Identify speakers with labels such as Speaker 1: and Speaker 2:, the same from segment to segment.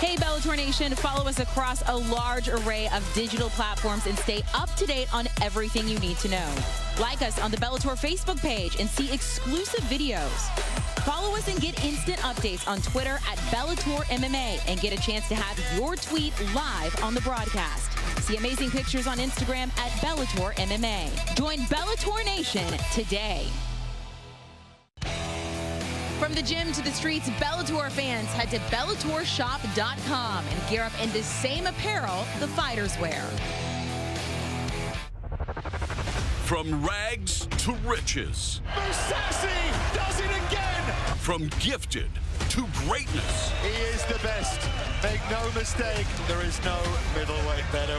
Speaker 1: Hey Bellator Nation, follow us across a large array of digital platforms and stay up to date on everything you need to know. Like us on the Bellator Facebook page and see exclusive videos. Follow us and get instant updates on Twitter at Bellator MMA and get a chance to have your tweet live on the broadcast. See amazing pictures on Instagram at Bellator MMA. Join Bellator Nation today. From the gym to the streets, Bellator fans head to BellatorShop.com and gear up in the same apparel the fighters wear.
Speaker 2: From rags to riches.
Speaker 3: Mousasi does it again!
Speaker 2: From gifted to greatness.
Speaker 3: He is the best. Make no mistake, there is no middleweight better.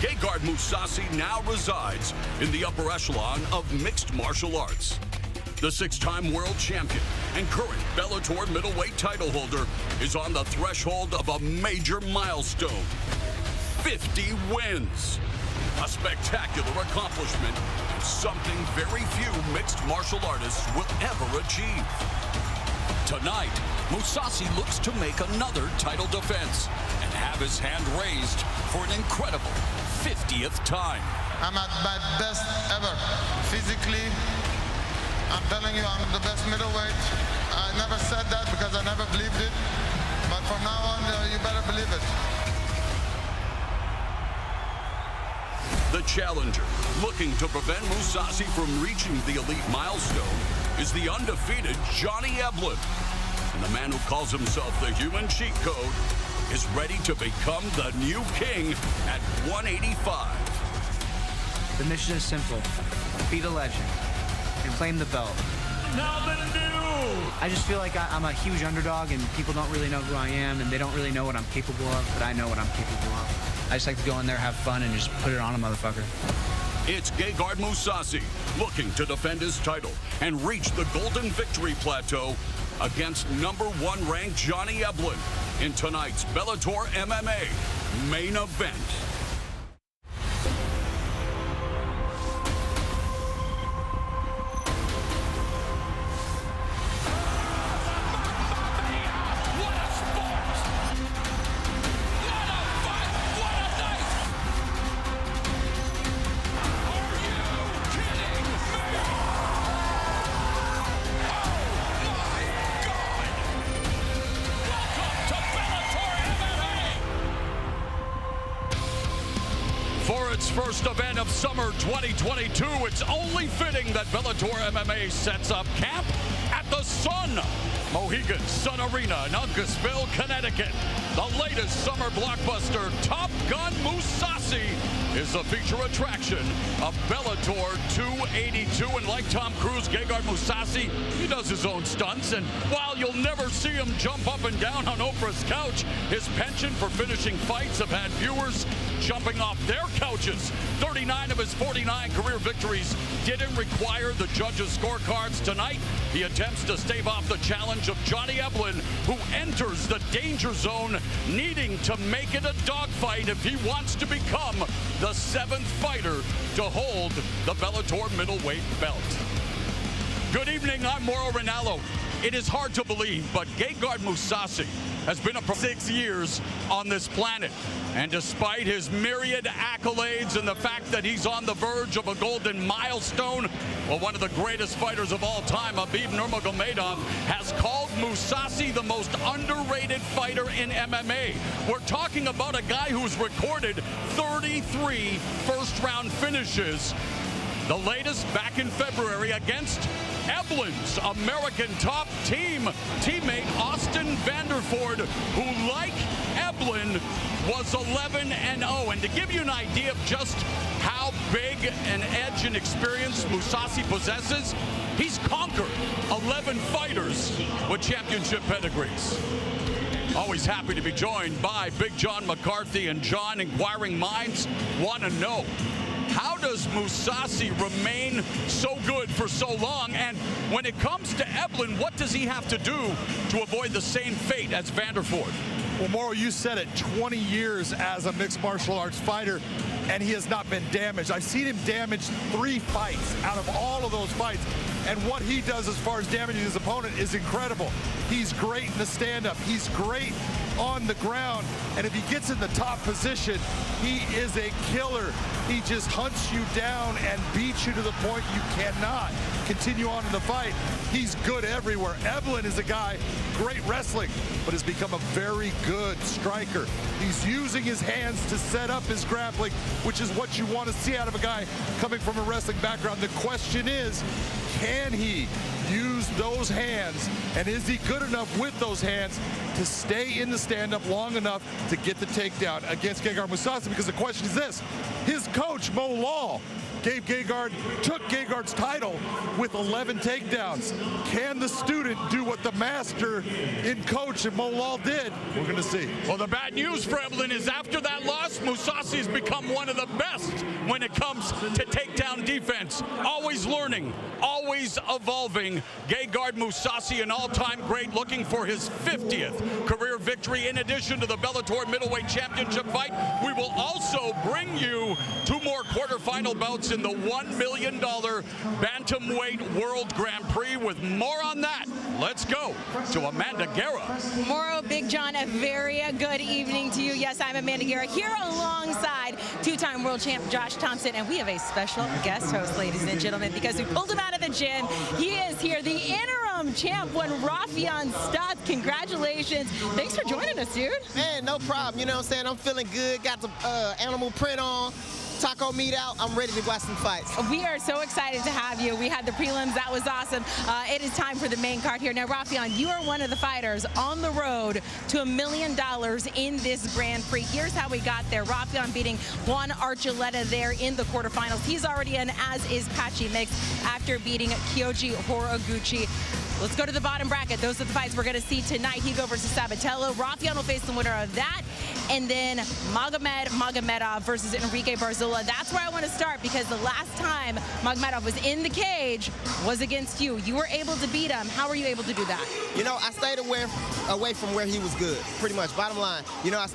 Speaker 2: Gegard Mousasi now resides in the upper echelon of mixed martial arts. The six-time world champion and current Bellator middleweight title holder is on the threshold of a major milestone. 50 wins. A spectacular accomplishment and something very few mixed martial artists will ever achieve. Tonight, Mousasi looks to make another title defense and have his hand raised for an incredible 50th time.
Speaker 4: I'm at my best ever. Physically, I'm telling you, I'm the best middleweight. I never said that because I never believed it. But from now on, you better believe it.
Speaker 2: The challenger, looking to prevent Mousasi from reaching the elite milestone, is the undefeated Johnny Eblen. And the man who calls himself the human cheat code is ready to become the new king at 185.
Speaker 5: The mission is simple. Beat a legend and claim the belt.
Speaker 3: Now the new!
Speaker 5: I just feel like I'm a huge underdog and people don't really know who I am and they don't really know what I'm capable of, but I know what I'm capable of. I just like to go in there, have fun, and just put it on a motherfucker.
Speaker 2: It's Gegard Mousasi looking to defend his title and reach the golden victory plateau against #1 ranked Johnny Eblen in tonight's Bellator MMA main event. For its first event of summer 2022, it's only fitting that Bellator MMA sets up camp at the Sun, Mohegan Sun Arena in Uncasville, Connecticut. The latest summer blockbuster, Top Gun Mousasi, is the feature attraction of Bellator 282. And like Tom Cruise, Gegard Mousasi, he does his own stunts. And while you'll never see him jump up and down on Oprah's couch, his penchant for finishing fights have had viewers jumping off their couches. 39 of his 49 career victories didn't require the judges' scorecards. Tonight, he attempts to stave off the challenge of Johnny Eblen, who enters the danger zone, needing to make it a dogfight if he wants to become the 7th fighter to hold the Bellator middleweight belt. Good evening, I'm Mauro Ranallo. It is hard to believe, but Gegard Mousasi has been up for 6 years on this planet. And despite his myriad accolades and the fact that he's on the verge of a golden milestone, well, one of the greatest fighters of all time, Khabib Nurmagomedov, has called Mousasi the most underrated fighter in MMA. We're talking about a guy who's recorded 33 first-round finishes. The latest back in February against Eblen's American top teammate Austin Vanderford, who, like Eblen, was 11-0. And to give you an idea of just how big an edge and experience Mousasi possesses, he's conquered 11 fighters with championship pedigrees. Always happy to be joined by Big John McCarthy. And John, inquiring minds want to know, how does Mousasi remain so good for so long? And when it comes to Eblen, what does he have to do to avoid the same fate as Vanderford?
Speaker 6: Well, Mauro, you said it, 20 years as a mixed martial arts fighter, and he has not been damaged. I've seen him damage 3 fights out of all of those fights, and what he does as far as damaging his opponent is incredible. He's great in the stand-up. He's great on the ground. And if he gets in the top position, he is a killer. He just hunts you down and beats you to the point you cannot continue on in the fight. He's good everywhere. Eblin is a guy, great wrestling, but has become a very good striker. He's using his hands to set up his grappling, which is what you want to see out of a guy coming from a wrestling background. The question is, can he use those hands, and is he good enough with those hands to stay in the stand-up long enough to get the takedown against Gegard Mousasi? Because the question is this: his coach, Mo Law, took Gegard's title with 11 takedowns. Can the student do what the master in coach and Mo Law did? We're going to see.
Speaker 2: Well, the bad news for Evelyn is after that loss, Mousasi has become one of the best when it comes to takedown defense. Always learning, always evolving. Gegard Mousasi, an all-time great, looking for his 50th career victory. In addition to the Bellator Middleweight Championship fight, we will also bring you 2 more quarterfinal bouts in the $1 million Bantamweight World Grand Prix. With more on that, let's go to Amanda Guerra.
Speaker 1: Moro, Big John, a very good evening to you. Yes, I'm Amanda Guerra here alongside 2-time world champ Josh Thompson, and we have a special guest host, ladies and gentlemen, because we pulled him out of the gym. He is here, the interim champ, one Rafion Stott. Congratulations. Thanks for joining us, dude.
Speaker 7: Man, no problem. You know what I'm saying? I'm feeling good. Got the animal print on. Taco meat out. I'm ready to watch some fights.
Speaker 1: We are so excited to have you. We had the prelims. That was awesome. It is time for the main card here. Now, Rafion, you are one of the fighters on the road to $1 million in this Grand Prix. Here's how we got there. Rafion beating Juan Archuleta there in the quarterfinals. He's already in, as is Patchy Mix, after beating Kyoji Horiguchi. Let's go to the bottom bracket. Those are the fights we're going to see tonight. Higo versus Sabatello. Rafion will face the winner of that. And then Magamet versus Enrique Varzola. That's where I want to start, because the last time Magamet was in the cage was against you. You were able to beat him. How were you able to do that?
Speaker 7: You know, I stayed away from where he was good, pretty much. Bottom line, you know, I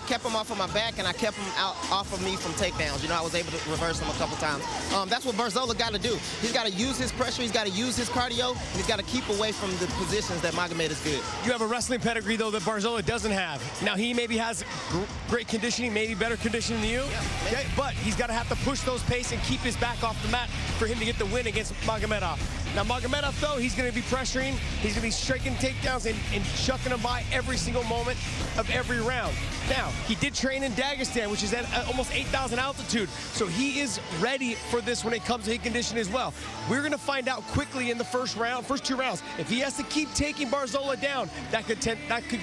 Speaker 7: kept him off of my back, and I kept him off of me from takedowns. You know, I was able to reverse him a couple times. That's what Barzola got to do. He's got to use his pressure. He's got to use his cardio. And he's got to keep away from the positions that Magamet is good.
Speaker 8: You have a wrestling pedigree, though, that Barzola doesn't have. Now, he maybe has great conditioning, maybe better conditioning than you, okay? But he's got to have to push those pace and keep his back off the mat for him to get the win against Magamet. Now, Magamet, though, he's going to be pressuring. He's going to be striking takedowns and chucking them by every single moment of every round. Now, he did train in Dagestan, which is at almost 8,000 altitude, so he is ready for this when it comes to his condition as well. We're going to find out quickly in the first 2 rounds. If he has to keep taking Barzola down, that could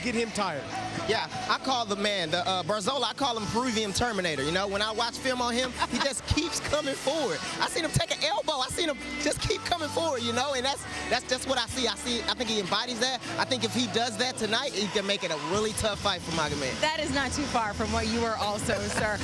Speaker 8: get him tired.
Speaker 7: Yeah, I call the man, Barzola, I call him Peruvian Terminator. You know, when I watch film on him, he just keeps coming forward. I seen him take an elbow. I seen him just keep coming forward, you know, and that's just what I see. I think he embodies that. I think if he does that tonight, he can make it a really tough fight for Magamet.
Speaker 1: That is not too far from what you were also, sir.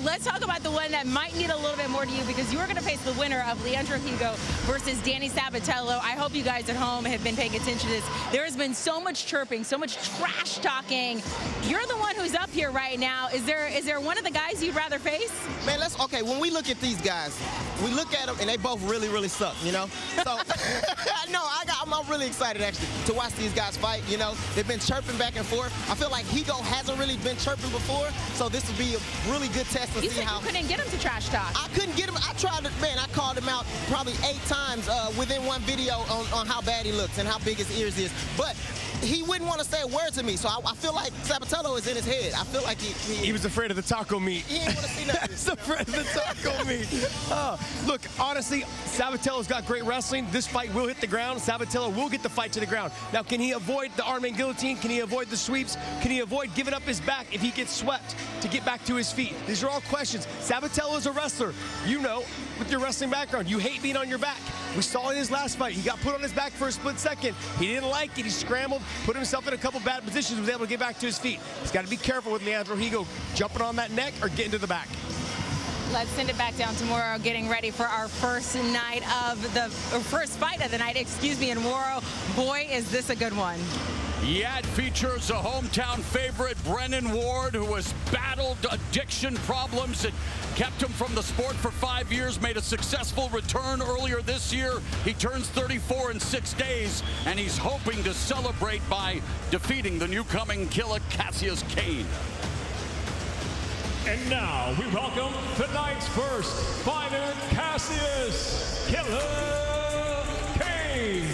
Speaker 1: Let's talk about the one that might need a little bit more to you, because you are going to face the winner of Leandro Higo versus Danny Sabatello. I hope you guys at home have been paying attention to this. There has been so much chirping, so much trash talking. You're the one who's up here right now. Is there one of the guys you'd rather face?
Speaker 7: Man, okay, when we look at these guys, we look at them and they both really, really suck, you know? So, no, I'm really excited, actually, to watch these guys fight, you know? They've been chirping back and forth. I feel like Higo hasn't really been chirping before, so this will be a really good test to see how...
Speaker 1: You couldn't get him to trash talk.
Speaker 7: I couldn't get him. I tried to, man, I called him out probably 8 times within one video on how bad he looks and how big his ears is. But he wouldn't want to say a word to me, so I feel like Sabatello is in his head. I feel like
Speaker 8: he was afraid of the taco meat.
Speaker 7: He didn't want to see nothing.
Speaker 8: He's afraid of the taco meat. Look, honestly, Sabatello's got great wrestling. This fight will hit the ground. Sabatello will get the fight to the ground. Now, can he avoid the arm and guillotine? Can he avoid the sweeps? Can he avoid giving up his back if he gets swept to get back to his feet? These are all questions. Sabatello is a wrestler. You know, with your wrestling background, you hate being on your back. We saw in his last fight, he got put on his back for a split second. He didn't like it. He scrambled, put himself in a couple bad positions, was able to get back to his feet. He's got to be careful with Leandro Higo jumping on that neck or getting to the back.
Speaker 1: Let's send it back down to Moro, getting ready for our first fight of the night, excuse me. And Moro, boy, is this a good one.
Speaker 2: Yeah, it features a hometown favorite, Brennan Ward, who has battled addiction problems that kept him from the sport for 5 years, made a successful return earlier this year. He turns 34 in 6 days, and he's hoping to celebrate by defeating the newcoming killer Cassius Cain.
Speaker 9: And now we welcome tonight's first fighter, Cassius Killer Cain.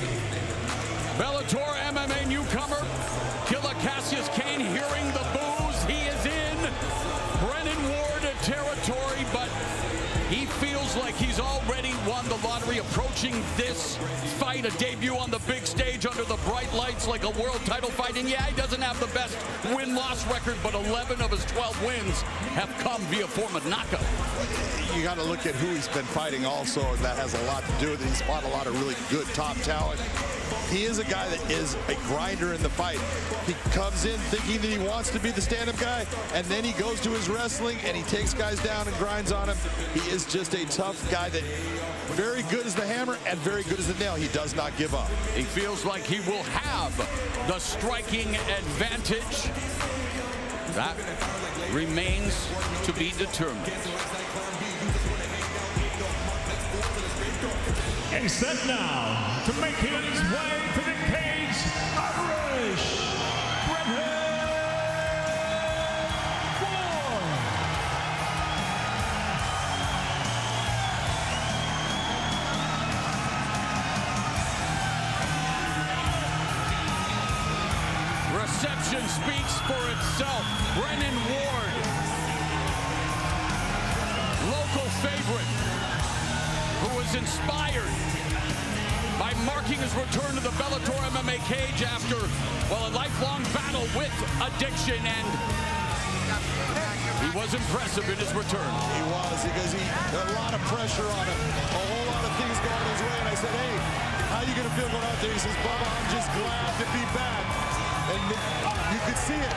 Speaker 2: Bellator MMA newcomer, Killer Cassius Cain, hearing the boos. He is in Brennan Ward territory, but he feels like he's already won the lottery, approaching this fight, a debut on the big stage under the bright lights like a world title fight. And yeah, he doesn't have the best win-loss record, but 11 of his 12 wins have come via form of knockout.
Speaker 6: You got to look at who he's been fighting also, and that has a lot to do with it. He's fought a lot of really good top talent. He is a guy that is a grinder in the fight. He comes in thinking that he wants to be the stand-up guy, and then he goes to his wrestling and he takes guys down and grinds on them. He is just a tough guy that very good as the hammer and very good as the nail. He does not give up.
Speaker 2: He feels like he will have the striking advantage. That remains to be determined.
Speaker 9: And set now to make his way to the cage, Irish Brennan Ward.
Speaker 2: Reception speaks for itself. Brennan Ward, local favorite, who was inspired by marking his return to the Bellator MMA cage after, well, a lifelong battle with addiction, and he was impressive in his return.
Speaker 6: He was, because he had a lot of pressure on him, a whole lot of things going his way, and I said, hey, how you gonna feel going out there? He says, Bubba, I'm just glad to be back. And you could see it.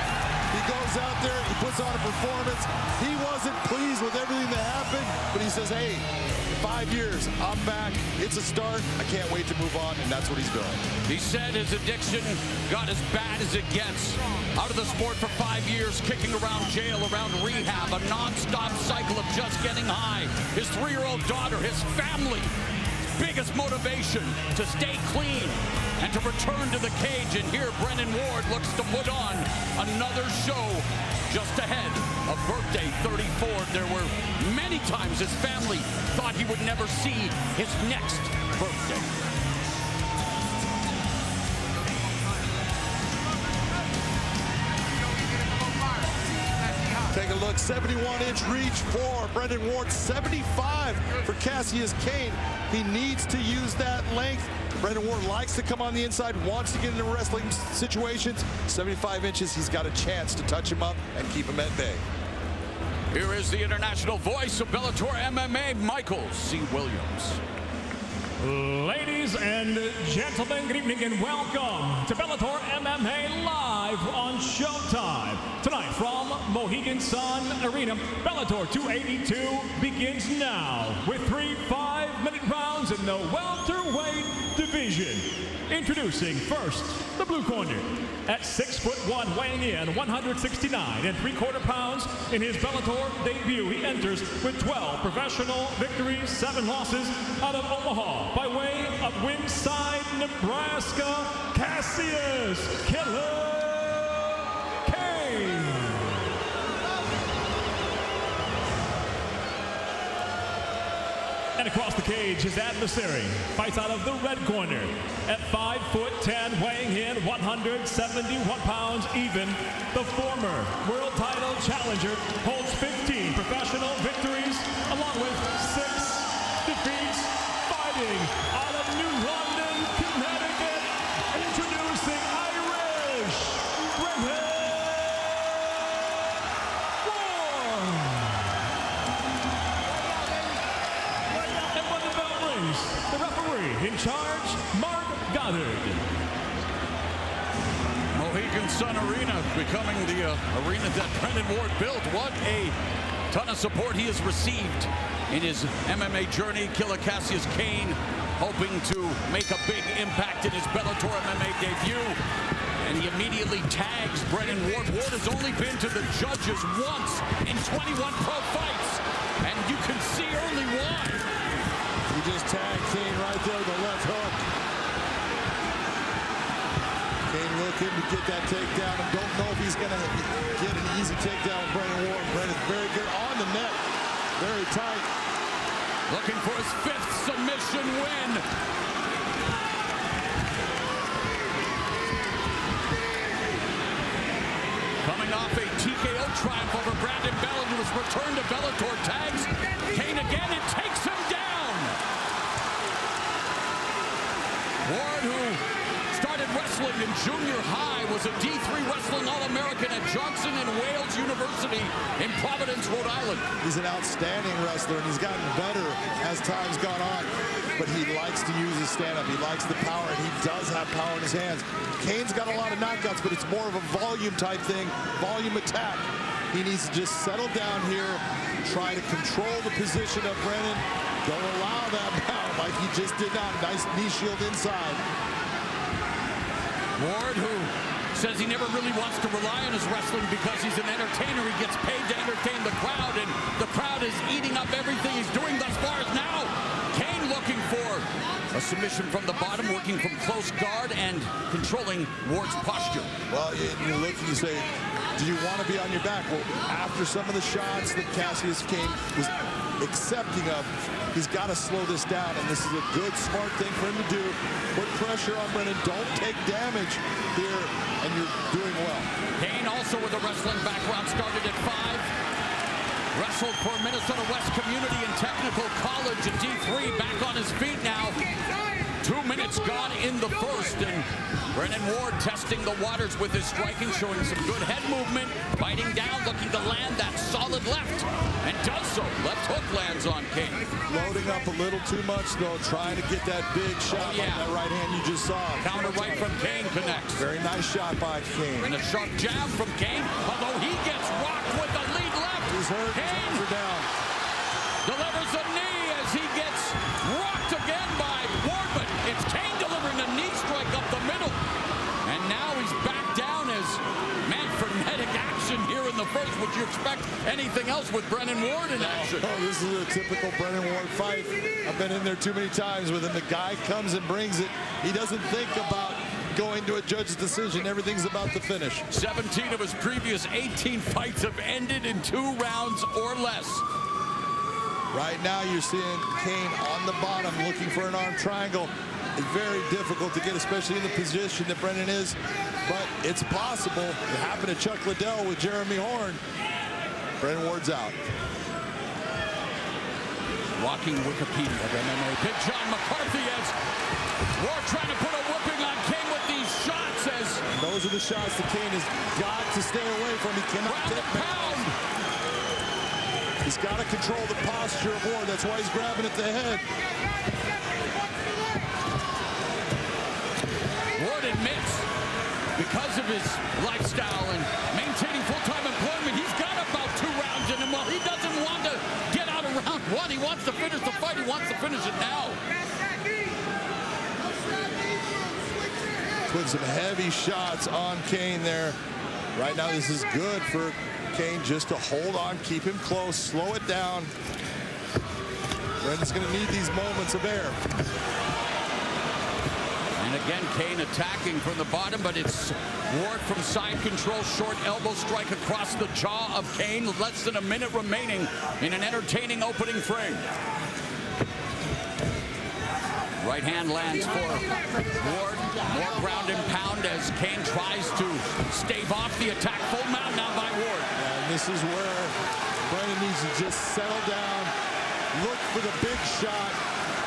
Speaker 6: He goes out there, he puts on a performance. He wasn't pleased with everything that happened, but he says, hey, 5 years, I'm back. It's a start. I can't wait to move on, and that's what he's doing.
Speaker 2: He said his addiction got as bad as it gets. Out of the sport for 5 years, kicking around jail, around rehab, a non-stop cycle of just getting high. His 3-year-old daughter, his family, biggest motivation to stay clean and to return to the cage. And here Brennan Ward looks to put on another show just ahead of birthday 34. There were many times his family thought he would never see his next birthday.
Speaker 6: Take a look, 71-inch reach for Brennan Ward, 75 for Cassius Cain. He needs to use that length. Brennan Ward likes to come on the inside, wants to get into wrestling situations. 75 inches, he's got a chance to touch him up and keep him at bay.
Speaker 2: Here is the international voice of Bellator MMA, Michael C. Williams.
Speaker 9: Ladies and gentlemen, good evening and welcome to Bellator MMA live on Showtime. Tonight from Mohegan Sun Arena, Bellator 282 begins now with 3 5-minute rounds in the welterweight division. Introducing first, the blue corner. At 6'1", weighing in 169 3/4 pounds in his Bellator debut, he enters with 12 professional victories, 7 losses out of Omaha by way of Winside, Nebraska, Cassius Killer Cain. And across the cage, his adversary fights out of the red corner. At 5'10", weighing in 171 pounds even, the former world title challenger holds 15 professional victories, along with 6 defeats, fighting out of New London, Connecticut, introducing Irish Brennan Ward. And when the bell rings, the referee in charge, Mark Goddard.
Speaker 2: Mohegan Sun Arena becoming the arena that Brennan Ward built. What a ton of support he has received in his MMA journey. Killer Cassius Cain hoping to make a big impact in his Bellator MMA debut. And he immediately Brennan Ward. Ward has only been to the judges once in 21 pro fights, and you can see early why.
Speaker 6: He just tagged Kane right there, the left hook. Kane looking to get that takedown, and don't know if he's going to get an easy takedown with Brennan Ward. Brennan's very good on the neck, very tight.
Speaker 2: Looking for his 5th submission win. Coming off a TKO triumph over Brandon Bell, who was returned to Bellator, tags Kane again and takes him down. Ward, who started wrestling in junior high, was a D3 wrestling All-American at Johnson and Wales University in Providence, Rhode Island.
Speaker 6: He's an outstanding wrestler, and he's gotten better as time's gone on. But he likes to use his stand-up. He likes the power, and he does have power in his hands. Kane's got a lot of knockouts, but it's more of a volume type thing, volume attack. He needs to just settle down here, try to control the position of Brennan. Don't allow that power like he just did not. Nice knee shield inside.
Speaker 2: Ward, who says he never really wants to rely on his wrestling because he's an entertainer. He gets paid to entertain the crowd, and the crowd is eating up everything he's doing thus far. Now, Kane looking for a submission from the bottom, working from close guard and controlling Ward's posture.
Speaker 6: Well, you look and you say, do you want to be on your back? Well, after some of the shots that Cassius Kane was accepting of, he's got to slow this down, and this is a good, smart thing for him to do. Put pressure on Brennan. Don't take damage here, and you're doing well.
Speaker 2: Kane, also with a wrestling background, started at 5. Wrestled for Minnesota West Community and Technical College at D3. Back on his feet now. 2 minutes gone in the first, and Brennan Ward testing the waters with his striking, showing some good head movement, biting down, looking to land that solid left, and does so. Left hook lands on Kane.
Speaker 6: Loading up a little too much, though, trying to get that big shot like that right hand you just saw.
Speaker 2: Counter right from Kane connects.
Speaker 6: Very nice shot by Kane.
Speaker 2: And a sharp jab from Kane, although he gets rocked with the lead left.
Speaker 6: He's hurt.
Speaker 2: Kane
Speaker 6: His down.
Speaker 2: Delivers a knee as he gets rocked again by Ward, but it's Kane delivering a knee strike up the middle. And now he's back down as frenetic action here in the first. Would you expect anything else with Brennan Ward in action?
Speaker 6: Oh, this is a typical Brennan Ward fight. I've been in there too many times with him. The guy comes and brings it. He doesn't think about going to a judge's decision. Everything's about the finish.
Speaker 2: 17 of his previous 18 fights have ended in 2 rounds or less.
Speaker 6: Right now you're seeing Kane on the bottom looking for an arm triangle. It's very difficult to get, especially in the position that Brennan is, but it's possible. It happened to Chuck Liddell with Jeremy Horn. Brennan Ward's out.
Speaker 2: Walking Wikipedia of MMA. Big John McCarthy as Ward trying to put a whooping on Kane with these shots as...
Speaker 6: And those are the shots that Kane has got to stay away from. He cannot take pound. He's got to control the posture of Ward. That's why he's grabbing at the head.
Speaker 2: Ward admits, because of his lifestyle and maintaining full-time employment, he's got about 2 rounds in him. Well, he doesn't want to get out of round 1. He wants to finish the fight. He wants to finish it now.
Speaker 6: Put some heavy shots on Kane there. Right now, this is good for Kane just to hold on, keep him close, slow it down. Brennan's going to need these moments of air.
Speaker 2: And again, Kane attacking from the bottom, but it's Ward from side control, short elbow strike across the jaw of Kane. Less than a minute remaining in an entertaining opening frame. Right hand lands for Ward. More ground and pound as Kane tries to stave off the attack. Full mount now by Ward.
Speaker 6: And this is where Brennan needs to just settle down, look for the big shot,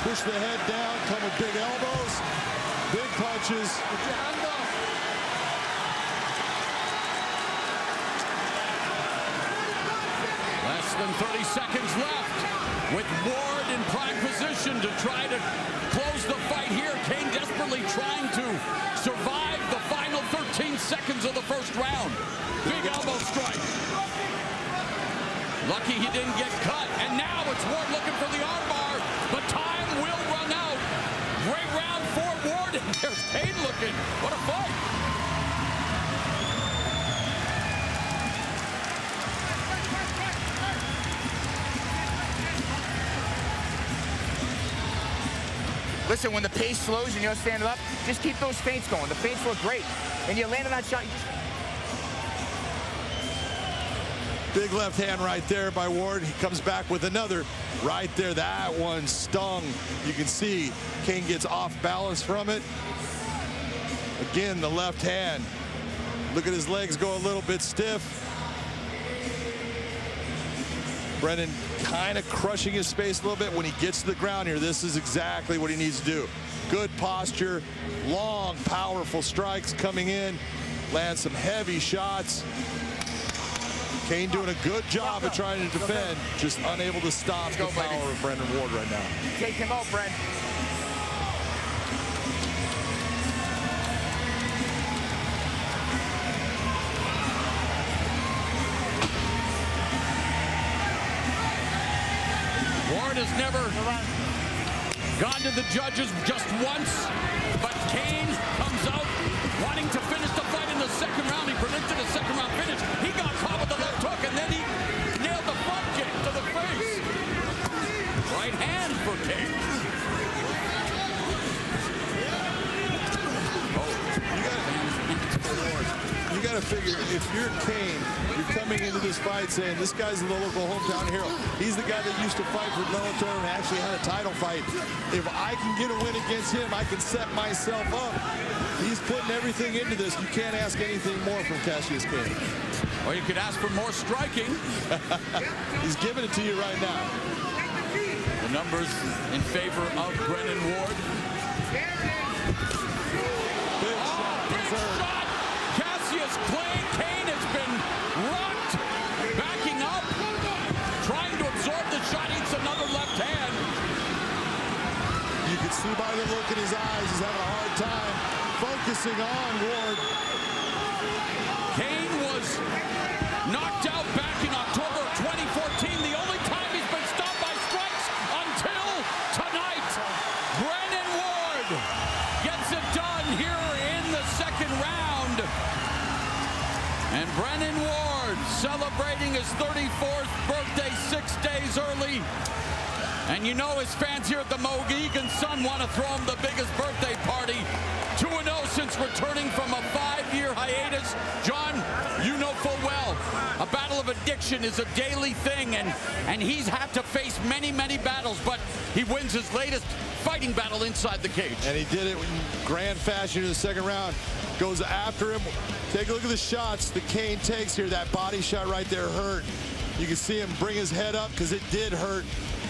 Speaker 6: push the head down, come with big elbows, big punches.
Speaker 2: Less than 30 seconds left with Ward in prime position to try to close the fight here. Kane desperately trying to survive the final 13 seconds of the first round. Big elbow strike. Lucky he didn't get cut. And now it's Ward looking for the armbar, but time will run out. Great round for Ward. And there's Kane looking. What a fight.
Speaker 10: Listen, when the pace slows and you're standing up, just keep those feints going. The feints look great. And you land on that shot.
Speaker 6: Big left hand right there by Ward. He comes back with another right there. That one stung. You can see Kane gets off balance from it. Again, the left hand. Look at his legs go a little bit stiff. Brennan kind of crushing his space a little bit. When he gets to the ground here, this is exactly what he needs to do. Good posture, long, powerful strikes coming in, lands some heavy shots. Kane doing a good job of trying to defend, just unable to stop the power of Brennan Ward right now.
Speaker 10: Take him out, Brent.
Speaker 2: Ward has never gone to the judges just once, but Kane comes out wanting to finish the fight in the second round. He predicted a second round finish. He got caught with the left hook, and then he nailed the front kick to the face. Right hand for Kane.
Speaker 6: You got to figure, if you're Kane, you're coming into this fight saying, this guy's the local hometown hero. He's the guy that used to fight for Bellator and actually had a title fight. If I can get a win against him, I can set myself up. He's putting everything into this. You can't ask anything more from Cassius Kane.
Speaker 2: Or you could ask for more striking.
Speaker 6: He's giving it to you right now.
Speaker 2: The numbers in favor of Brennan Ward.
Speaker 6: Big shot.
Speaker 2: Cassius Kane has been rocked, backing up, trying to absorb the shot, eats another left hand.
Speaker 6: You can see by the look in his eyes, he's having a hard time focusing on Ward.
Speaker 2: Kane was knocked out back in October of 2014, the only time he's been stopped by strikes until tonight. Brennan Ward gets it done here in the second round. And Brennan Ward celebrating his 34th birthday 6 days early. And you know his fans here at the Mohegan Sun want to throw him the biggest birthday party. 2-0 since returning from a 5-year hiatus. John, you know full well, a battle of addiction is a daily thing, and he's had to face many, many battles, but he wins his latest fighting battle inside the cage.
Speaker 6: And he did it in grand fashion in the second round. Goes after him. Take a look at the shots that Kane takes here. That body shot right there hurt. You can see him bring his head up because it did hurt.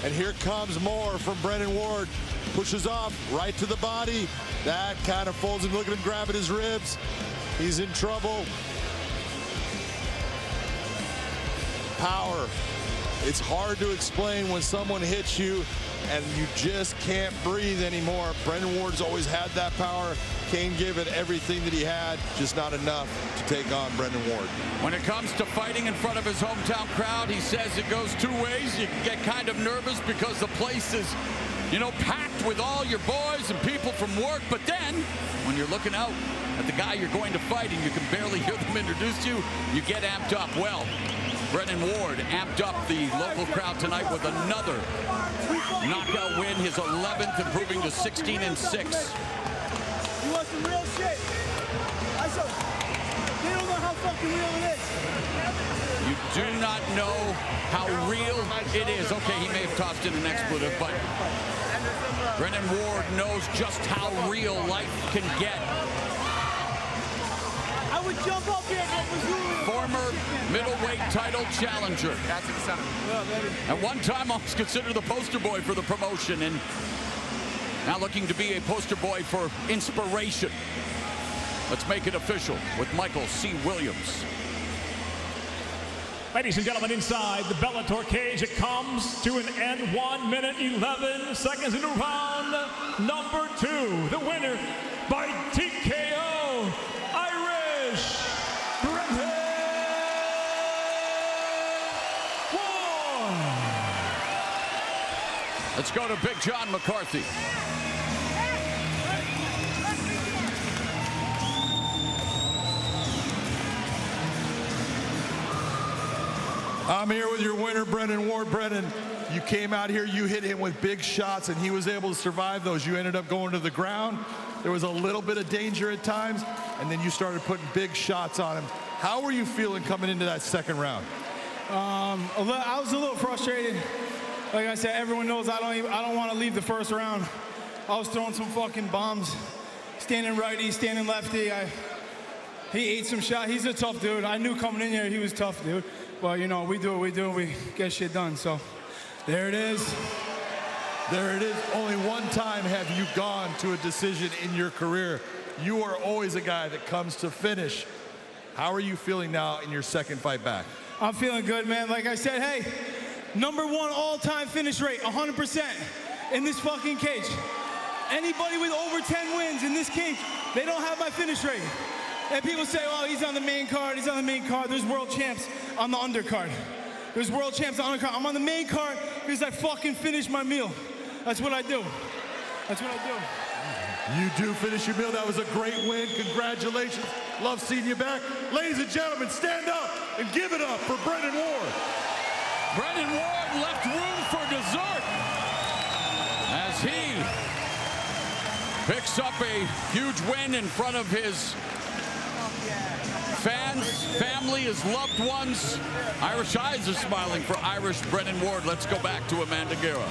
Speaker 6: And here comes more from Brennan Ward. Pushes off right to the body. That kind of folds him. Look at him grabbing his ribs. He's in trouble. Power. It's hard to explain when someone hits you and you just can't breathe anymore. Brennan Ward's always had that power. Kane gave it everything that he had, just not enough to take on Brennan Ward.
Speaker 2: When it comes to fighting in front of his hometown crowd, he says it goes two ways. You can get kind of nervous because the place is, you know, packed with all your boys and people from work. But then, when you're looking out at the guy you're going to fight and you can barely hear them introduce you, you get amped up. Well, Brennan Ward amped up the local crowd tonight with another knockout win, his 11th, improving to 16-6.
Speaker 11: You want some real shit? They don't know how fucking real it is.
Speaker 2: You do not know how real it is. Okay, he may have tossed in an expletive, but Brennan Ward knows just how real life can get.
Speaker 11: I would jump up here if it was you.
Speaker 2: Former middleweight title challenger.
Speaker 10: That's exciting.
Speaker 2: At one time, I was considered the poster boy for the promotion, and now looking to be a poster boy for inspiration. Let's make it official with Michael C. Williams.
Speaker 9: Ladies and gentlemen, inside the Bellator cage, it comes to an end. 1 minute, 11 seconds into round number 2. The winner by TKO, Irish Brennan Ward.
Speaker 2: Let's go to Big John McCarthy.
Speaker 6: I'm here with your winner, Brennan Ward. Brennan, You came out here, you hit him with big shots, and he was able to survive those. You ended up going to the ground. There was a little bit of danger at times, and then you started putting big shots on him. How were you feeling coming into that second round?
Speaker 11: I was a little frustrated. Like I said, everyone knows I don't want to leave the first round. I was throwing some fucking bombs, standing righty, standing lefty. He ate some shot. He's a tough dude. I knew coming in here he was tough, dude. But you know, we do what we do. We get shit done. So there it is.
Speaker 6: There it is. Only one time have you gone to a decision in your career. You are always a guy that comes to finish. How are you feeling now in your second fight back?
Speaker 11: I'm feeling good, man. Like I said, hey, #1 all-time finish rate, 100% in this fucking cage. Anybody with over 10 wins in this cage, they don't have my finish rate. And people say, oh, he's on the main card, he's on the main card. There's world champs on the undercard. There's world champs on the undercard. I'm on the main card because I fucking finished my meal. That's what I do. That's what I do.
Speaker 6: You do finish your meal. That was a great win. Congratulations. Love seeing you back. Ladies and gentlemen, stand up and give it up for Brennan Ward.
Speaker 2: Brennan Ward left room for dessert as he picks up a huge win in front of his fans, family, his loved ones. Irish eyes are smiling for Irish Brennan Ward. Let's go back to Amanda Guerra.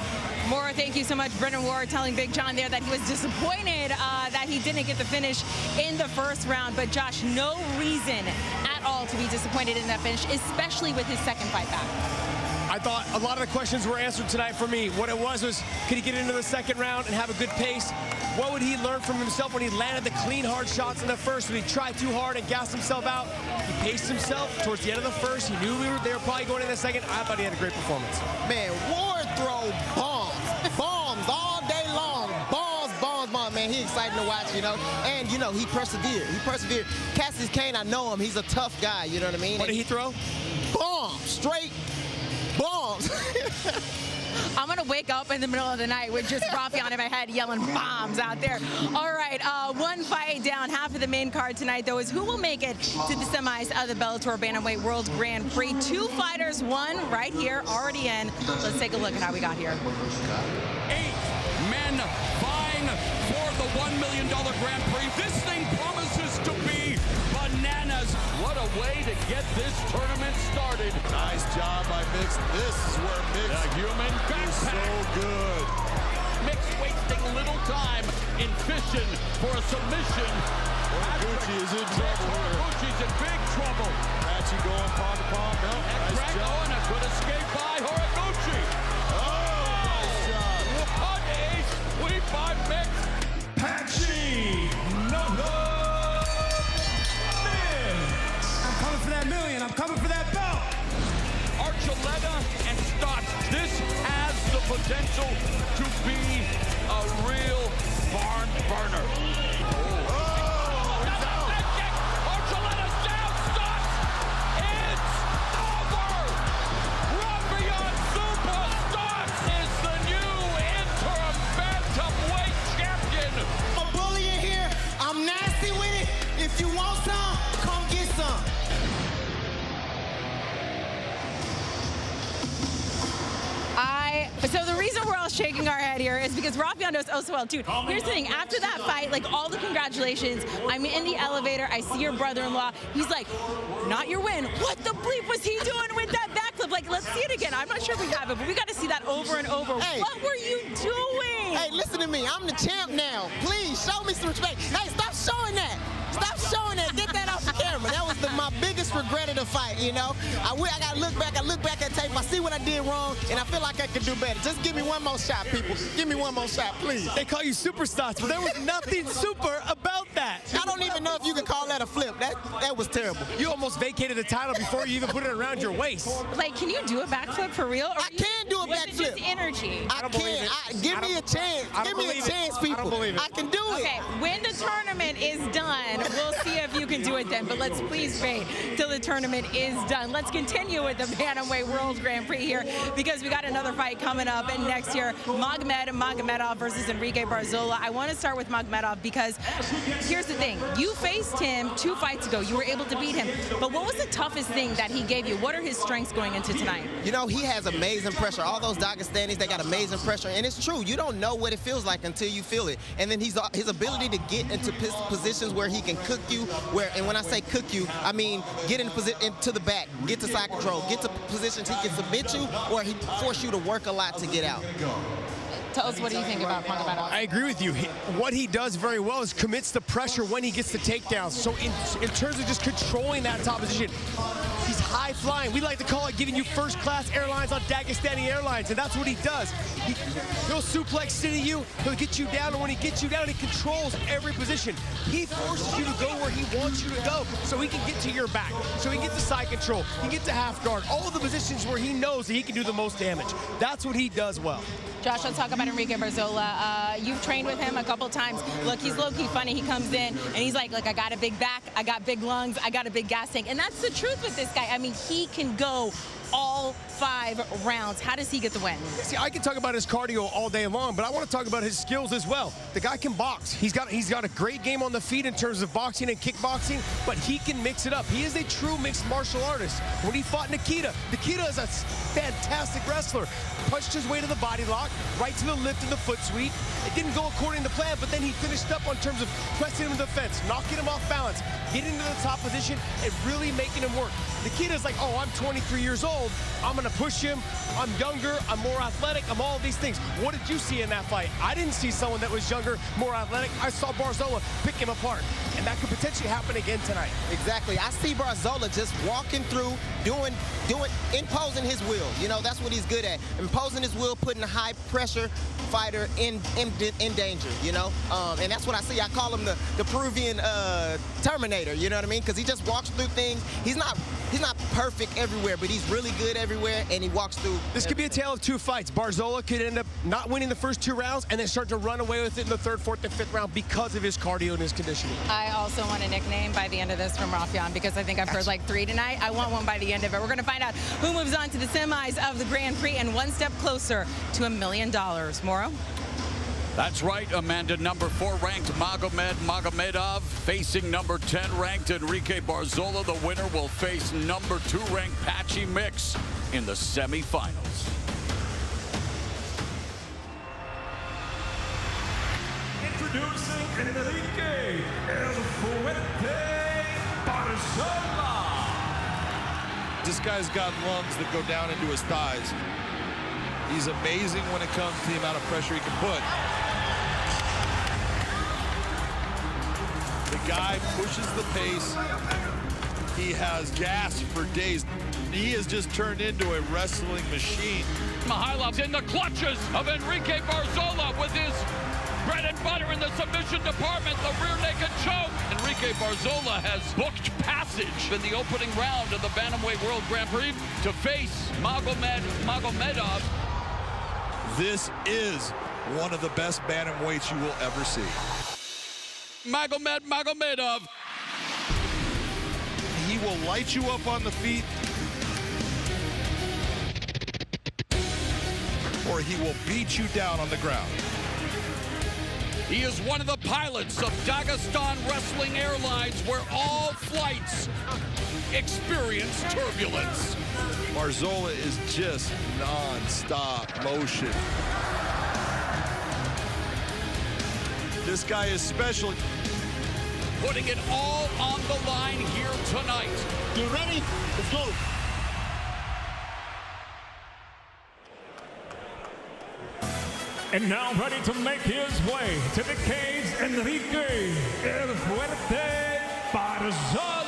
Speaker 1: More, thank you so much, Brennan Ward, telling Big John there that he was disappointed that he didn't get the finish in the first round. But Josh, no reason at all to be disappointed in that finish, especially with his second fight back.
Speaker 8: I thought a lot of the questions were answered tonight for me. What it was could he get into the second round and have a good pace? What would he learn from himself when he landed the clean, hard shots in the first? Would he try too hard and gas himself out? He paced himself towards the end of the first. He knew they were probably going in the second. I thought he had a great performance.
Speaker 7: Man, Ward throw bombs. Bombs all day long. Bombs, man. He's exciting to watch, you know. And, you know, he persevered. Cassius Kane, I know him. He's a tough guy, you know what I mean?
Speaker 8: What did he throw?
Speaker 7: Bombs. Straight bombs.
Speaker 1: I'm going to wake up in the middle of the night with just Rafion in my head yelling bombs out there. All right, one fight down. Half of the main card tonight, though, is who will make it to the semis of the Bellator Bantamweight World Grand Prix. 2 fighters, one right here, already in. Let's take a look at how we got here.
Speaker 2: 8 men vying for the $1 million Grand Prix. This thing promises to be bananas. What a way to get this tournament started.
Speaker 6: Nice job by Mix. This is where Mix
Speaker 2: the human
Speaker 6: is so good.
Speaker 2: Mix wasting little time in fishing for a submission.
Speaker 6: Gucci is in trouble here.
Speaker 2: Gucci's in big trouble.
Speaker 6: Patchy going palm to palm. No,
Speaker 2: and
Speaker 6: nice job.
Speaker 2: And a good escape by Horiguchi.
Speaker 6: Nice job.
Speaker 2: What a sweep by Mix.
Speaker 9: Patchy, number 6.
Speaker 11: I'm coming for that million. I'm coming for that belt.
Speaker 2: Archuleta and Stotts. This has the potential to be a real barn burner. Archuleta's down. Stotts. It's over. Rafion Super Stotts is the new interim bantamweight champion.
Speaker 7: I'm a bully in here. I'm nasty with it. If you want some, come get some.
Speaker 1: So the reason we're all shaking our head here is because Rafion knows oh so well, too. Here's the thing. After that fight, like, all the congratulations, I'm in the elevator. I see your brother-in-law. He's like, not your win. What the bleep was he doing with that backflip? Like, let's see it again. I'm not sure if we have it, but we got to see that over and over.
Speaker 7: Hey.
Speaker 1: What were you doing?
Speaker 7: Hey, listen to me. I'm the champ now. Please, show me some respect. Hey, stop showing that. Stop showing that. Get that off the camera. That was my biggest regret of the fight, you know. I got to look back. I look back at tape. I see what I did wrong, and I feel like I could do better. Just give me one more shot, people. Give me one more shot, please.
Speaker 8: They call you super Stotts, but there was nothing super about that.
Speaker 7: I don't even know if you can call that a flip. That was terrible.
Speaker 8: You almost vacated the title before you even put it around your waist.
Speaker 1: Like, can you do a backflip for real? Or
Speaker 7: I can do a
Speaker 1: was it
Speaker 7: backflip.
Speaker 1: just energy?
Speaker 7: I can. Give me a chance. Give me a chance, people. I can do it.
Speaker 1: Okay, when the tournament is done, we'll see if you can do it it then, but let's please wait till the tournament is done. Let's continue with the Bantamweight World Grand Prix here because we got another fight coming up next year. Magametto versus Enrique Barzola. I want to start with Magametto because here's the thing. You faced him 2 fights ago. You were able to beat him. But what was the toughest thing that he gave you? What are his strengths going into tonight?
Speaker 7: You know, he has amazing pressure. All those Dagestanis, they got amazing pressure. And it's true. You don't know what it feels like until you feel it. And then his ability to get into positions where he can cook you, and when I say cook you, I mean get into the back, get to side control, get to positions he can submit you or he force you to work a lot to get out.
Speaker 1: Tell us, what do you think about Magametto?
Speaker 8: I agree with you. What he does very well is commits the pressure when he gets the takedowns. So in terms of just controlling that top position, he's high flying. We like to call it giving you first class airlines on Dagestani Airlines, and that's what he does. He'll suplex city you, he'll get you down, and when he gets you down, he controls every position. He forces you to go where he wants you to go so he can get to your back, so he can get to side control, he can get to half guard, all of the positions where he knows that he can do the most damage. That's what he does well.
Speaker 1: Josh, let's talk about Enrique Barzola. You've trained with him a couple times. Look, he's low-key funny. He comes in, and he's like, I got a big back, I got big lungs, I got a big gas tank. And that's the truth with this guy. I mean, he can go all 5 rounds. How does he get the win?
Speaker 8: See, I can talk about his cardio all day long, but I want to talk about his skills as well. The guy can box. He's got a great game on the feet in terms of boxing and kickboxing, but he can mix it up. He is a true mixed martial artist. When he fought Nikita is a fantastic wrestler. Punched his way to the body lock, right to the lift and the foot sweep. It didn't go according to plan, but then he finished up on terms of pressing him to the fence, knocking him off balance, getting into the top position, and really making him work. Nikita's like, oh, I'm 23 years old. I'm going to push him. I'm younger. I'm more athletic. I'm all of these things. What did you see in that fight? I didn't see someone that was younger, more athletic. I saw Barzola pick him apart, and that could potentially happen again tonight.
Speaker 7: Exactly. I see Barzola just walking through, imposing his will. You know, that's what he's good at. Imposing his will, putting a high-pressure fighter in danger, you know? And that's what I see. I call him the Peruvian Terminator, you know what I mean? Because he just walks through things. He's not perfect everywhere, but he's really good everywhere, and he walks through.
Speaker 8: This could be a tale of 2 fights. Barzola could end up not winning the first 2 rounds and then start to run away with it in the 3rd, 4th, and 5th round because of his cardio and his conditioning.
Speaker 1: I also want a nickname by the end of this from Rafian because I think I've heard like 3 tonight. I want one by the end of it. We're going to find out who moves on to the semis of the Grand Prix and one step closer to $1 million. Moro?
Speaker 2: That's right, Amanda. Number 4 ranked Magametto facing number 10 ranked Enrique Barzola. The winner will face number 2 ranked Patchy Mix in the semifinals.
Speaker 9: Introducing Enrique Barzola.
Speaker 6: This guy's got lungs that go down into his thighs. He's amazing when it comes to the amount of pressure he can put. The guy pushes the pace. He has gas for days. He has just turned into a wrestling machine.
Speaker 2: Mihailov's in the clutches of Enrique Barzola with his bread and butter in the submission department, the rear naked choke. Enrique Barzola has booked passage in the opening round of the Bantamweight World Grand Prix to face Magametto.
Speaker 6: This is one of the best bantamweights you will ever see.
Speaker 2: Magametto.
Speaker 6: He will light you up on the feet, or he will beat you down on the ground.
Speaker 2: He is one of the pilots of Dagestan Wrestling Airlines, where all flights experience turbulence.
Speaker 6: Barzola is just non-stop motion. This guy is special.
Speaker 2: Putting it all on the line here tonight.
Speaker 12: You ready? Let's go.
Speaker 9: And now ready to make his way to the cage, Enrique El Fuerte Barzola.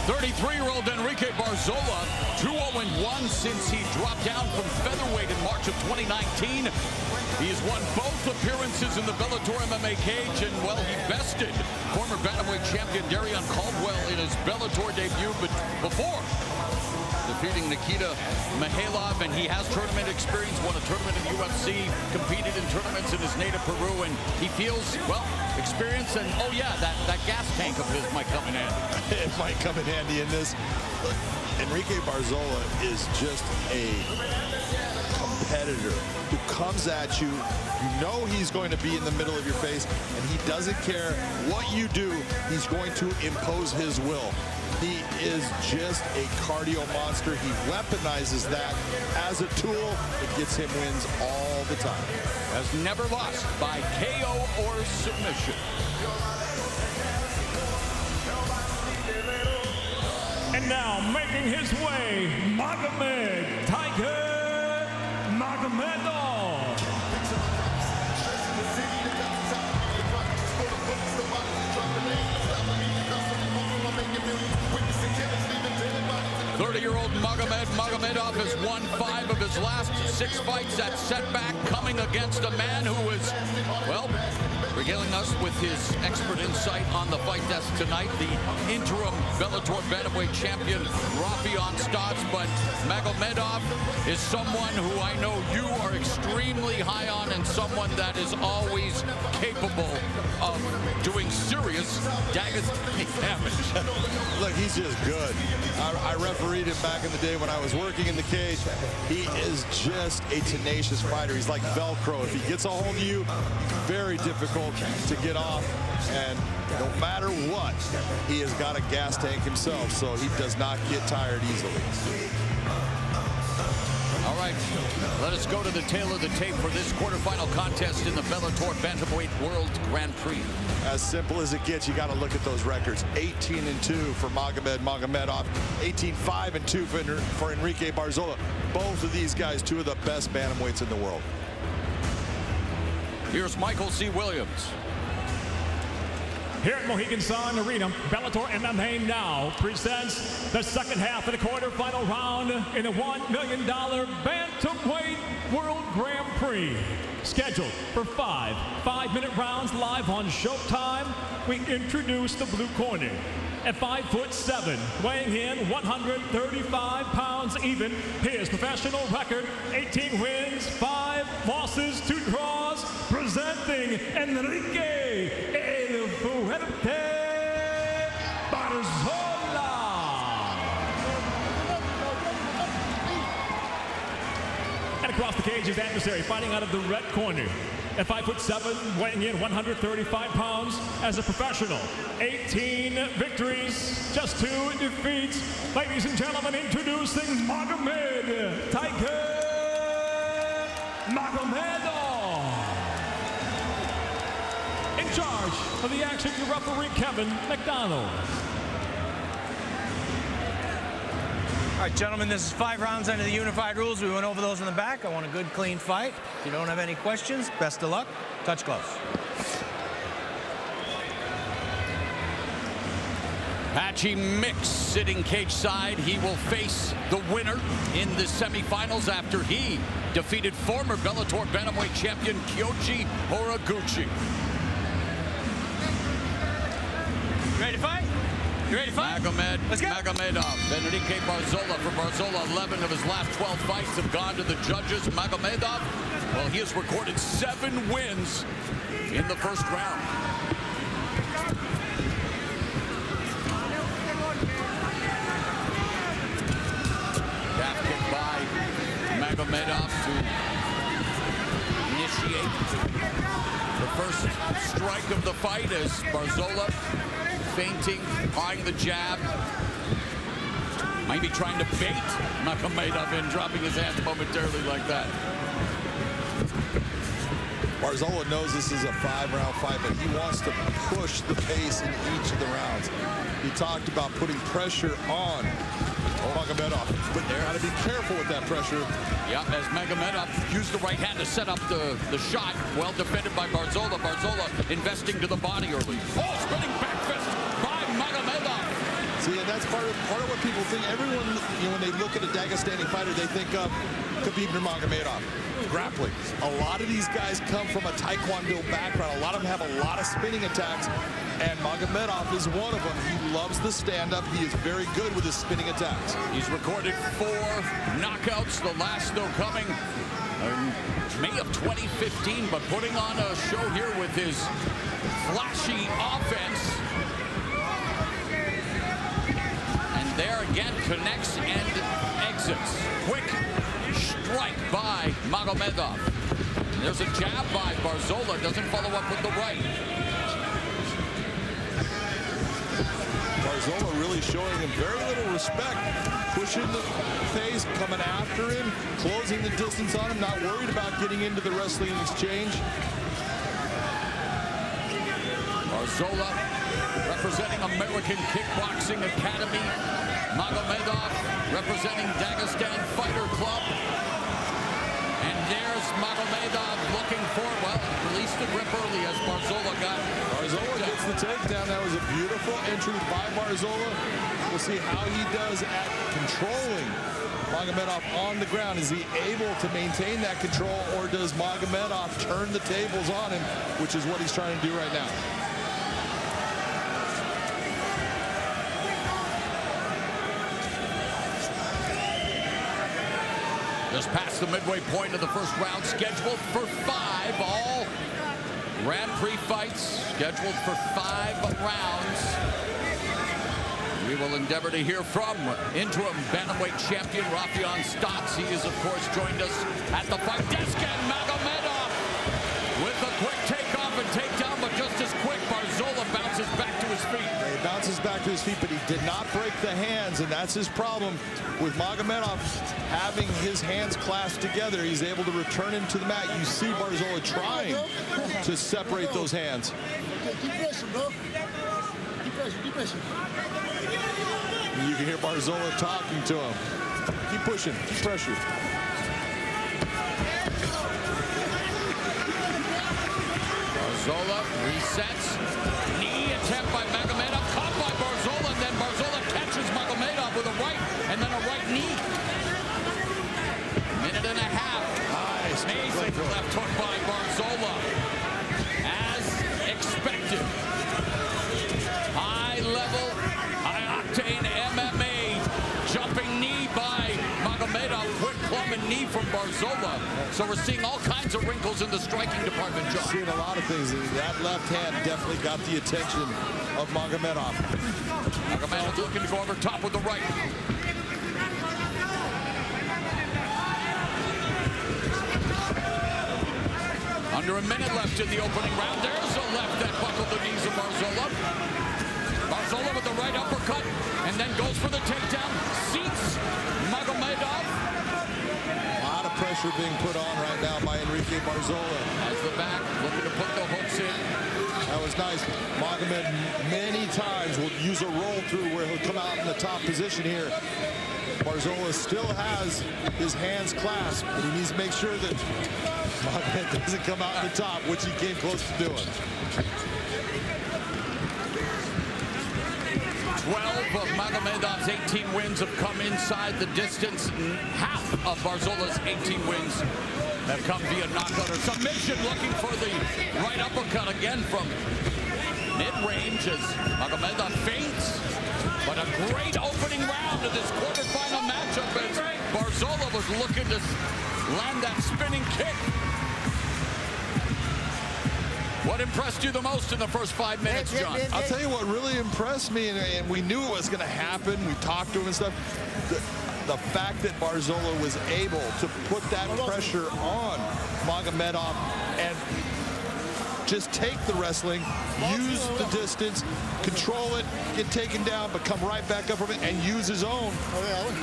Speaker 2: 33-year-old Enrique Barzola, 2-0-1 since he dropped down from featherweight in March of 2019. He has won both appearances in the Bellator MMA cage, and, well, he bested former bantamweight champion Darian Caldwell in his Bellator debut, but before defeating Nikita Mikhailov, and he has tournament experience, won a tournament in UFC, competed in tournaments in his native Peru, and he feels, well, experience, and oh yeah, that gas tank of his might come in handy.
Speaker 6: It might come in handy in this. Look, Enrique Barzola is just a competitor who comes at you. You know he's going to be in the middle of your face, and he doesn't care what you do. He's going to impose his will. He is just a cardio monster. He weaponizes that as a tool. It gets him wins all the time.
Speaker 2: Has never lost by KO or submission.
Speaker 9: And now making his way, Magamet, Tiger Magametto.
Speaker 2: Magametto has won 5 of his last 6 fights. That setback coming against a man who is, well, regaling us with his expert insight on the fight desk tonight, the interim Bellator bantamweight champion, Rafion Stotts. But Magametto is someone who I know you are extremely high on, and someone that is always capable of doing serious damage.
Speaker 6: Look, he's just good. I refereed him back in the day when I was working in the cage. He is just a tenacious fighter. He's like Velcro. If he gets a hold of you, very difficult to get off. And no matter what, he has got a gas tank himself, so he does not get tired easily.
Speaker 2: All right, let us go to the tail of the tape for this quarterfinal contest in the Bellator Bantamweight World Grand Prix.
Speaker 6: As simple as it gets, you got to look at those records. 18-2 for Magametto, 18-5-2 for Enrique Barzola. Both of these guys, 2 of the best bantamweights in the world.
Speaker 2: Here's Michael C. Williams.
Speaker 9: Here at Mohegan Sun Arena, Bellator MMA now presents the second half of the quarterfinal round in the $1 million Bantamweight World Grand Prix. Scheduled for 5 5-minute rounds live on Showtime, we introduce the blue corner. At 5'7", weighing in 135 pounds even, his professional record, 18 wins, 5 losses, 2 draws, presenting Enrique Barzola. And across the cage, his adversary fighting out of the red corner. At 5'7", weighing in 135 pounds as a professional. 18 victories, just 2 defeats. Ladies and gentlemen, introducing Magamet, Tiger Magametto. In charge of the action, referee Kevin McDonald.
Speaker 13: All right, gentlemen, this is 5 rounds under the unified rules. We went over those in the back. I want a good, clean fight. If you don't have any questions, best of luck. Touch gloves.
Speaker 2: Patchy Mix sitting cage side. He will face the winner in the semifinals after he defeated former Bellator bantamweight champion Kyoji Horiguchi.
Speaker 13: Ready to fight? You ready to fight?
Speaker 2: Magamet,
Speaker 13: Let's go.
Speaker 2: Magametto, Enrique Barzola. For Barzola, 11 of his last 12 fights have gone to the judges. Magametto, well, he has recorded 7 wins in the first round. Calf kick by Magametto to initiate the first strike of the fight as Barzola feinting, eyeing the jab. Might be trying to bait Magametto in, dropping his hands momentarily like that.
Speaker 6: Barzola knows this is a 5-round fight, but he wants to push the pace in each of the rounds. He talked about putting pressure on Magametto, but you got to be careful with that pressure.
Speaker 2: Yeah, as Magametto used the right hand to set up the shot, well defended by Barzola. Barzola investing to the body early. Oh, spinning back fist by Magametto.
Speaker 6: See, and that's part of what people think. Everyone, you know, when they look at a Dagestani fighter, they think of Khabib Nurmagomedov. Grappling. A lot of these guys come from a Taekwondo background. A lot of them have a lot of spinning attacks, And Magametto is one of them. He loves the stand-up. He is very good with his spinning attacks.
Speaker 2: He's recorded 4 knockouts, the last though coming in May of 2015, but putting on a show here with his flashy offense. And there again, connects and exits. Quick strike by Magametto. There's a jab by Barzola, doesn't follow up with the right.
Speaker 6: Barzola really showing him very little respect, pushing the pace, coming after him, closing the distance on him, not worried about getting into the wrestling exchange.
Speaker 2: Barzola representing American Kickboxing Academy. Magametto representing Dagestan Fighter Club. And there's Magametto looking for, well, released the grip early as Barzola got.
Speaker 6: Barzola gets the takedown. That was a beautiful entry by Barzola. We'll see how he does at controlling Magametto on the ground. Is he able to maintain that control, or does Magametto turn the tables on him, which is what he's trying to do right now?
Speaker 2: Just past the midway point of the first round, scheduled for 5. All Grand Prix fights scheduled for 5 rounds. We will endeavor to hear from interim bantamweight champion Rafion Stotts. He is, of course, joined us at the fight desk, and Magametto with a quick takeoff and takedown, but just as quick, Barzola bounces back to his feet.
Speaker 6: He bounces back to his feet, but he did not break the hands, and that's his problem with Magametto having his hands clasped together. He's able to return him to the mat. You see Barzola trying to separate those hands.
Speaker 12: Keep pressure, bro. Keep pressure, keep pressure.
Speaker 6: You can hear Barzola talking to him. Keep pushing, keep pressure.
Speaker 2: Barzola resets. Knee attempt by Magametto, caught by Barzola, and then Barzola catches Magametto with a right, and then a right knee. Minute and a half.
Speaker 6: Nice.
Speaker 2: Amazing left hook by Barzola. As expected. High level, high octane MMA. Jumping knee by Magametto. Quick plumbing knee from Barzola. So we're seeing all kinds of wrinkles in the striking department, John.
Speaker 6: Seeing a lot of things. That left hand definitely got the attention of Magametto.
Speaker 2: Magametto looking to go over top with the right. Under a minute left in the opening round. There's a left that buckled the knees of Barzola. Barzola with the right uppercut, and then goes for the takedown. Seats Magametto.
Speaker 6: A lot of pressure being put on right now by Enrique Barzola.
Speaker 2: As the back, looking to put the hooks in.
Speaker 6: That was nice. Magamet many times will use a roll through where he'll come out in the top position here. Barzola still has his hands clasped, but he needs to make sure that Magamet doesn't come out in the top, which he came close to doing.
Speaker 2: 12 of Magametto's 18 wins have come inside the distance. Half of Barzola's 18 wins have come via knockout or submission. Looking for the right uppercut again from mid-range as Magametto feints. But a great opening round of this quarterfinal matchup as Barzola was looking to land that spinning kick. What impressed you the most in the first 5 minutes, John?
Speaker 6: I'll tell you what really impressed me, and we knew it was going to happen. We talked to him and stuff. The fact that Barzola was able to put that pressure on Magametto and just take the wrestling, use the distance, control it, get taken down, but come right back up from it and use his own.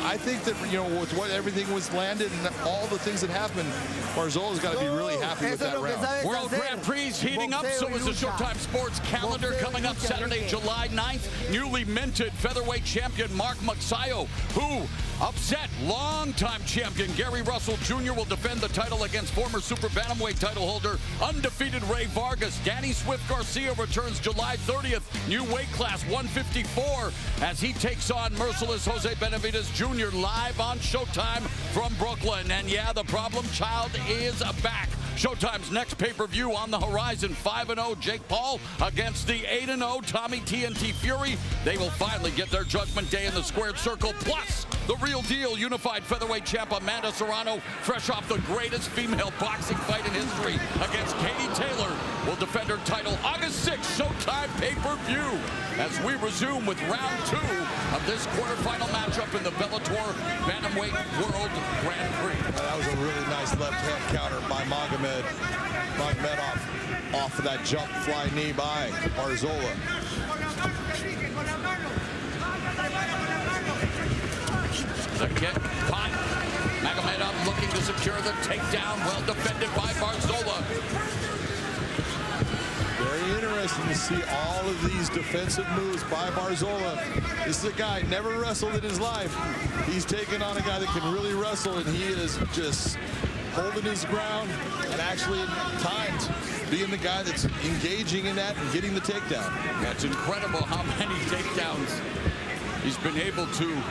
Speaker 6: I think that, you know, with what everything was landed and all the things that happened, Barzola's got to be be really happy with that round.
Speaker 2: World Grand Prix heating up, so is the Showtime Sports calendar coming up Saturday, July 9th. Newly minted featherweight champion Mark Magsayo, who upset longtime champion Gary Russell Jr. will defend the title against former super bantamweight title holder, undefeated Ray Vargas. Danny Swift Garcia returns July 30th, new weight class 154, as he takes on merciless Jose Benavidez Jr. live on Showtime from Brooklyn. And yeah, the problem child is back. Showtime's next pay-per-view on the horizon. 5-0 Jake Paul against the 8-0 Tommy TNT Fury. They will finally get their Judgment Day in the squared circle. Plus, the real deal unified featherweight champ Amanda Serrano, fresh off the greatest female boxing fight in history against Katie Taylor, will defend her title August 6th, Showtime pay-per-view, as we resume with round 2 of this quarterfinal matchup in the Bellator Bantamweight World Grand Prix.
Speaker 6: That was a really nice left-hand counter by Magamet. Magamet off of that jump fly knee by Barzola.
Speaker 2: The kick, caught. Magamet looking to secure the takedown. Well defended by Barzola.
Speaker 6: Very interesting to see all of these defensive moves by Barzola. This is a guy never wrestled in his life. He's taken on a guy that can really wrestle, and he is just holding his ground and actually at times being the guy that's engaging in that and getting the takedown.
Speaker 2: That's incredible how many takedowns he's been able to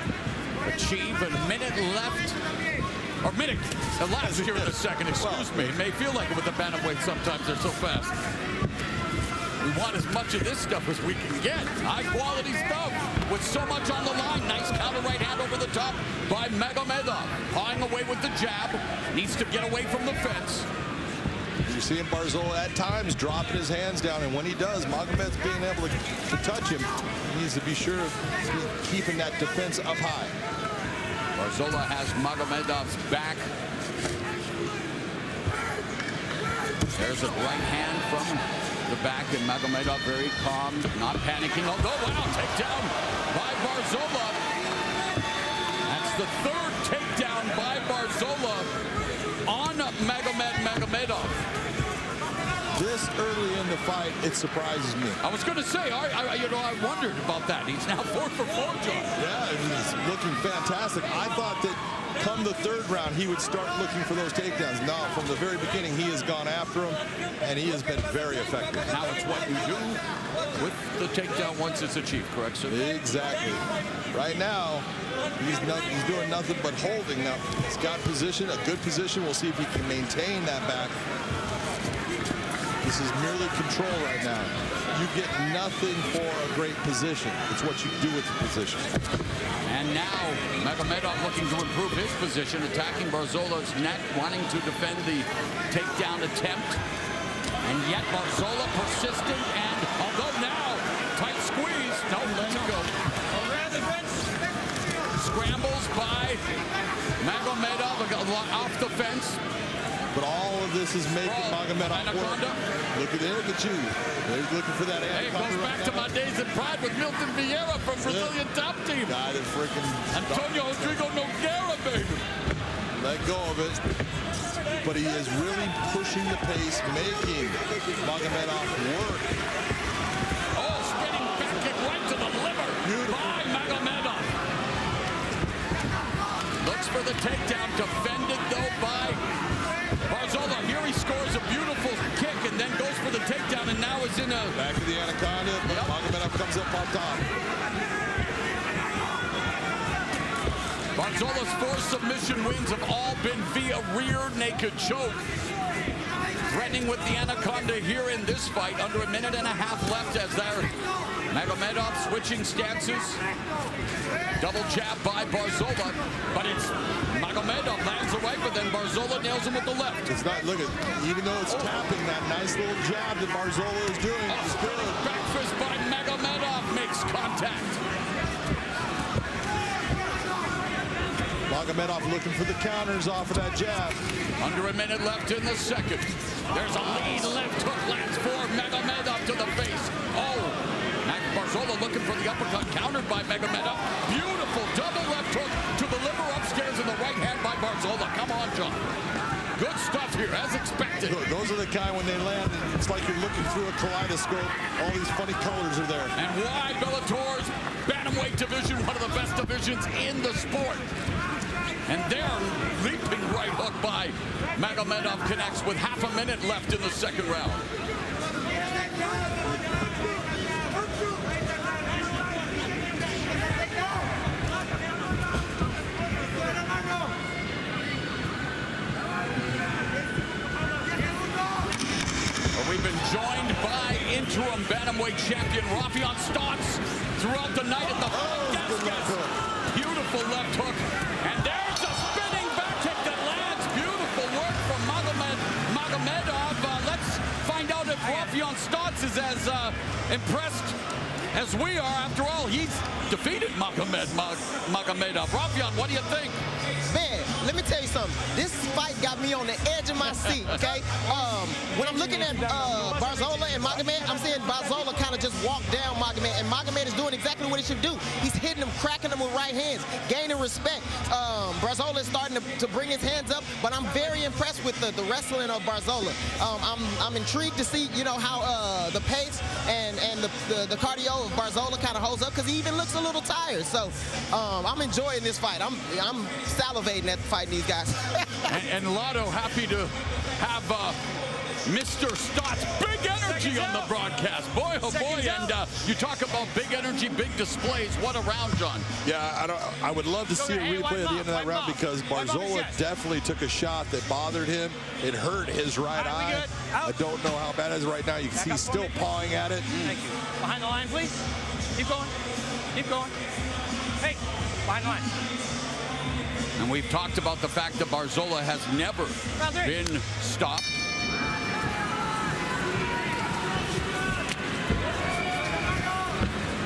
Speaker 2: achieve. A minute left. Or minute elapsed here in a second, excuse me. It may feel like it with the bantamweight sometimes, they're so fast. We want as much of this stuff as we can get. High quality stuff with so much on the line. Nice counter right hand over the top by Magamet. Pawing away with the jab. Needs to get away from the fence.
Speaker 6: You're seeing Barzola at times dropping his hands down, and when he does, Magamet's being able to touch him. He needs to be sure of keeping that defense up high.
Speaker 2: Barzola has Magametov's back. There's a right hand from the back, and Magametov very calm, not panicking. Oh, wow, takedown by Barzola. That's the third takedown by Barzola on Magametov.
Speaker 6: This early in the fight, it surprises me.
Speaker 2: I was going to say, I wondered about that. He's now 4 for 4, John.
Speaker 6: Yeah, he's looking fantastic. I thought that come the third round, he would start looking for those takedowns. No, from the very beginning, he has gone after him, and he has been very effective.
Speaker 2: Now it's what you do with the takedown once it's achieved, correct, sir?
Speaker 6: Exactly. Right now, he's doing nothing but holding. Now, he's got position, a good position. We'll see if he can maintain that back. This is merely control right now. You get nothing for a great position. It's what you do with the position.
Speaker 2: And now, Magametov looking to improve his position, attacking Barzola's neck, wanting to defend the takedown attempt. And yet Barzola persistent, and although now, tight squeeze, no, let him go. Scrambles by Magametov off the fence.
Speaker 6: But all of this is making Magamet work. Look at you. They're looking for that anaconda.
Speaker 2: Hey, it goes back to my days in pride with Milton Vieira from Brazilian top team.
Speaker 6: Guy that freaking
Speaker 2: Antonio Rodrigo Nogueira, baby.
Speaker 6: Let go of it. But he is really pushing the pace, making Magamet work.
Speaker 2: Oh, spinning back kick right to the liver by Magamet. Looks for the takedown, defended though by Barzola. Here he scores a beautiful kick and then goes for the takedown, and now is in a...
Speaker 6: Back to the anaconda, but Magamet comes up on top.
Speaker 2: Barzola's 4 submission wins have all been via rear naked choke. Threatening with the anaconda here in this fight. Under a minute and a half left as they're Magametov switching stances. Double jab by Barzola, but it's Magametov lands the right, but then Barzola nails him with the left.
Speaker 6: It's not, look at, even though it's tapping, that nice little jab that Barzola is doing is good.
Speaker 2: Back fist by Magametov makes contact.
Speaker 6: Magametov looking for the counters off of that jab.
Speaker 2: Under a minute left in the second. There's a lead left hook lands for Magametov to the face. Oh, Barzola looking for the uppercut, countered by Magametov. Beautiful double left hook to the liver upstairs in the right hand by Barzola. Come on, John. Good stuff here, as expected.
Speaker 6: Look, those are the kind when they land, it's like you're looking through a kaleidoscope. All these funny colors are there.
Speaker 2: And why Bellator's bantamweight division, one of the best divisions in the sport. And there, leaping right hook by Magametov connects with half a minute left in the second round. joined by interim bantamweight champion Rafion Stotts throughout the night at the beautiful left hook. And there's a spinning back kick that lands. Beautiful work from Magametto. Let's find out if Rafion Stotts is as impressed as we are. After all, he's defeated Magametto. Rafion, what do you think?
Speaker 7: Man, let me tell you something. This fight got me on the edge of my seat, okay? When I'm looking at Barzola and Magamet, I'm seeing Barzola kind of just walk down Magamet, and Magamet is doing exactly what he should do. He's hitting him, cracking him with right hands, gaining respect. Barzola is starting to bring his hands up, but I'm very impressed with the wrestling of Barzola. I'm intrigued to see, you know, how the pace and the cardio of Barzola kind of holds up, because he even looks a little tired. So I'm enjoying this fight. I'm salivating at fighting these guys.
Speaker 2: and Lotto, happy to have Mr. Stotts, big energy on the broadcast. Boy, oh boy, and you talk about big energy, big displays. What a round, John.
Speaker 6: Yeah, I would love to see a replay at the end of that round, because Barzola definitely took a shot that bothered him. It hurt his right eye. I don't know how bad it is right now. You can see he's still pawing at it.
Speaker 13: Thank you. Behind the line, please. Keep going. Keep going. Hey, behind the line.
Speaker 2: And we've talked about the fact that Barzola has never been stopped.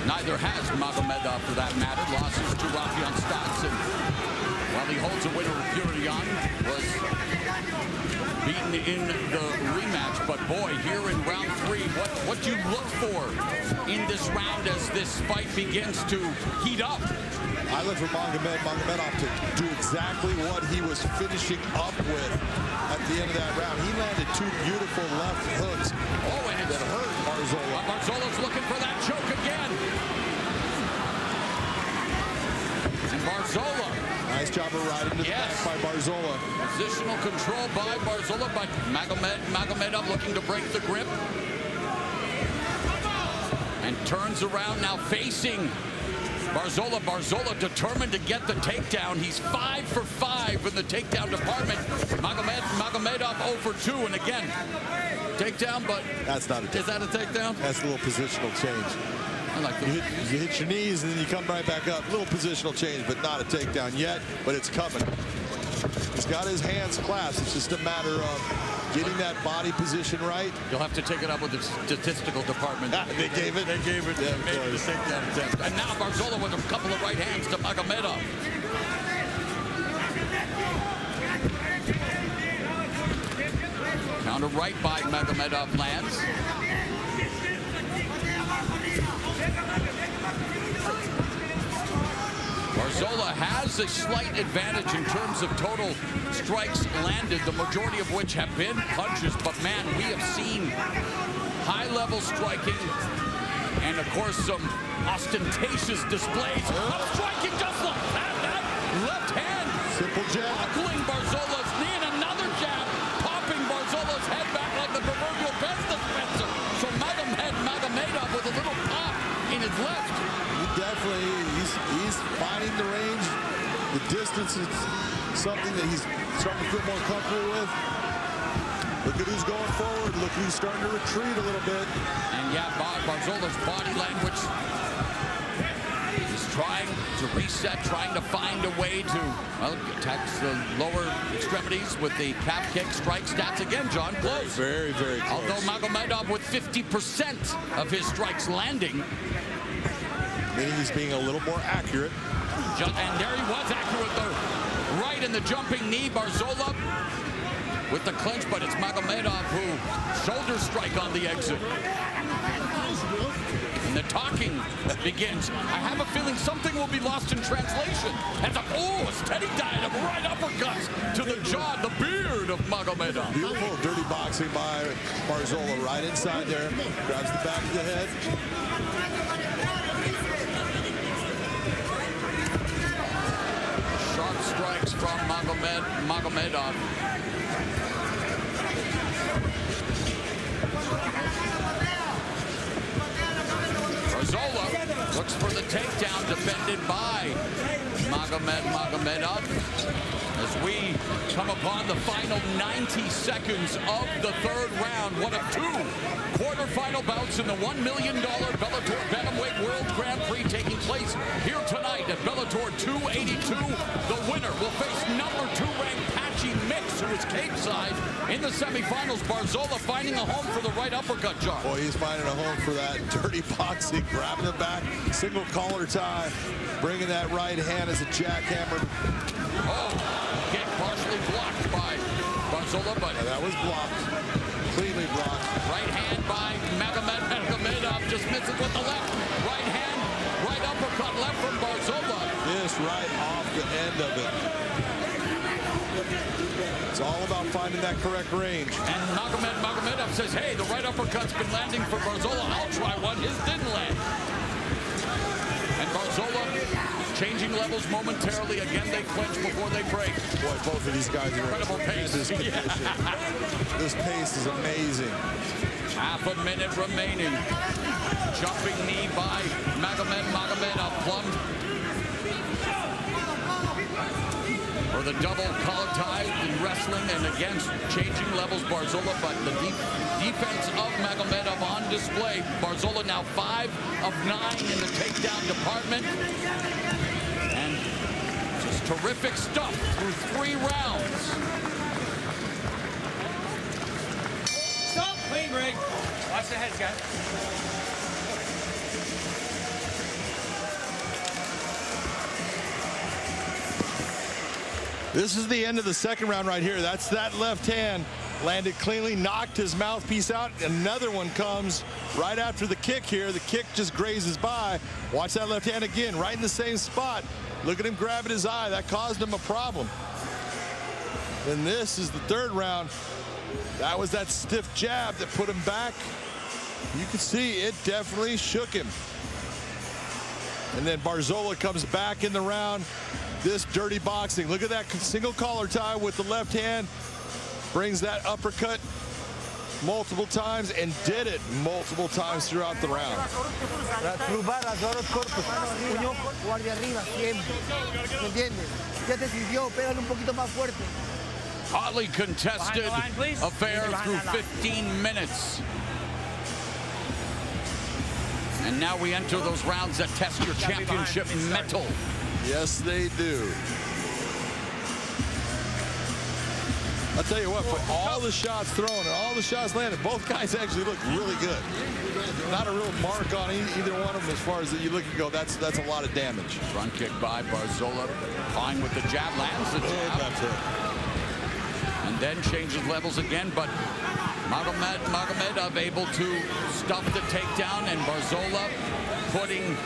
Speaker 2: Neither has Magomedov, for that matter. Losses to Rafion Stotts, and while he holds a winner of Purity on, was beaten in the rematch. But boy, here in round 3, what do you look for in this round as this fight begins to heat up?
Speaker 6: I look for Magametto to do exactly what he was finishing up with at the end of that round. He landed 2 beautiful left hooks.
Speaker 2: Oh, and it
Speaker 6: hurt Barzola.
Speaker 2: Barzola's looking for that choke again. And Barzola.
Speaker 6: Nice job of riding to the back by Barzola.
Speaker 2: Positional control by Barzola, but Magametto looking to break the grip. And turns around now facing Barzola. Barzola determined to get the takedown. He's 5 for 5 in the takedown department. Magametto 0 for 2, and again, takedown, but
Speaker 6: that's not a takedown.
Speaker 2: Is that a takedown?
Speaker 6: That's a little positional change.
Speaker 2: I like that.
Speaker 6: You hit your knees and then you come right back up. Little positional change, but not a takedown yet, but it's coming. He's got his hands clasped. It's just a matter of getting that body position right.
Speaker 2: You'll have to take it up with the statistical department.
Speaker 6: They gave it?
Speaker 2: They gave it.
Speaker 6: Yeah,
Speaker 2: made the takedown attempt. And now Barzola with a couple of right hands to Magametto. Counter right by Magametto lands. Barzola has a slight advantage in terms of total strikes landed, the majority of which have been punches. But man, we have seen high-level striking and, of course, some ostentatious displays of striking just like that. That left hand.
Speaker 6: Simple jab.
Speaker 2: Buckling Barzola's knee, and another jab, popping Barzola's head back like the proverbial best dispenser. So Magametto with a little pop in his left.
Speaker 6: He's finding the range. The distance is something that he's starting to feel more comfortable with. Look at who's going forward. Look who's starting to retreat a little bit.
Speaker 2: And yeah, Barzola's body language is trying to reset, trying to find a way to, well, attack the lower extremities with the calf kick. Strike stats again, John, close.
Speaker 6: Very, very close.
Speaker 2: Although Magametto with 50% of his strikes landing.
Speaker 6: Meaning he's being a little more accurate.
Speaker 2: And there he was, accurate the right in the jumping knee. Barzola with the clinch, but it's Magametto who shoulder strike on the exit. And the talking begins. I have a feeling something will be lost in translation. As a steady diet of right uppercuts to the jaw, the beard of Magametto.
Speaker 6: Beautiful dirty boxing by Barzola, right inside there. Grabs the back of the head.
Speaker 2: Sharp strikes from Magametto. Barzola looks for the takedown, defended by Magametto. As As we come upon the final 90 seconds of the third round, one of two quarterfinal bouts in the $1 million Bellator Bantamweight World Grand Prix taking place here tonight at Bellator 282. The winner will face number 2 ranked Patchy Mix, who is Cape-side in the semifinals. Barzola finding a home for the right uppercut, John.
Speaker 6: Boy, he's finding a home for that dirty boxing, grabbing the back, single collar tie, bringing that right hand as a jackhammer.
Speaker 2: Oh, kick partially blocked by Barzola, but
Speaker 6: that was blocked, cleanly blocked.
Speaker 2: Right hand by Magamet. Magamet just misses with the left. Right hand, right uppercut left from Barzola.
Speaker 6: This right off the end of it. It's all about finding that correct range.
Speaker 2: And Magamet says, hey, the right uppercut's been landing for Barzola. I'll try one. His didn't land. And Barzola changing levels momentarily. Again, they clinch before they break.
Speaker 6: Boy, both of these guys are
Speaker 2: incredible pace.
Speaker 6: This pace is amazing.
Speaker 2: Half a minute remaining. Jumping knee by Magamet. Magamet plumbed for the double collar tie in wrestling, and again changing levels Barzola, but the defense of Magamet on display. Barzola now 5 of 9 in the takedown department, and just terrific stuff through 3 rounds.
Speaker 13: Stop, clean break. Watch the heads, guys.
Speaker 6: This is the end of the second round right here. That's that left hand landed cleanly, knocked his mouthpiece out. Another one comes right after the kick here. The kick just grazes by. Watch that left hand again, right in the same spot. Look at him grabbing his eye. That caused him a problem. Then this is the third round. That was that stiff jab that put him back. You can see it definitely shook him. And then Barzola comes back in the round. This dirty boxing. Look at that single collar tie with the left hand. Brings that uppercut multiple times and did it multiple times throughout the round.
Speaker 2: Hotly contested affair through 15 minutes. And now we enter those rounds that test your championship mettle.
Speaker 6: Yes, they do. I'll tell you what, for all the shots thrown and all the shots landed, both guys actually look really good. Not a real mark on either one of them as far as that you look and go, that's a lot of damage.
Speaker 2: Front kick by Barzola, fine with the jab, lands the jab.
Speaker 6: That's it.
Speaker 2: And then changes levels again, but Magamet able to stuff the takedown, and Barzola putting,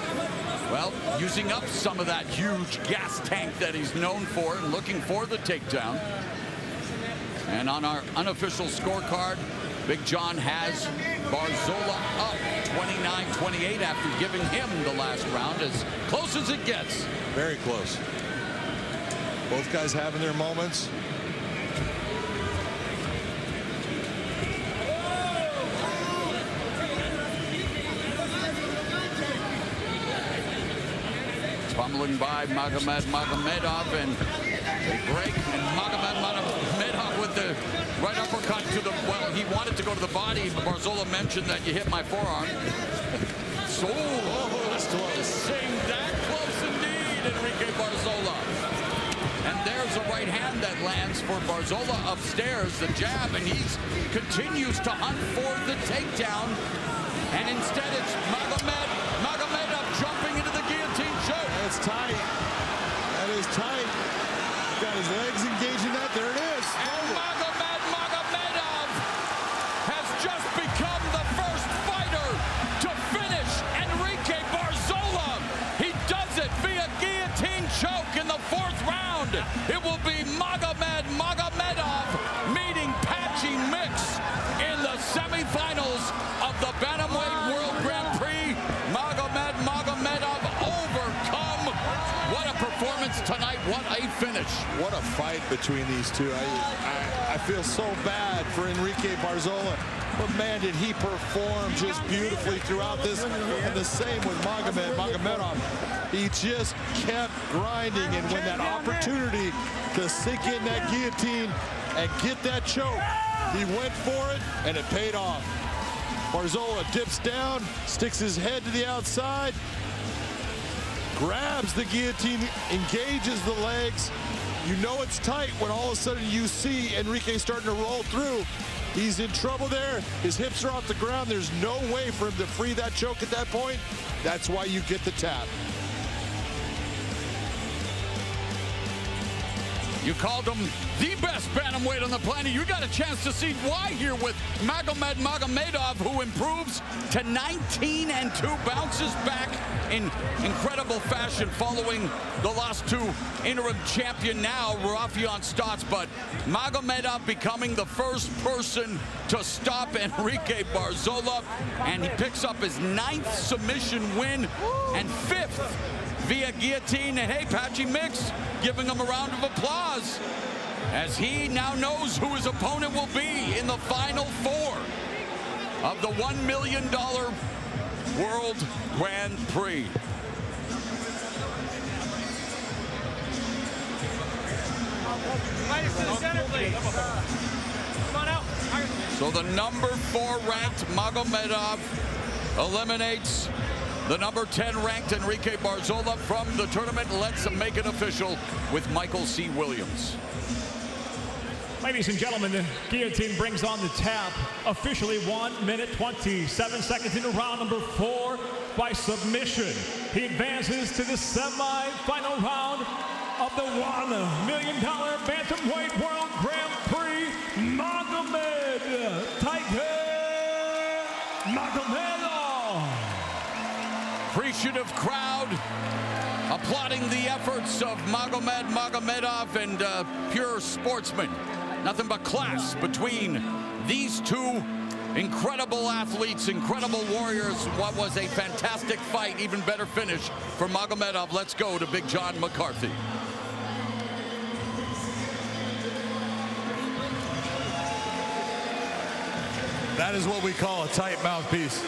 Speaker 2: well, using up some of that huge gas tank that he's known for and looking for the takedown. And on our unofficial scorecard, Big John has Barzola up 29-28 after giving him the last round, as close as it gets.
Speaker 6: Very close. Both guys having their moments.
Speaker 2: Fumbling by Magomedov, and they break, and Magomedov with the right uppercut to the, well, he wanted to go to the body, but Barzola mentioned that you hit my forearm. So, that's close. That close indeed, Enrique Varzola. And there's a right hand that lands for Barzola upstairs, the jab, and he continues to hunt for the takedown. And instead it's Magomedov jumping into the guillotine choke.
Speaker 6: That's tight. That is tight. Got his legs engaging that. There it is.
Speaker 2: And Magomedov has just become the first fighter to finish Enrique Barzola. He does it via guillotine choke in the 4th round. It will be Magomedov meeting Patchy Mix in the semifinals of the Bantamweight World Grand Prix. Magomedov overcome. What a performance tonight. What a finish.
Speaker 6: What a fight between these two. I feel so bad for Enrique Barzola. But man, did he perform just beautifully throughout this. And the same with Magametto. He just kept grinding, and when that opportunity to sink in that guillotine and get that choke, he went for it, and it paid off. Barzola dips down, sticks his head to the outside, grabs the guillotine, engages the legs. You know it's tight when all of a sudden you see Enrique starting to roll through. He's in trouble there. His hips are off the ground. There's no way for him to free that choke at that point. That's why you get the tap.
Speaker 2: You called him the best bantamweight on the planet. You got a chance to see why here with Magametto, who improves to 19-2, bounces back in incredible fashion following the last two interim champion now, Rafael Stotts. But Magametto becoming the first person to stop Enrique Barzola, and he picks up his 9th submission win and 5th via guillotine. And hey, Patchy Mix giving him a round of applause as he now knows who his opponent will be in the final 4 of the $1 million World Grand Prix. So the number 4 ranked Magametto eliminates the number 10 ranked Enrique Barzola from the tournament. Let's make it official with Michael C. Williams.
Speaker 9: Ladies and gentlemen, the guillotine brings on the tap. Officially 1 minute 27 seconds into round number 4 by submission. He advances to the semi-final round of the $1 million Bantamweight World Grand Prix. Magamet, Tiger Magametto.
Speaker 2: Appreciative crowd applauding the efforts of Magametto and pure sportsman. Nothing but class between these two incredible athletes, incredible warriors. What was a fantastic fight, even better finish for Magametto. Let's go to Big John McCarthy.
Speaker 6: That is what we call a tight mouthpiece.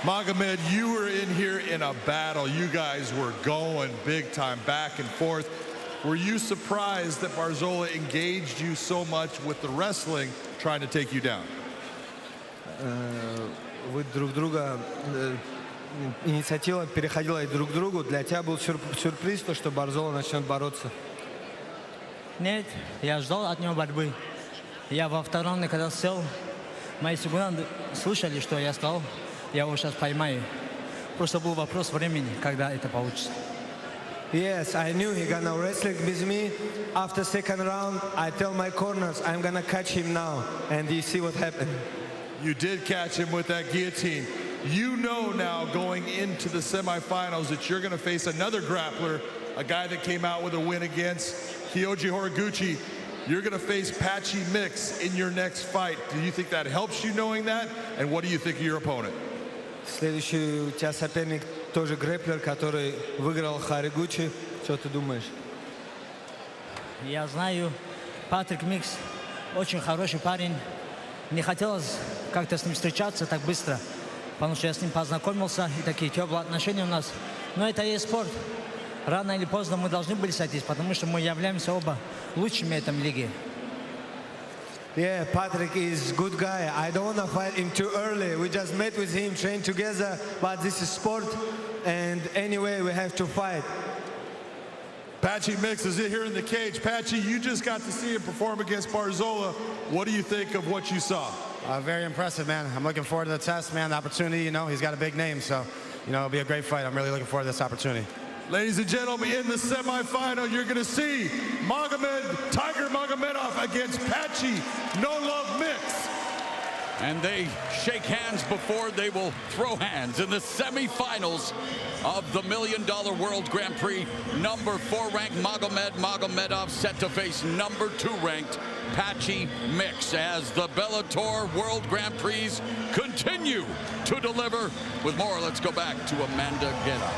Speaker 6: Magamet, you were in here in a battle. You guys were going big time, back and forth. Were you surprised that Barzola engaged you so much with the wrestling, trying to take you down?
Speaker 14: Вы друг друга, инициатива переходила друг к другу. Для тебя был сюрприз, то, что Барзола начнет бороться?
Speaker 15: Нет, я ждал от него борьбы. Я во втором раунде, когда сел, мои секунданты слышали, что я сказал. Я его сейчас поймаю. Просто был вопрос времени, когда это получится.
Speaker 14: Yes, I knew he gonna wrestle with me. After second round, I tell my corners, I'm gonna catch him now. And you see what happened.
Speaker 6: You did catch him with that guillotine. You know now going into the semifinals that you're gonna face another grappler, a guy that came out with a win against Kyoji Horiguchi. You're gonna face Patchy Mix in your next fight. Do you think that helps you knowing that? And what do you think of your opponent?
Speaker 14: Следующий у тебя соперник тоже грэплер, который выиграл Хоригучи. Что ты думаешь?
Speaker 15: Я знаю, Патрик Микс очень хороший парень. Не хотелось как-то с ним встречаться так быстро, потому что я с ним познакомился, и такие теплые отношения у нас. Но это и есть спорт. Рано или поздно мы должны были сойтись, потому что мы являемся оба лучшими в этом лиге.
Speaker 14: Yeah, Patrick is good guy. I don't want to fight him too early. We just met with him, trained together, but this is sport, and anyway, we have to fight.
Speaker 6: Patchy Mix is here in the cage. Patchy, you just got to see him perform against Barzola. What do you think of what you saw?
Speaker 16: Very impressive, man. I'm looking forward to the test, man, the opportunity. You know, he's got a big name, so, you know, it'll be a great fight. I'm really looking forward to this opportunity.
Speaker 6: Ladies and gentlemen, in the semifinal, you're going to see Magamet, Tiger Magametto against Patchy No Love Mix.
Speaker 2: And they shake hands before they will throw hands in the semifinals of the $1 Million World Grand Prix. Number 4 ranked Magametto set to face number 2 ranked Patchy Mix as the Bellator World Grand Prix continue to deliver. With more, let's go back to Amanda Guerra.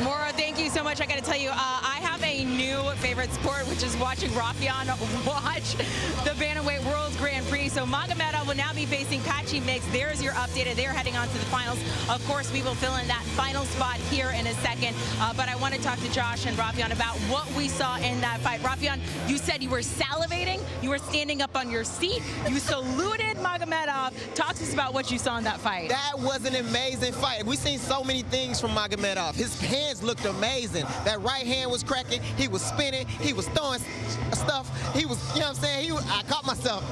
Speaker 17: Maura, thank you so much. I got to tell you, I have a new
Speaker 1: favorite sport, which is watching Rafion watch the Bantamweight World Grand Prix. So Magametta will now be facing Patchy Mix. There's your update, and they're heading on to the finals. Of course, we will fill in that final spot here in a second. But I want to talk to Josh and Rafion about what we saw in that fight. Rafion, you said you were salivating. You were standing up on your seat. You saluted Magomedov. Talk to us about what you saw in that fight.
Speaker 7: That was an amazing fight. We've seen so many things from Magomedov. His hands looked amazing. That right hand was cracking. He was spinning. He was throwing stuff. He was, you know what I'm saying? I caught myself.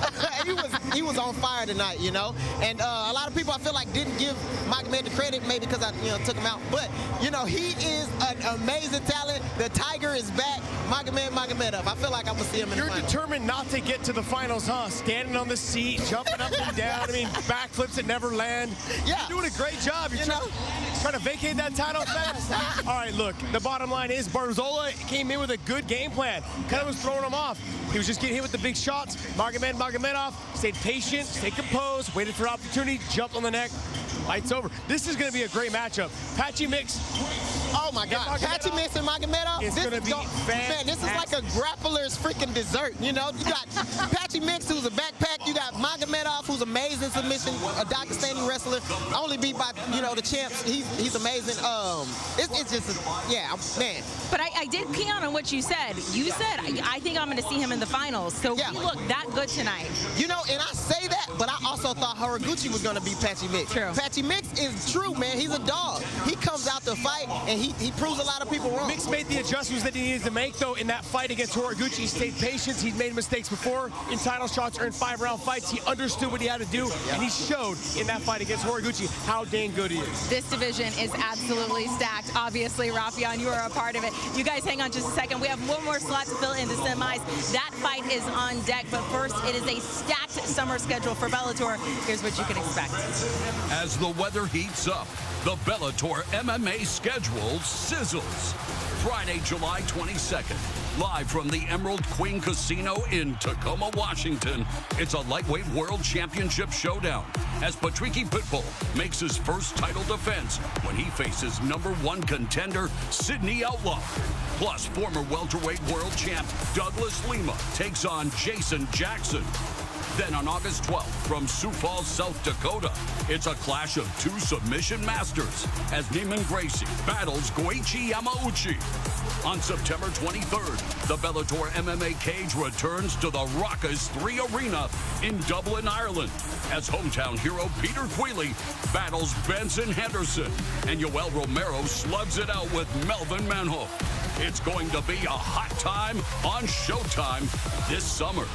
Speaker 7: he was on fire tonight, you know? And a lot of people, I feel like, didn't give Magamet the credit, maybe because I, took him out. But, he is an amazing talent. The Tiger is back. Magomedov. I feel like I'm going to see him in the finals.
Speaker 8: You're determined not to get to the finals, huh? Standing on the seat, jumping up and down. I mean, backflips that never land.
Speaker 7: Yeah.
Speaker 8: You're doing a great job. You're trying to vacate that title fast. All right, look, the bottom line is Barzola came in with a good game plan. Kind of was throwing him off. He was just getting hit with the big shots. Magomedov stayed patient, stayed composed, waited for opportunity, jumped on the neck. Fight's over. This is going to be a great matchup. Patchy Mix.
Speaker 7: Oh my God, Patchy Mix and Magomedov.
Speaker 8: It's going to be fantastic.
Speaker 7: Man, this is like a grappler's freaking dessert. You got Patchy Mix, who's a backpack. You got Magomedov, who's amazing submission, a Dagestani wrestler. Only beat by the champs. He's amazing. It's just man.
Speaker 1: But I did key on what you said. You said I think I'm going to see him in the finals. So he looked that good tonight.
Speaker 7: And I say that, but I also thought Horiguchi was going to be Patchy Mix.
Speaker 1: True.
Speaker 7: Patchy Mix is true, man. He's a dog. He comes out to fight, and he proves a lot of people wrong.
Speaker 8: Mix made the adjustments that he needed to make, though, in that fight against Horiguchi. He stayed patient. He's made mistakes before in title shots or in 5-round fights. He understood what he had to do, and he showed in that fight against Horiguchi how dang good he is.
Speaker 1: This division is absolutely stacked. Obviously, Rafion, you are a part of it. You guys hang on just a second. We have one more slot to fill in the semis. That fight is on deck, but first, it is a stacked summer schedule for Bellator. Here's what you can expect.
Speaker 2: As the weather heats up, the Bellator MMA schedule sizzles. Friday, July 22nd, live from the Emerald Queen Casino in Tacoma, Washington, it's a lightweight world championship showdown as Patricky Pitbull makes his first title defense when he faces #1 contender Sidney Outlaw. Plus, former welterweight world champ Douglas Lima takes on Jason Jackson. Then on August 12th, from Sioux Falls, South Dakota, it's a clash of two submission masters as Neiman Gracie battles Goichi Yamauchi. On September 23rd, the Bellator MMA cage returns to the Rockas 3 Arena in Dublin, Ireland, as hometown hero Peter Queally battles Benson Henderson, and Yoel Romero slugs it out with Melvin Manhoef. It's going to be a hot time on Showtime this summer.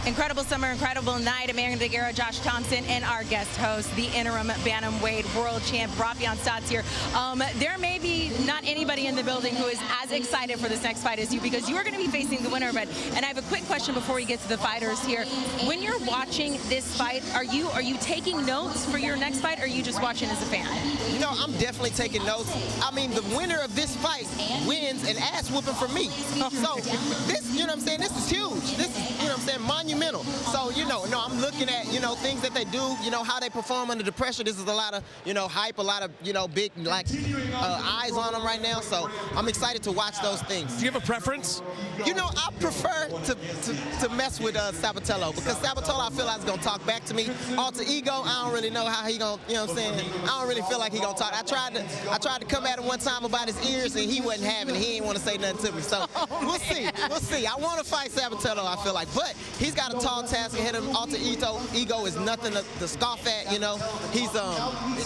Speaker 1: Incredible summer, incredible night. Amanda Daguerre, Josh Thompson, and our guest host, the interim Bantamweight world champ, Rafion Stotts here. There may be not anybody in the building who is as excited for this next fight as you, because you are going to be facing the winner of it. And I have a quick question before we get to the fighters here. When you're watching this fight, are you taking notes for your next fight, or are you just watching as a fan?
Speaker 7: I'm definitely taking notes. I mean, the winner of this fight wins an ass whooping for me. So this, this is huge. This is, monumental. So, no, I'm looking at, things that they do, how they perform under the pressure. This is a lot of, hype, a lot of, big, eyes on them right now. So I'm excited to watch those things.
Speaker 8: Do you have a preference?
Speaker 7: I prefer to mess with Savatello, because Savatello, I feel like, is going to talk back to me. Alter Ego, I don't really know how he going to, I don't really feel like he going to talk. I tried to come at him one time about his ears, and he wasn't having it. He didn't want to say nothing to me. So we'll see. We'll see. I want to fight Savatello, I feel like. But he's got a tall task ahead of him. Alter Ego is nothing to scoff at, He's,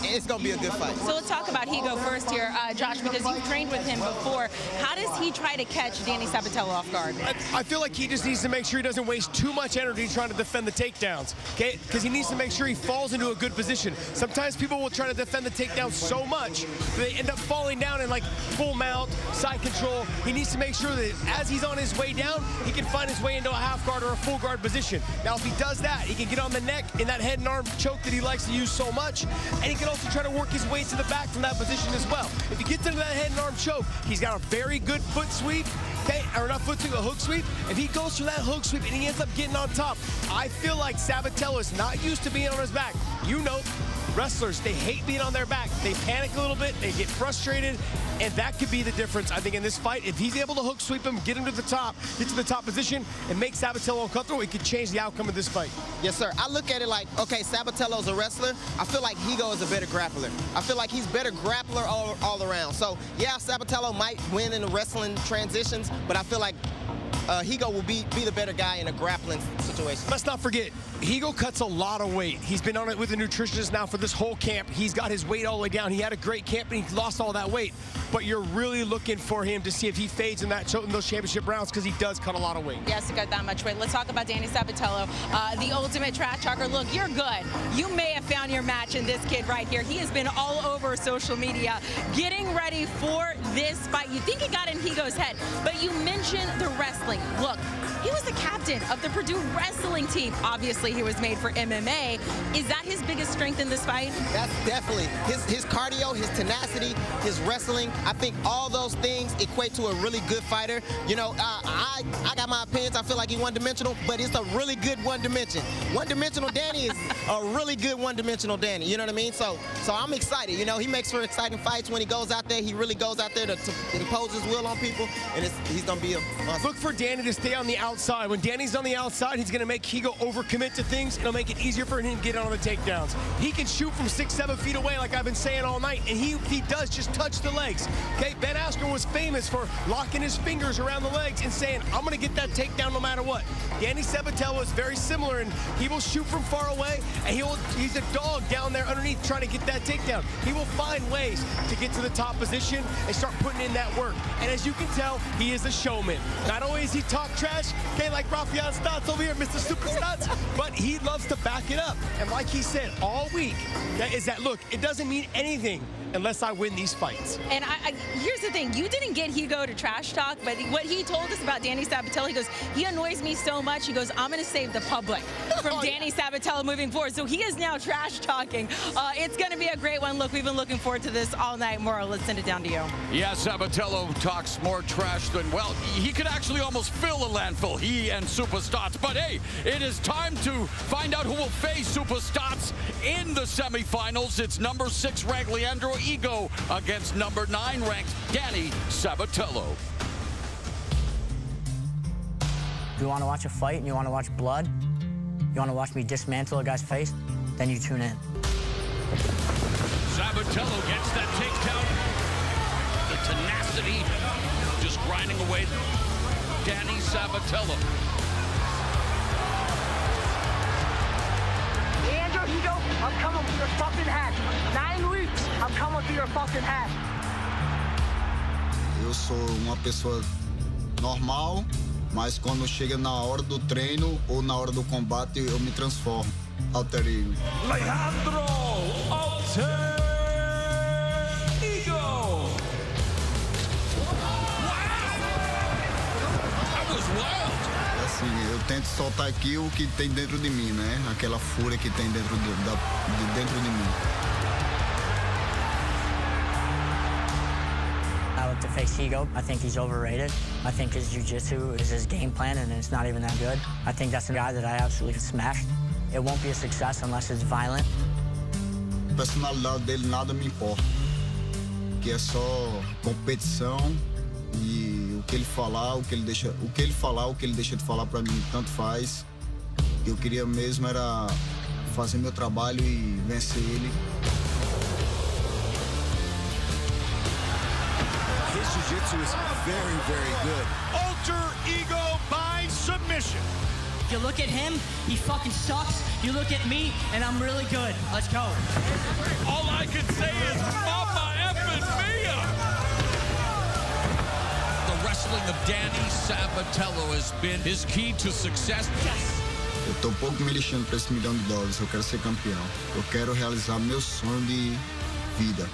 Speaker 7: it's going to be a good fight.
Speaker 1: So let's talk about Ego first here, Josh, because you've trained with him before. How does he try to catch Danny Sabatello off guard?
Speaker 8: I feel like he just needs to make sure he doesn't waste too much energy trying to defend the takedowns, okay? Because he needs to make sure he falls into a good position. Sometimes people will try to defend the takedown so much that they end up falling down in full mount, side control. He needs to make sure that as he's on his way down, he can find his way into a half guard or a full guard position. Now, if he does that, he can get on the neck in that head and arm choke that he likes to use so much, and he can also try to work his way to the back from that position as well. If he gets into that head and arm choke, he's got a very good foot sweep, okay, or not foot sweep, a hook sweep. If he goes for that hook sweep and he ends up getting on top, I feel like Sabatello is not used to being on his back. wrestlers, they hate being on their back. They panic a little bit, they get frustrated, and that could be the difference, I think, in this fight. If he's able to hook sweep him, get him to the top, get to the top position, and make Sabatello uncomfortable, it could change the outcome of this fight.
Speaker 7: Yes, sir. I look at it like, okay, Sabatello's a wrestler. I feel like Higo is a better grappler. I feel like he's better grappler all around. So, yeah, Sabatello might win in the wrestling transitions, but I feel like Higo will be the better guy in a grappling situation.
Speaker 8: Let's not forget, Higo cuts a lot of weight. He's been on it with a nutritionist now for this whole camp. He's got his weight all the way down. He had a great camp and he lost all that weight. But you're really looking for him to see if he fades in those championship rounds, because he does cut a lot of weight.
Speaker 1: He has to cut that much weight. Let's talk about Danny Sabatello, the ultimate trash talker. Look, you're good. You may have found your match in this kid right here. He has been all over social media getting ready for this fight. You think it got in Higo's head, but you mentioned the wrestling. Look, he was the captain of the Purdue wrestling team. Obviously, he was made for MMA. Is that his biggest strength in this fight?
Speaker 7: That's definitely his cardio, his tenacity, his wrestling. I think all those things equate to a really good fighter. You know, I got my opinions. I feel like he's one-dimensional, but it's a really good one-dimension. One-dimensional Danny is a really good one-dimensional Danny. You know what I mean? So I'm excited. You know, he makes for exciting fights when he goes out there. He really goes out there to impose his will on people, and he's going to be a monster.
Speaker 8: Look for Danny to stay on the outside. When Danny's on the outside, he's going to make Higo overcommit to things. It'll make it easier for him to get on the takedowns. He can shoot from 6-7 feet away, like I've been saying all night, and he does just touch the legs. Okay, Ben Askren was famous for locking his fingers around the legs and saying, I'm going to get that takedown no matter what. Danny Sabatello is very similar, and he will shoot from far away, and he's a dog down there underneath trying to get that takedown. He will find ways to get to the top position and start putting in that work. And as you can tell, he is a showman. Not only is he talk trash, okay, like Rafael Stotts over here, Mr. Super Stotts, but he loves to back it up. And like he said all week, look, it doesn't mean anything unless I win these fights.
Speaker 1: And here's the thing, you didn't get Higo to trash talk, but what he told us about Danny Sabatello, he goes, he annoys me so much, he goes, I'm going to save the public from Danny Sabatello moving forward. So he is now trash talking. It's going to be a great one. Look, we've been looking forward to this all night. Mauro, let's send it down to you.
Speaker 2: Yeah, Sabatello talks more trash than, well, he could actually almost fill a landfill, he and Super Stotts. But hey, it is time to find out who will face Super Stotts in the semifinals. It's number 6 ranked Leandro Higo against number 9 ranked Danny Sabatello.
Speaker 15: If you want to watch a fight and you want to watch blood, you want to watch me dismantle a guy's face, then you tune in.
Speaker 2: Sabatello gets that takedown. The tenacity, just grinding away. Danny Sabatello.
Speaker 10: Leandro Higo, I'm coming for your fucking hat. 9 weeks, I'm coming for your fucking hat.
Speaker 17: Eu sou uma pessoa normal, mas quando chega na hora do treino ou na hora do combate, eu me transformo. Alter ego.
Speaker 9: Leandro Alter Ego.
Speaker 2: That was wild.
Speaker 17: Assim, eu tento soltar aqui o que tem dentro de mim, né? Aquela fúria que tem dentro de mim.
Speaker 15: I look to face Higo. I think he's overrated. I think his jiu-jitsu is his game plan, and it's not even that good. I think that's a guy that I absolutely smashed. It won't be a success unless it's violent.
Speaker 17: A personalidade dele nada me importa. Que é só competição e o que ele falar, o que ele deixa de falar pra mim, tanto faz. Eu queria mesmo era fazer meu trabalho e vencer ele.
Speaker 6: His jiu-jitsu is very, very good.
Speaker 9: Alter Ego by submission.
Speaker 15: You look at him, he fucking sucks. You look at me, and I'm really good. Let's go.
Speaker 2: All I can say is Mama effing Mia. The wrestling of Danny Sabatello has been his key to success.
Speaker 15: Yes.
Speaker 17: Eu tô um pouco me lixando pra esse $1 milhão. Eu quero ser campeão. Eu quero realizar meu sonho de vida.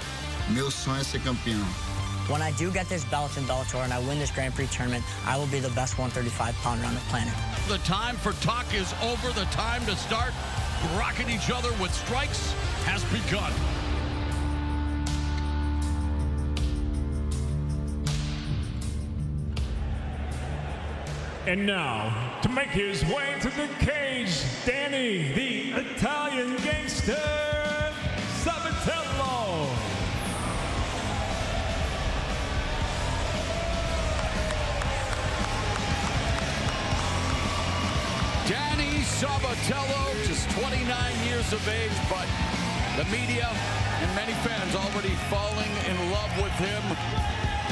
Speaker 17: Meu sonho é ser campeão.
Speaker 15: When I do get this belt in Bellator and I win this Grand Prix tournament, I will be the best 135-pounder on the planet.
Speaker 2: The time for talk is over. The time to start rocking each other with strikes has begun.
Speaker 9: And now, to make his way to the cage, Danny, the Italian gangster,
Speaker 2: Danny Sabatello, just 29 years of age, but the media and many fans already falling in love with him.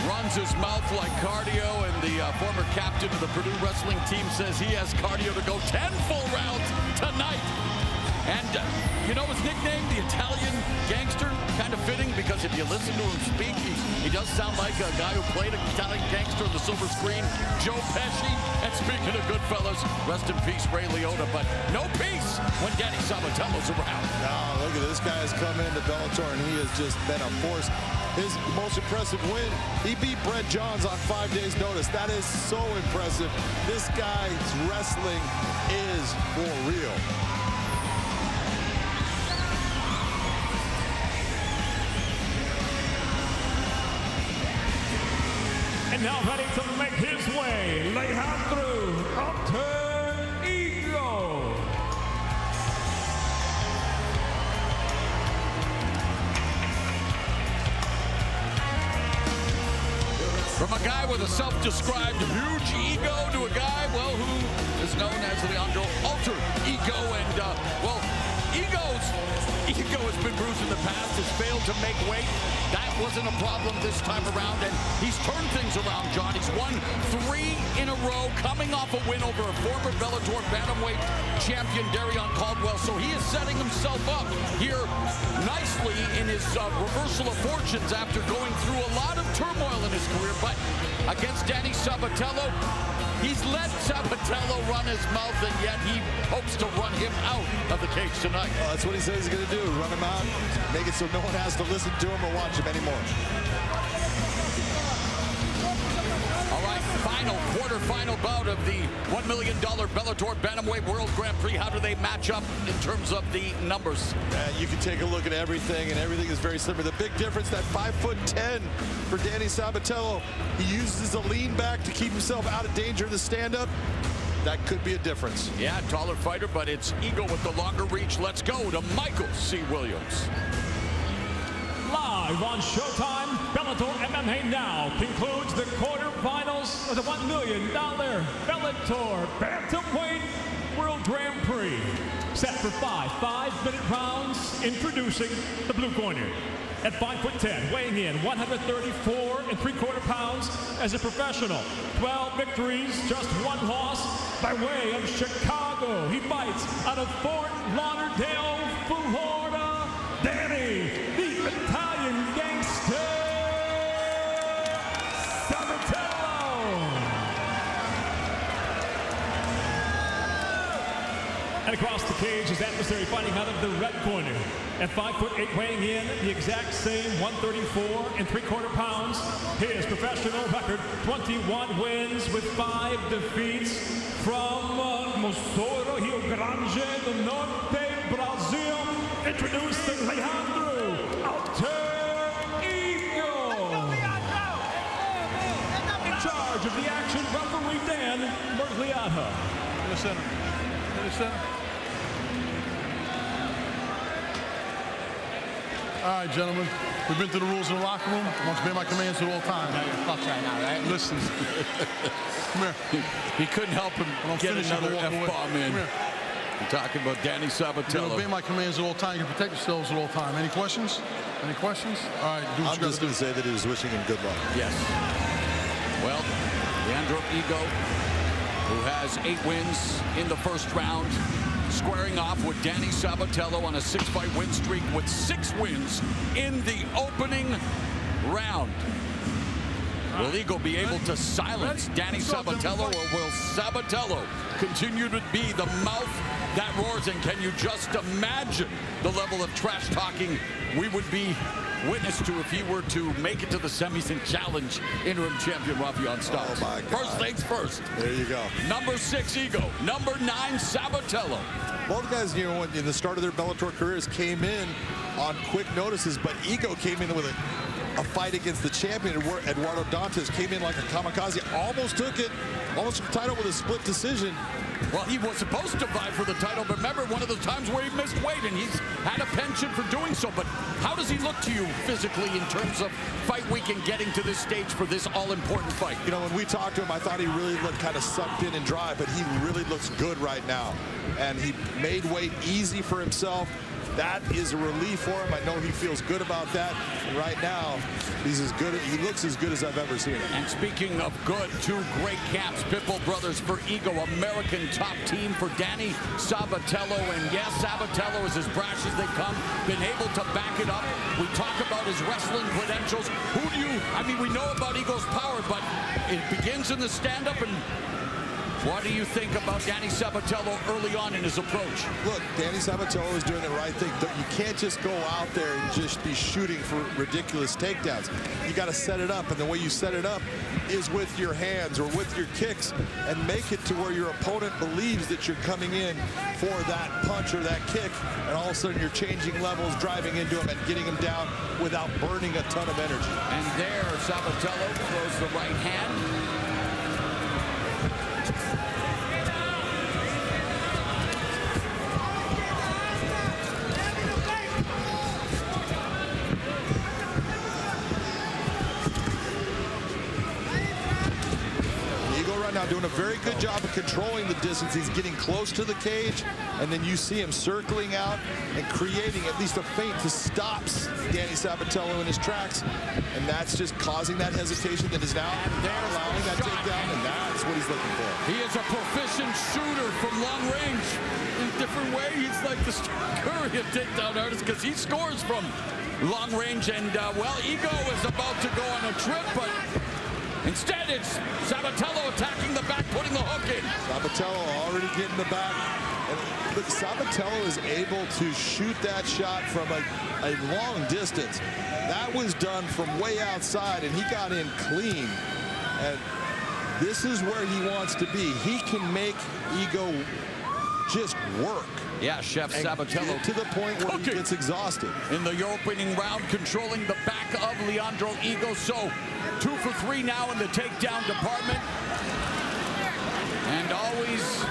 Speaker 2: Runs his mouth like cardio, and the former captain of the Purdue wrestling team says he has cardio to go 10 full rounds tonight. And you know his nickname, the Italian Gangster, kind of fitting because if you listen to him speak, he does sound like a guy who played an Italian gangster on the silver screen, Joe Pesci. And speaking of Goodfellas, rest in peace, Ray Liotta, but no peace when Danny Sabatello's around.
Speaker 6: No, look at this guy has come into Bellator and he has just been a force. His most impressive win, he beat Brett Johns on 5 days' notice. That is so impressive. This guy's wrestling is for real.
Speaker 9: And now ready to make his way, Alejandro Ego.
Speaker 2: From a guy with a self-described huge ego to a guy, well, who is known as Leandro Alter Ego. And, well, Ego has been bruised in the past, has failed to make weight. That wasn't a problem this time around, and he's turned things around, John. He's won 3 in a row, coming off a win over a former Bellator bantamweight champion, Darion Caldwell. So he is setting himself up here nicely in his reversal of fortunes after going through a lot of turmoil in his career. But against Danny Sabatello, he's let Sabatello run his mouth, and yet he hopes to run him out of the cage tonight.
Speaker 6: Well, that's what he says he's going to do, run him out, make it so no one has to listen to him or watch him anymore.
Speaker 2: All right, quarter-final bout of the $1 million Bellator Bantamweight World Grand Prix. How do they match up in terms of the numbers?
Speaker 6: You can take a look at everything, and everything is very similar. The big difference, that 5'10" for Danny Sabatello. He uses a lean back to keep himself out of danger in the stand-up. That could be a difference.
Speaker 2: Yeah, taller fighter, but it's Ego with the longer reach. Let's go to Michael C. Williams.
Speaker 9: Live on Showtime, Bellator MMA now concludes the quarterfinals of the $1 million Bellator Bantamweight World Grand Prix. Set for 5 5-minute rounds. Introducing the blue corner. At 5'10", weighing in 134 3/4 pounds as a professional. 12 victories, just 1 loss by way of Chicago. He fights out of Fort Lauderdale, Florida. Danny, the Italian Gangster, Savatello. And across the cage, his adversary fighting out of the red corner. At 5'8", weighing in the exact same 134 3/4 pounds. His professional record, 21 wins with 5 defeats. From Mosoro, Rio Grande do Norte, Brazil. Introduce Alejandro Ego. In charge of the action, referee Dan Mergliata.
Speaker 6: In the center. In the center. All right, gentlemen. We've been through the rules in the locker room. I want to obey my commands at all times.
Speaker 10: No, you're fucked right now, right?
Speaker 6: Listen. Come here.
Speaker 2: He couldn't help him get another F-bomb in. We're talking about Danny Sabatello.
Speaker 6: Obey my commands at all times. You can protect yourselves at all times. Any questions? Any questions? All right, do what
Speaker 3: I'm just going to say that he was wishing him good luck.
Speaker 2: Yes. Well, Leandro Ego, who has 8 wins in the first round, squaring off with Danny Sabatello on a 6-fight win streak with 6 wins in the opening round. Will Ego be able to silence Danny Sabatello, or will Sabatello continue to be the mouth that roars? And can you just imagine the level of trash talking we would be witness to if he were to make it to the semis and challenge interim champion Rafion Starks?
Speaker 3: Oh my God.
Speaker 2: First things first.
Speaker 3: There you go.
Speaker 2: Number 6, Ego. Number 9, Sabatello.
Speaker 3: Both guys, you know, in the start of their Bellator careers came in on quick notices, but Ego came in with a
Speaker 6: a fight against the champion. Eduardo Dantas came in like a kamikaze, almost took the title with a split decision.
Speaker 2: Well, he was supposed to vie for the title, but remember one of the times where he missed weight, and he's had a penchant for doing so. But how does he look to you physically in terms of fight week and getting to this stage for this all-important fight?
Speaker 6: You know, when we talked to him, I thought he really looked kind of sucked in and dry, but he really looks good right now. And he made weight easy for himself. That is a relief for him. I know he feels good about that. And right now, he's as good. He looks as good as I've ever seen him.
Speaker 2: And speaking of good, two great camps, Pitbull Brothers for Ego, American top team for Danny Sabatello. And yes, Sabatello is as brash as they come, been able to back it up. We talk about his wrestling credentials. Who do you, I mean, we know about Ego's power, but it begins in the stand-up. And what do you think about Danny Sabatello early on in his approach?
Speaker 6: Look, Danny Sabatello is doing the right thing. You can't just go out there and just be shooting for ridiculous takedowns. You got to set it up, and the way you set it up is with your hands or with your kicks, and make it to where your opponent believes that you're coming in for that punch or that kick, and all of a sudden you're changing levels, driving into him, and getting him down without burning a ton of energy.
Speaker 2: And there, Sabatello throws the right hand.
Speaker 6: Now doing a very good job of controlling the distance. He's getting close to the cage, and then you see him circling out and creating at least a feint to stop Danny Sabatello in his tracks, and that's just causing that hesitation that is now allowing that takedown, and that's what he's looking for.
Speaker 2: He is a proficient shooter from long range. In a different way, he's like the Curry of takedown artists because he scores from long range, and well, Ego is about to go on a trip, but instead, it's Sabatello attacking the back, putting the hook in.
Speaker 6: Sabatello already getting the back. And look, Sabatello is able to shoot that shot from a long distance. That was done from way outside, and he got in clean. And this is where he wants to be. He can make Ego just work.
Speaker 2: Yeah, Chef Sabatello
Speaker 6: to the point where he gets exhausted.
Speaker 2: In the opening round, controlling the back of Leandro Ego. So 2 for 3 now in the takedown department. And always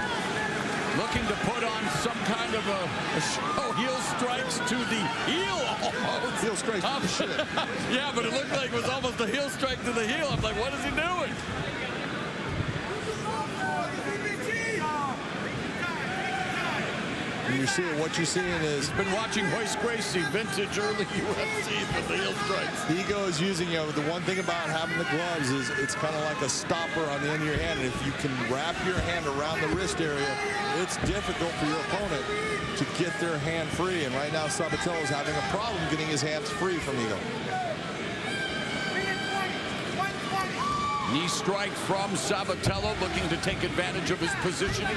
Speaker 2: looking to put on some kind of a show. Heel strikes to the heel almost.
Speaker 6: Heel strikes to the shit.
Speaker 2: Yeah, but it looked like it was almost a heel strike to the heel. I'm like, what is he doing?
Speaker 6: What you're seeing is
Speaker 2: been watching Royce Gracie, vintage early UFC with the heel strikes.
Speaker 6: Ego is using, you know, the one thing about having the gloves is it's kind of like a stopper on the end of your hand. And if you can wrap your hand around the wrist area, it's difficult for your opponent to get their hand free. And right now, Sabatello is having a problem getting his hands free from Ego.
Speaker 2: Knee strike from Sabatello, looking to take advantage of his positioning.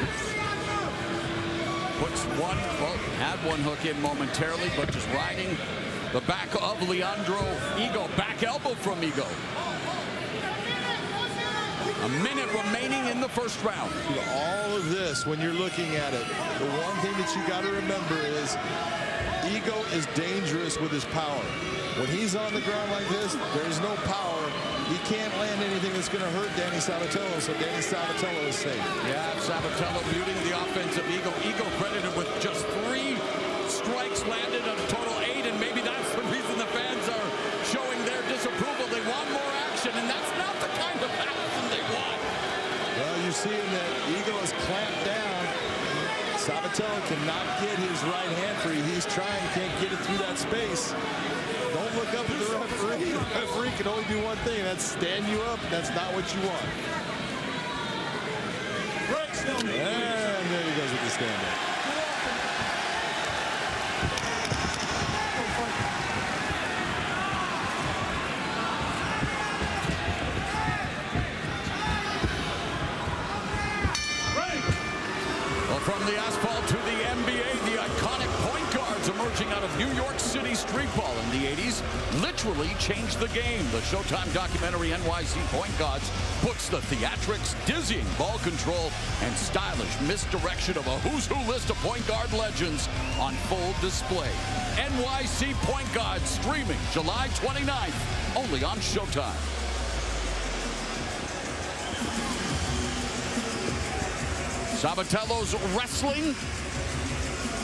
Speaker 2: Puts one, well, had one hook in momentarily, but just riding the back of Leandro Ego. Back elbow from Ego. A minute remaining in the first round.
Speaker 6: All of this, when you're looking at it, the one thing that you got to remember is Ego is dangerous with his power. When he's on the ground like this, there's no power. He can't land anything that's going to hurt Danny Sabatello, so Danny Sabatello is safe.
Speaker 2: Yeah, Sabatello muting the offense of Ego. Ego credited with just 3 strikes landed on a total 8, and maybe that's the reason the fans are showing their disapproval. They want more action, and that's not the kind of action they want.
Speaker 6: Well, you're seeing that Ego is clamped down. Sabatello cannot get his right hand free. He's trying, can't get it through that space. Don't look up at the referee. The referee can only do one thing, that's stand you up. That's not what you want. And there he goes with the stand up.
Speaker 2: Well, from the asphalt to the NBA, the iconic point guards emerging out of New York City street basketball in the 80s literally changed the game. The Showtime documentary NYC Point Guards puts the theatrics, dizzying ball control, and stylish misdirection of a who's who list of point guard legends on full display. NYC Point Guards streaming July 29th, only on Showtime. Sabatello's wrestling,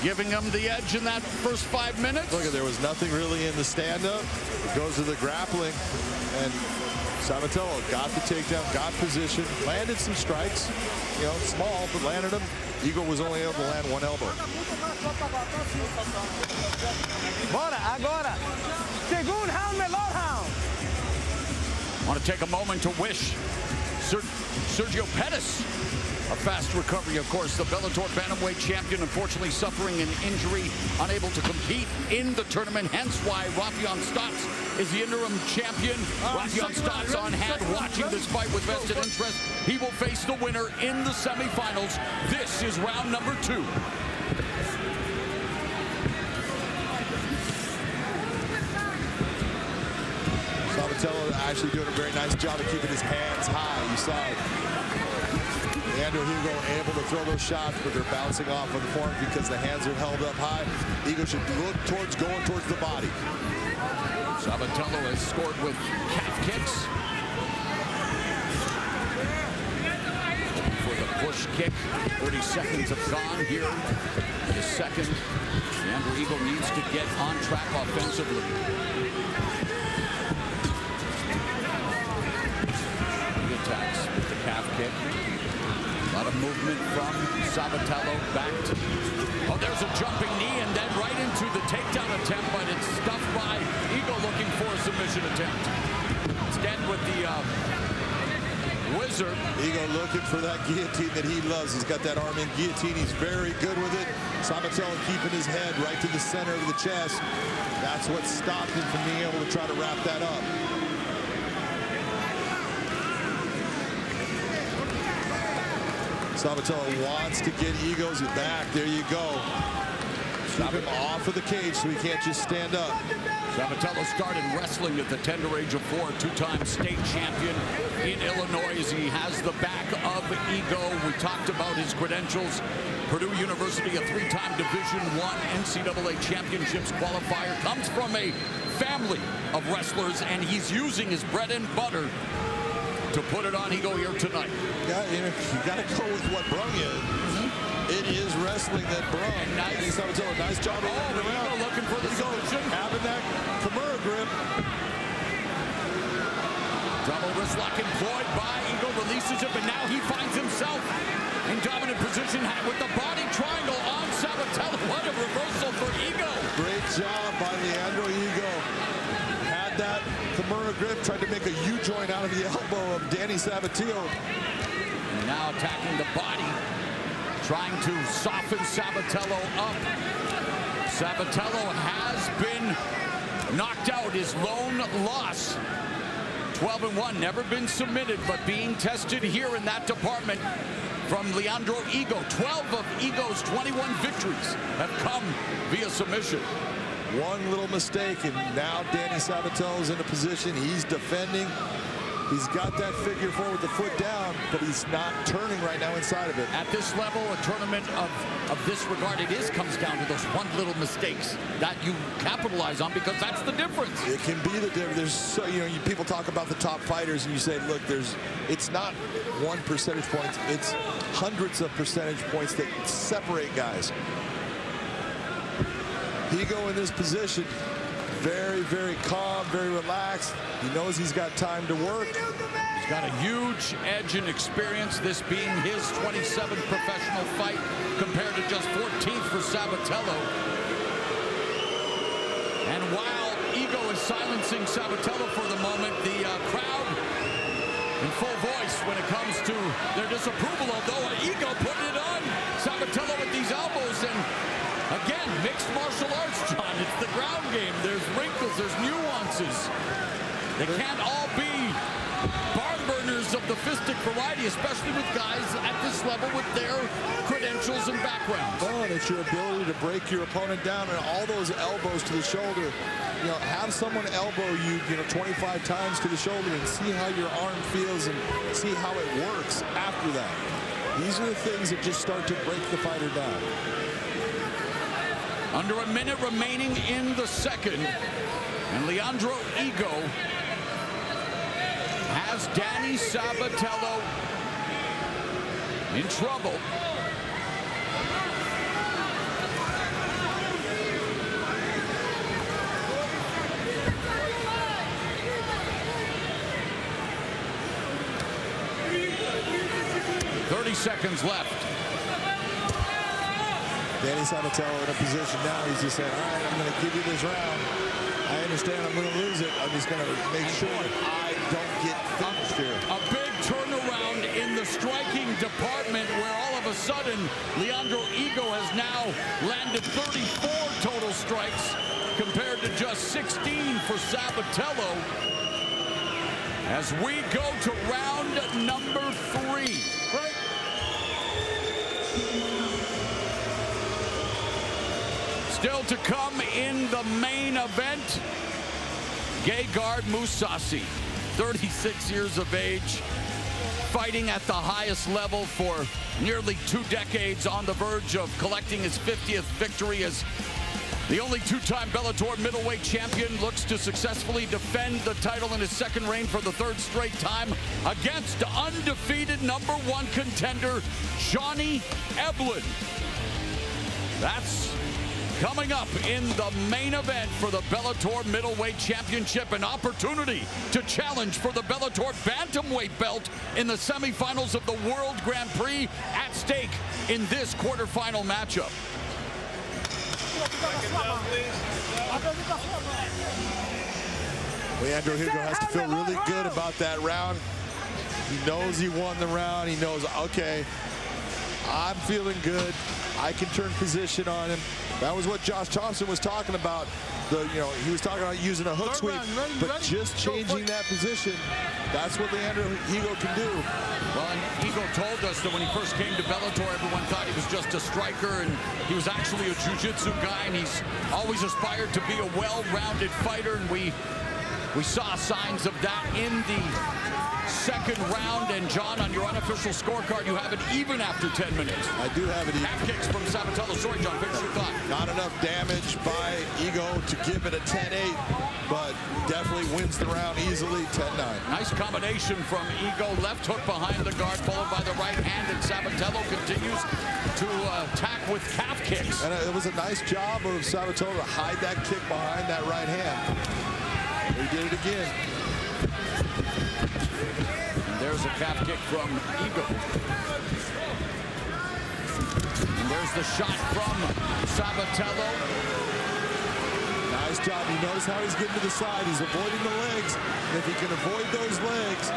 Speaker 2: giving him the edge in that first 5 minutes.
Speaker 3: Look, there was nothing really in the stand-up. It goes to the grappling, and Savatello got the takedown, got position, landed some strikes, you know, small, but landed them. Eagle was only able to land one elbow.
Speaker 10: Bora, agora. Segundo round, melhor round.
Speaker 2: I want to take a moment to wish Sergio Pettis a fast recovery. Of course, the Bellator Bantamweight champion, unfortunately suffering an injury, unable to compete in the tournament, hence why Rafion Stotts is the interim champion. Rafion Stotts on hand watching this fight with vested interest. He will face the winner in the semifinals. This is round number 2.
Speaker 3: Savatello actually doing a very nice job of keeping his hands high. You saw it. Leandro Hugo able to throw those shots, but they're bouncing off of the form because the hands are held up high. Eagle should look towards going towards the body.
Speaker 2: Sabatello has scored with calf kicks. For the push kick, 30 seconds have gone here. The second, Leandro Eagle needs to get on track offensively. He attacks with the calf kick. A lot of movement from Sabatello back to, oh, there's a jumping knee and then right into the takedown attempt, but it's stuffed by Eagle looking for a submission attempt. Instead with the Wizard.
Speaker 3: Eagle looking for that guillotine that he loves. He's got that arm in guillotine. He's very good with it. Sabatello keeping his head right to the center of the chest. That's what stopped him from being able to try to wrap that up. Sabatello wants to get Eagles back. There you go. Stop him off of the cage so he can't just stand up.
Speaker 2: Sabatello started wrestling at the tender age of 4, two-time state champion in Illinois. He has the back of Ego. We talked about his credentials. Purdue University, a 3-time Division I NCAA championships qualifier, comes from a family of wrestlers, and he's using his bread and butter to put it on Ego here tonight.
Speaker 3: You got to go with what brung you. It is wrestling that brung.
Speaker 2: Nice.
Speaker 3: Sabatello, nice job of landing around.
Speaker 2: Looking for the submission.
Speaker 3: Having that Kimura grip.
Speaker 2: Double wrist lock employed by Ego, releases it, but now he finds himself in dominant position with the body triangle on Sabatello. What a reversal for Ego.
Speaker 3: Great job by Leandro Ego. Had that Kimura grip, tried to make a U-joint out of the elbow of Danny Sabatello.
Speaker 2: And now attacking the body, trying to soften Sabatello up. Sabatello has been knocked out, his lone loss. 12-1, never been submitted, but being tested here in that department from Leandro Ego. 12 of Ego's 21 victories have come via submission.
Speaker 3: One little mistake, and now Danny Sabatello's in a position. He's defending. He's got that figure four with the foot down, but he's not turning right now inside of it.
Speaker 2: At this level, a tournament of this regard, it comes down to those one little mistakes that you capitalize on, because that's the difference.
Speaker 3: It can be the difference. There's so, people talk about the top fighters, and you say, look, it's not 1 percentage point. It's hundreds of percentage points that separate guys. Ego in this position, very, very calm, very relaxed. He knows he's got time to work.
Speaker 2: He's got a huge edge in experience, this being his 27th professional fight compared to just 14th for Sabatello. And while Ego is silencing Sabatello for the moment, the crowd in full voice when it comes to their disapproval, although Ego put it on Sabatello with these elbows. And again, mixed martial arts, John. It's the ground game. There's wrinkles, there's nuances. They can't all be barn burners is of the fistic variety, especially with guys at this level with their credentials and backgrounds.
Speaker 3: Oh, and it's your ability to break your opponent down, and all those elbows to the shoulder. You know, have someone elbow you, 25 times to the shoulder and see how your arm feels and see how it works after that. These are the things that just start to break the fighter down.
Speaker 2: Under a minute remaining in the second, and Leandro Ego has Danny Sabatello in trouble. Seconds left.
Speaker 3: Danny Savatello in a position now. He's just saying, all right, I'm going to give you this round. I understand I'm going to lose it. I'm just going to make sure I don't get finished here.
Speaker 2: A big turnaround in the striking department where all of a sudden Leandro Ego has now landed 34 total strikes compared to just 16 for Sabatello. As we go to round number 3. Still to come in the main event, Gegard Mousasi, 36 years of age, fighting at the highest level for nearly 2 decades, on the verge of collecting his 50th victory as the only 2-time Bellator middleweight champion, looks to successfully defend the title in his second reign for the 3rd straight time against undefeated #1 contender Johnny Eblen. That's coming up in the main event for the Bellator Middleweight Championship, an opportunity to challenge for the Bellator Bantamweight belt in the semifinals of the World Grand Prix at stake in this quarterfinal matchup.
Speaker 3: Leandro Ego has to feel really good about that round. He knows he won the round. He knows, okay, I'm feeling good. I can turn position on him. That was what Josh Thompson was talking about. He was talking about using a hook sweep, but just changing that position, that's what Leandro Ego can do.
Speaker 2: Well, and Ego told us that when he first came to Bellator, everyone thought he was just a striker, and he was actually a jiu-jitsu guy, and he's always aspired to be a well-rounded fighter, and we saw signs of that in the second round. And John, on your unofficial scorecard, you have it even after 10 minutes.
Speaker 3: I do have it even.
Speaker 2: Half kicks from Sabatello. Sorry, John, finish your thought.
Speaker 3: Not enough damage by Ego to give it a 10-8, but definitely wins the round easily, 10-9.
Speaker 2: Nice combination from Ego. Left hook behind the guard, followed by the right hand, and Sabatello continues to attack with calf kicks.
Speaker 3: And it was a nice job of Sabatello to hide that kick behind that right hand. He did it again.
Speaker 2: And there's a calf kick from Ego. And there's the shot from Sabatello.
Speaker 3: Nice job. You notice how he's getting to the side. He's avoiding the legs. And if he can avoid those legs,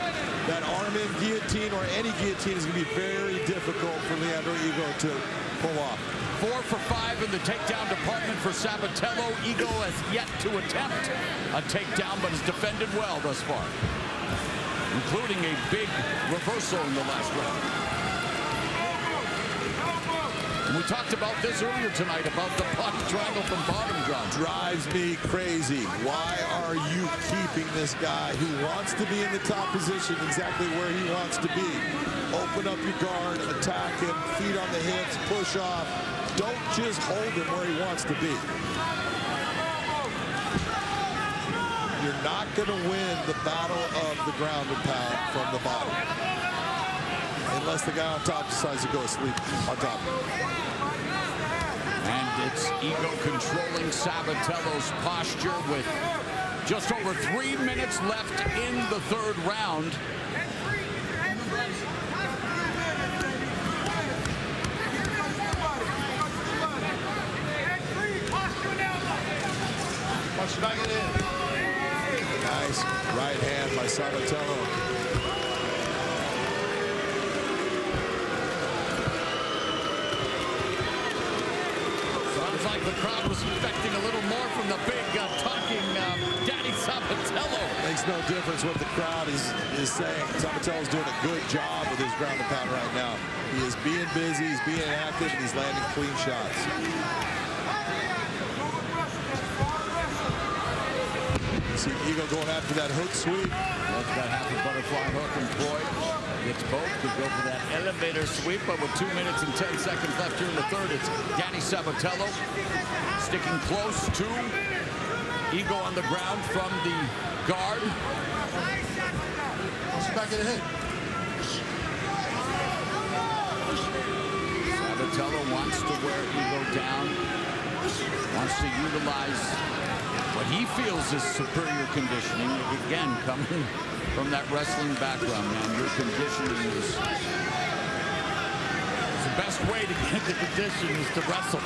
Speaker 3: that arm-in guillotine or any guillotine is going to be very difficult for Leandro Ego to pull off.
Speaker 2: 4 for 5 in the takedown department for Sabatello. Ego has yet to attempt a takedown, but has defended well thus far, including a big reversal in the last round. And we talked about this earlier tonight, about the body triangle from bottom, John.
Speaker 3: Drives me crazy. Why are you keeping this guy who wants to be in the top position exactly where he wants to be? Open up your guard, attack him, feet on the hips, push off. Don't just hold him where he wants to be. You're not going to win the battle of the ground and pound from the bottom, unless the guy on top decides to go to sleep on top.
Speaker 2: And it's Ego controlling Sabatello's posture with just over 3 minutes left in the 3rd round.
Speaker 3: Nice right hand by Savatello.
Speaker 2: Sounds like the crowd was expecting a little more from the big talking Danny Sabatello.
Speaker 3: Makes no difference what the crowd is saying. Sabatello's doing a good job with his ground and pound right now. He is being busy, he's being active, and he's landing clean shots. You see Eagle going after that hook sweep.
Speaker 2: That's got half a butterfly hook employed. Gets both to go for that elevator sweep, but with 2 minutes and 10 seconds left here in the third, it's Danny Sabatello sticking close to Eagle on the ground from the guard.
Speaker 3: Back of the head.
Speaker 2: Sabatello wants to wear Eagle down, wants to utilize what he feels is superior conditioning. Again, coming from that wrestling background, man, your conditioning is the best way to get the condition is to wrestle.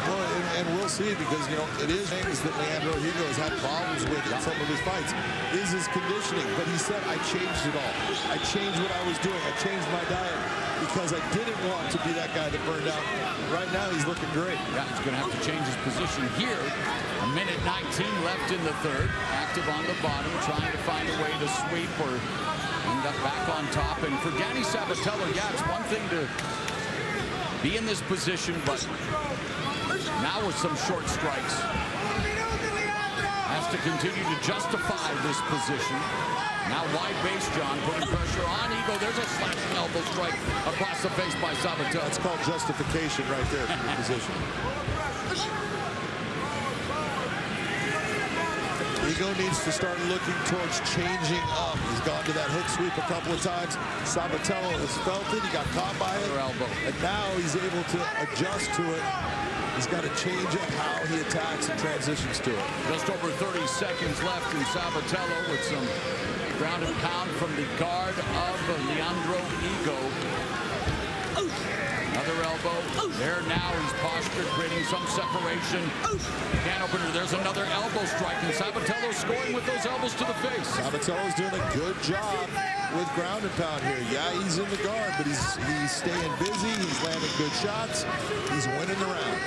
Speaker 3: Well, and we'll see, because, you know, it is things that Leandro Higo has had problems with in some of his fights, is his conditioning. But he said, I changed it all. I changed what I was doing. I changed my diet because I didn't want to be that guy that burned out. Right now, he's looking great.
Speaker 2: Yeah, he's going to have to change his position here. A minute 19 left in the third. Active on the bottom, trying to find a way to sweep or end up back on top. And for Danny Sabatello, yeah, it's one thing to be in this position, but now with some short strikes, has to continue to justify this position. Now wide base, John, putting pressure on Eagle. There's a slashing elbow strike across the face by Sabatello.
Speaker 3: That's called justification right there for your position. Eagle needs to start looking towards changing up. He's gone to that hook sweep a couple of times. Sabatello has felt it. He got caught by it. And now he's able to adjust to it. He's got to change up how he attacks and transitions to it.
Speaker 2: Just over 30 seconds left in Sabatello with some ground and pound from the guard of Leandro Eagle. Another elbow. There now he's postured, creating some separation. Can opener. There's another elbow strike, and Sabatello scoring with those elbows to the face.
Speaker 3: Sabatello's doing a good job with ground and pound here. Yeah, he's in the guard, but he's staying busy. He's landing good shots. He's winning the round.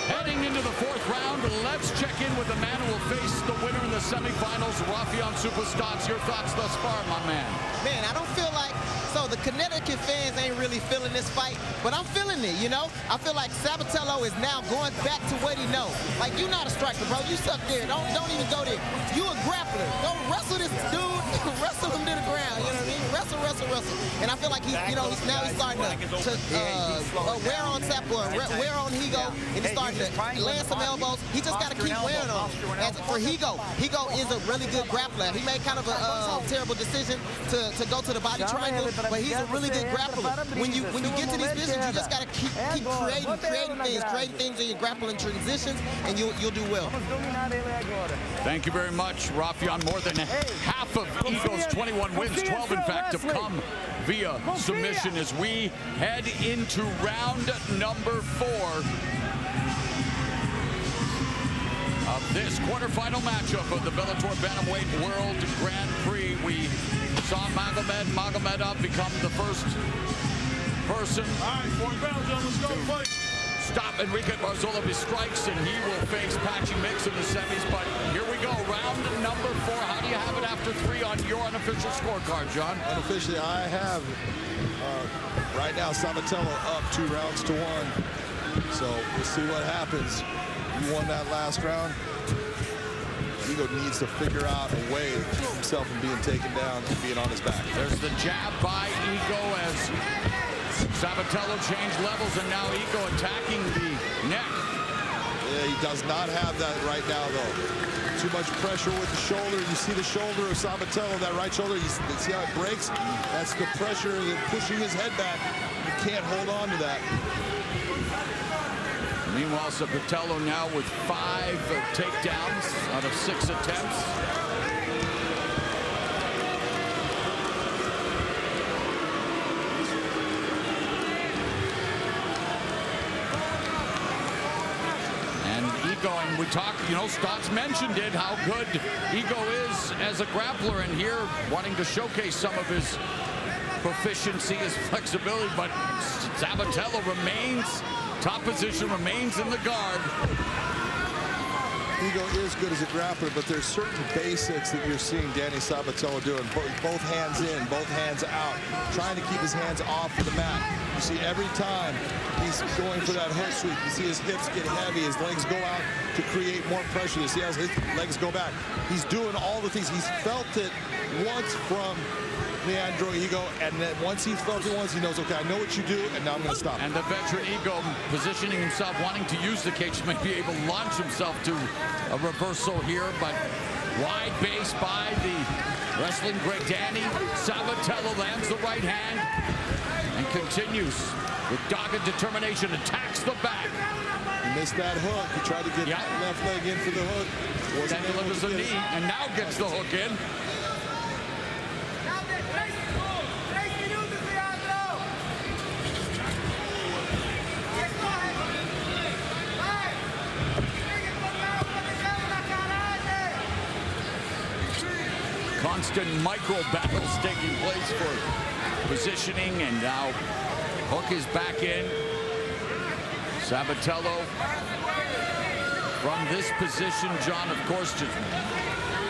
Speaker 2: Heading into the fourth round, let's check in with the man who will face the winner in the semifinals, Rafion Superstats. Your thoughts thus far, my man?
Speaker 7: Man, I don't feel like, so the Connecticut fans ain't really feeling this fight, but I'm feeling it, you know? I feel like Sabatello is now going back to what he knows. Like, you're not a striker, bro. You suck there. Don't even go there. You a grappler. Don't wrestle this dude. Wrestle him to the ground, you know what I mean? Wrestle. And I feel like he's, you know, he's starting to wear on Sapo, wear on Higo, and he's starting to land some elbows. He just got to keep wearing on. As for Higo is a really good grappler. He made kind of a terrible decision to go to the body triangle, but he's a really good grappler. When you get to these positions, you just got to keep creating things in your grappling transitions, and you'll do well.
Speaker 2: Thank you very much, Rafion. More than half of Eagle's 21 wins, 12 in fact, have come via submission as we head into round number 4 of this quarterfinal matchup of the Bellator Bantamweight World Grand Prix. We saw Magomedov become the first person to stop Enrique Varzola with strikes, and he will face Patchy Mix in the semis. But here we go, round number 4. How do you have it after 3 on your unofficial scorecard, John?
Speaker 3: Unofficially, I have right now Savatello up 2 rounds to 1. So we'll see what happens. He won that last round. Eagle needs to figure out a way to keep himself from being taken down and being on his back.
Speaker 2: There's the jab by Eagle as Sabatello changed levels, and now Eagle attacking the neck.
Speaker 3: Yeah, he does not have that right now, though. Too much pressure with the shoulder. You see the shoulder of Sabatello, that right shoulder. You see how it breaks? That's the pressure pushing his head back. You can't hold on to that.
Speaker 2: Meanwhile, Sabatello now with 5 takedowns out of 6 attempts. And we talked, you know, Stotts mentioned it, how good Ego is as a grappler, and here wanting to showcase some of his proficiency, his flexibility, but Savatello remains, top position remains in the guard.
Speaker 3: Ego is good as a grappler, but there's certain basics that you're seeing Danny Sabatello doing. Both hands in, both hands out, trying to keep his hands off of the mat. You see every time he's going for that hook sweep, you see his hips get heavy, his legs go out to create more pressure. You see how his legs go back. He's doing all the things. He's felt it once from Leandro Ego, and then once he's felt it once, he knows, okay, I know what you do, and now I'm going to stop.
Speaker 2: And the veteran Ego positioning himself, wanting to use the cage, may be able to launch himself to a reversal here, but wide base by the wrestling great Danny Sabatello, lands the right hand and continues with dogged determination, attacks the back.
Speaker 3: He missed that hook. He tried to get that left leg in for the hook.
Speaker 2: Then delivers the knee and now gets the hook in. Constant micro battles taking place for positioning, and now hook is back in. Sabatello from this position, John, of course, just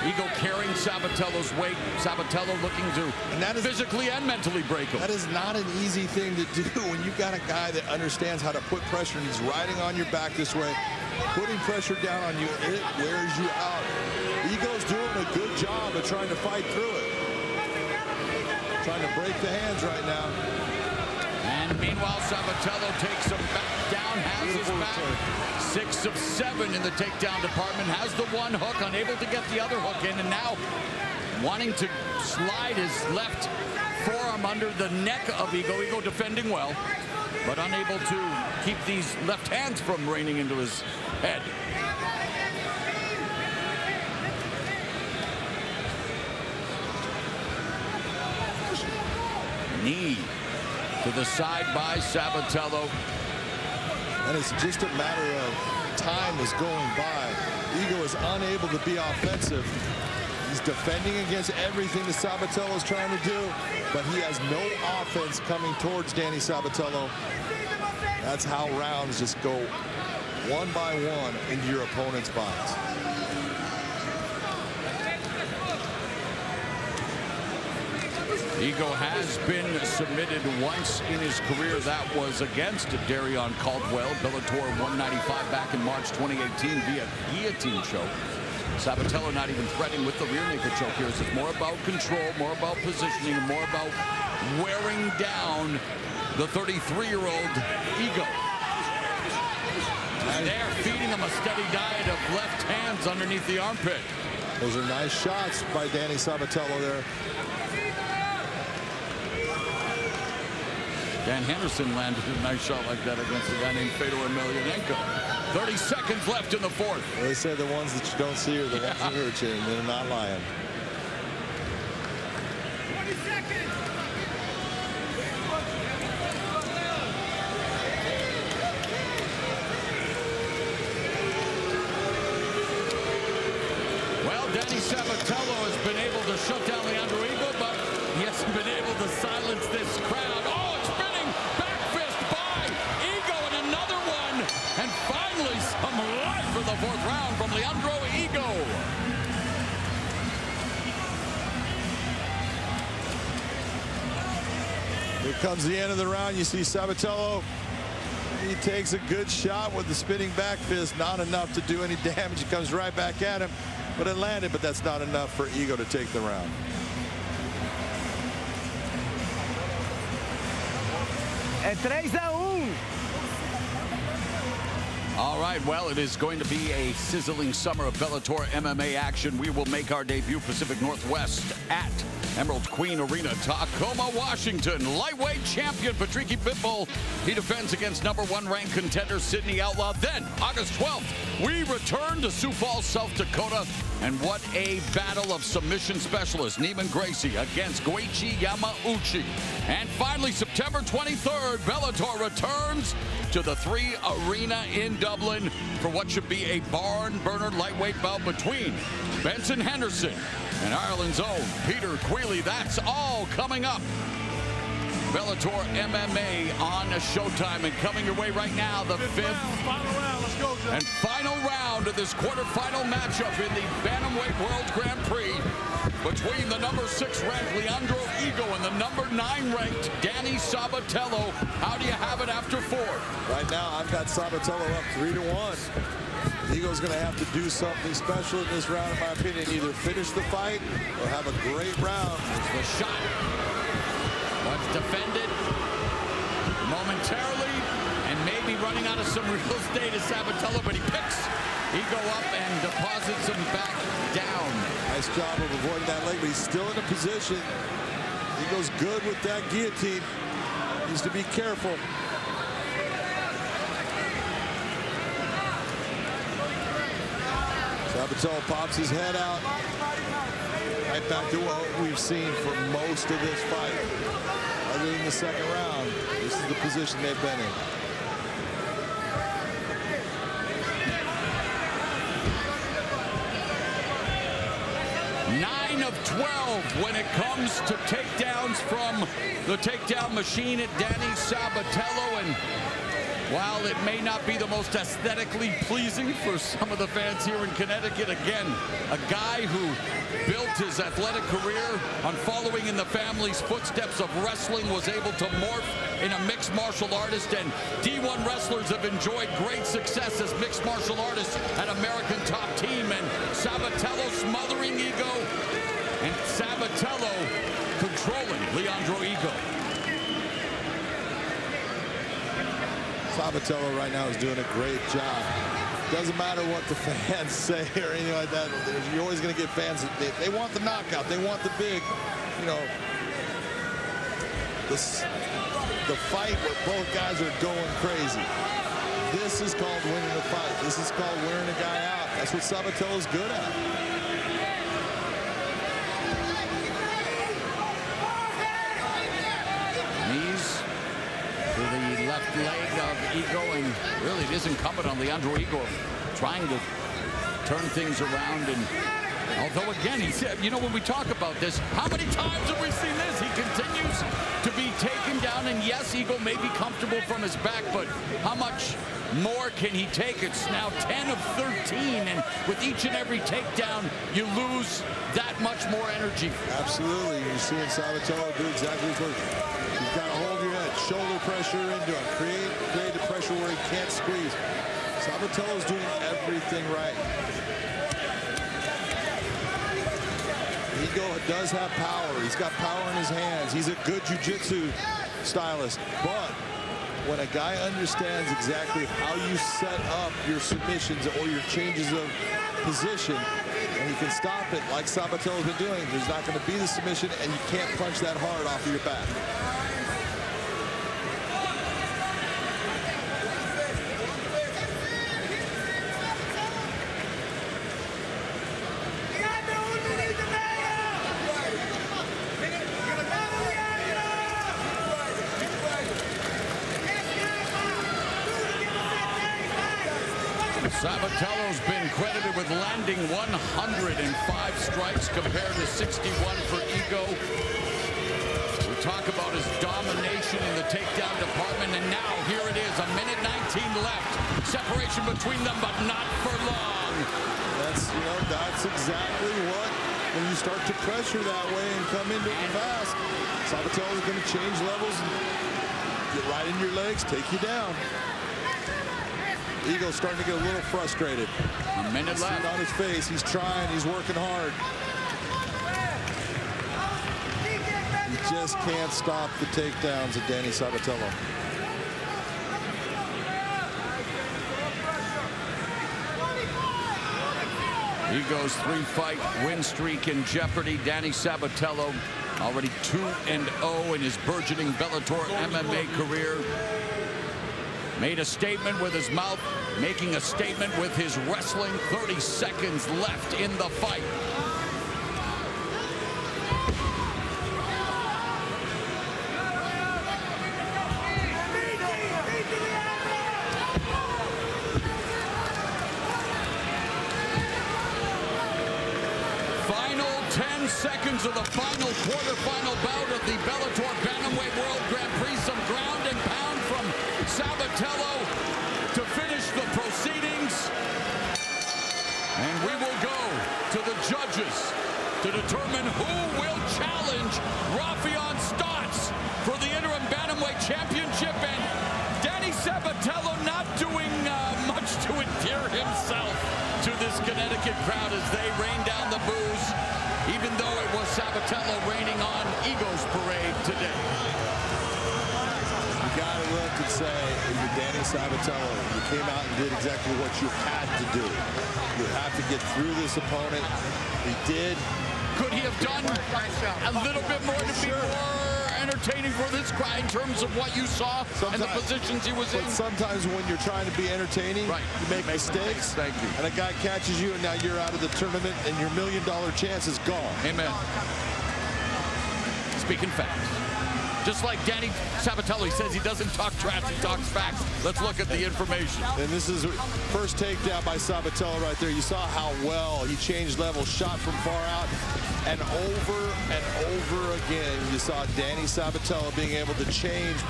Speaker 2: Ego carrying Sabatello's weight. Sabatello looking to physically and mentally break him.
Speaker 3: That is not an easy thing to do when you've got a guy that understands how to put pressure, and he's riding on your back this way, putting pressure down on you. It wears you out. Ego's doing a good job of trying to fight through it. Trying to break the hands right now.
Speaker 2: And meanwhile, Sabatello takes him back down, has his back. 6 of 7 in the takedown department, has the one hook, unable to get the other hook in, and now wanting to slide his left forearm under the neck of Ego. Ego defending well, but unable to keep these left hands from raining into his head. Knee to the side by Sabatello.
Speaker 3: And it's just a matter of time is going by. Ego is unable to be offensive. He's defending against everything that Sabatello is trying to do, but he has no offense coming towards Danny Sabatello. That's how rounds just go one by one into your opponent's bodies.
Speaker 2: Ego has been submitted once in his career. That was against Darion Caldwell, Bellator 195 back in March 2018 via guillotine choke. Sabatello not even threatening with the rear naked choke here. It's more about control, more about positioning, more about wearing down the 33-year-old Ego. And they're feeding him a steady diet of left hands underneath the armpit.
Speaker 3: Those are nice shots by Danny Sabatello there.
Speaker 2: Dan Henderson landed a nice shot like that against a guy named Fedor Emelianenko. 30 seconds left in the fourth.
Speaker 3: Well, they say the ones that you don't see are the ones that hurt you, and they're not lying.
Speaker 18: 20 seconds.
Speaker 2: Well, Danny Sabatello has been able to shut down Leandro Ego, but he hasn't been able to silence this crowd. Oh, it's spinning back fist by Ego, and another one. And finally, some life for the fourth round from Leandro Ego.
Speaker 3: Here comes the end of the round. You see Sabatello. He takes a good shot with the spinning back fist. Not enough to do any damage. He comes right back at him. But it landed, but that's not enough for Ego to take the round.
Speaker 18: 3-1.
Speaker 2: All right, well, it is going to be a sizzling summer of Bellator MMA action. We will make our debut Pacific Northwest at Emerald Queen Arena, Tacoma, Washington. Lightweight champion Patricky Pitbull. He defends against #1 ranked contender Sydney Outlaw. Then, August 12th, we return to Sioux Falls, South Dakota. And what a battle of submission specialists. Neiman Gracie against Goichi Yamauchi. And finally, September 23rd, Bellator returns to the 3 Arena in Dublin for what should be a barn burner lightweight bout between Benson Henderson and Ireland's own Peter Queally. That's all coming up Bellator MMA on Showtime. And coming your way right now, the fifth and final round of this quarterfinal matchup in the Bantamweight World Grand Prix between the number 6 ranked Leandro Higo and the number 9 ranked Danny Sabatello. How do you have it after 4?
Speaker 3: Right now, I've got Sabatello up 3-1. Higo's going to have to do something special in this round, in my opinion. Either finish the fight or have a great round.
Speaker 2: The shot was defended momentarily and maybe running out of some real estate is Sabatello, but he picks Higo up and deposits him back down.
Speaker 3: Nice job of avoiding that leg, but he's still in a position. Higo's good with that guillotine. Needs to be careful. Sabatello pops his head out. Right back to what we've seen for most of this fight. Other than the second round, this is the position they've been in.
Speaker 2: Nine of 12 when it comes to takedowns from the takedown machine at Danny Sabatello. And while it may not be the most aesthetically pleasing for some of the fans here in Connecticut, again, a guy who built his athletic career on following in the family's footsteps of wrestling, was able to morph in a mixed martial artist, and D1 wrestlers have enjoyed great success as mixed martial artists at American Top Team. And Sabatello smothering Higo, and Sabatello controlling Leandro Higo.
Speaker 3: Sabatello right now is doing a great job. Doesn't matter what the fans say or anything like that. You're always going to get fans that they want the knockout. They want the big, you know, the fight where both guys are going crazy. This is called winning the fight. This is called wearing a guy out. That's what Sabatello's good at.
Speaker 2: To the left leg of Higo, and really it is incumbent on Leandro Higo trying to turn things around. And although again, he said, you know, when we talk about this, how many times have we seen this? He continues to be taken down, and yes, Higo may be comfortable from his back, but how much more can he take? It's now 10 of 13, and with each and every takedown, you lose that much more energy.
Speaker 3: Absolutely. You're seeing Sabatello do exactly what you've got to hold your head, shoulder pressure into him, create the pressure where he can't squeeze. Sabatello's doing everything right. Higo does have power. He's got power in his hands. He's a good jiu-jitsu stylist, but when a guy understands exactly how you set up your submissions or your changes of position, and he can stop it like Sabatello's been doing, there's not going to be the submission, and you can't punch that hard off of your back.
Speaker 2: Sabatello's been credited with landing 105 strikes compared to 61 for Higo. We talk about his domination in the takedown department, and now here it is, a minute 19 left. Separation between them, but not for long.
Speaker 3: That's exactly what, when you start to pressure that way and come into it fast, Sabatello's going to change levels and get right in your legs, take you down. Higo's starting to get a little frustrated.
Speaker 2: A minute left.
Speaker 3: On his face, he's trying, he's working hard. He just can't stop the takedowns of Danny Sabatello.
Speaker 2: Higo's 3-fight win streak in jeopardy. Danny Sabatello already 2-0 in his burgeoning Bellator MMA career. Made a statement with his mouth, making a statement with his wrestling. 30 seconds left in the fight. Final 10 seconds of the final quarterfinal bout of the Bellator Bantamweight World Grand Rafion starts for the interim bantamweight championship, and Danny Sabatello not doing much to endear himself to this Connecticut crowd as they rain down the boos, even though it was Sabatello raining on Ego's parade today.
Speaker 3: You got to look and say, if you're Danny Sabatello, you came out and did exactly what you had to do. You have to get through this opponent. He did.
Speaker 2: Could he have done a little bit more to be more entertaining for this crowd in terms of what you saw and the positions he was in?
Speaker 3: But sometimes when you're trying to be entertaining, you make mistakes.
Speaker 2: Thank you.
Speaker 3: And a guy catches you, and now you're out of the tournament, and your $1 million chance is gone.
Speaker 2: Amen. Speaking facts. Just like Danny Sabatello, he says he doesn't talk trash, he talks facts. Let's look at the information.
Speaker 3: And this is first takedown by Sabatello right there. You saw how well he changed levels, shot from far out, and over again, you saw Danny Sabatello being able to change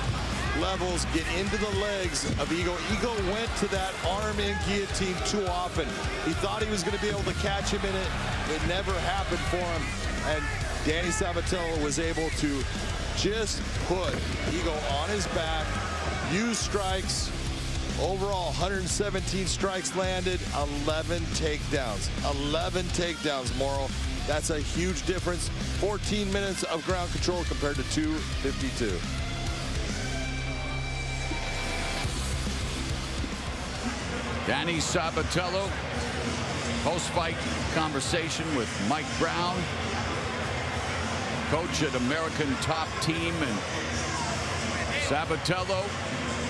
Speaker 3: levels, get into the legs of Ego. Ego went to that arm in guillotine too often. He thought he was going to be able to catch him in it. It never happened for him. And Danny Sabatello was able to just put Ego on his back, use strikes. Overall, 117 strikes landed, 11 takedowns. 11 takedowns, Morrow. That's a huge difference. 14 minutes of ground control compared to 2:52.
Speaker 2: Danny Sabatello, post-fight conversation with Mike Brown, coach at American Top Team, and Sabatello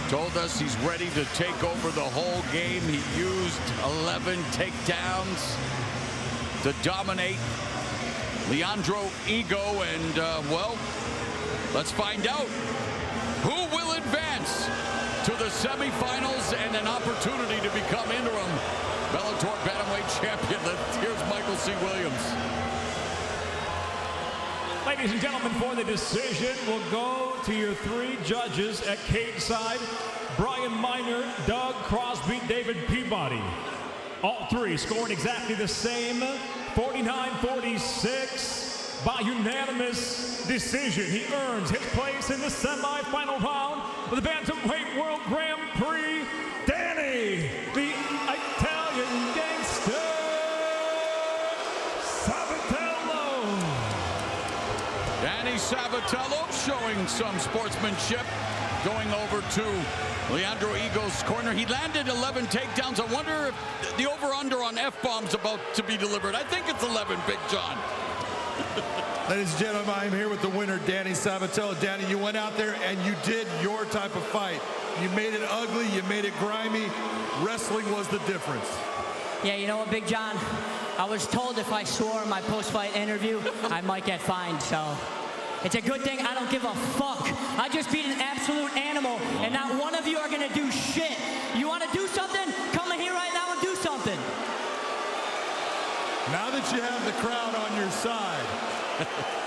Speaker 2: told us he's ready to take over the whole game. He used 11 takedowns to dominate Leandro Ego, and well, let's find out who will advance to the semifinals and an opportunity to become interim Bellator bantamweight champion. Here's Michael C. Williams.
Speaker 9: Ladies and gentlemen, for the decision, we'll go to your three judges at cage side. Brian Miner, Doug Crosby, David Peabody. All three scored exactly the same, 49-46 by unanimous decision. He earns his place in the semifinal round of the Bantamweight World Grand Prix. Danny, the Italian gangster, Savatello.
Speaker 2: Danny Sabatello showing some sportsmanship, going over to Leandro Ego's corner. He landed 11 takedowns. I wonder if the over-under on F-bombs about to be delivered. I think it's 11, Big John.
Speaker 6: Ladies and gentlemen, I'm here with the winner, Danny Sabatello. Danny, you went out there and you did your type of fight. You made it ugly, you made it grimy. Wrestling was the difference.
Speaker 15: Yeah, you know what, Big John? I was told if I swore in my post-fight interview, I might get fined, so it's a good thing I don't give a fuck. I just beat an absolute animal, and not one of you are gonna do shit. You wanna do something? Come in here right now and do something.
Speaker 6: Now that you have the crowd on your side,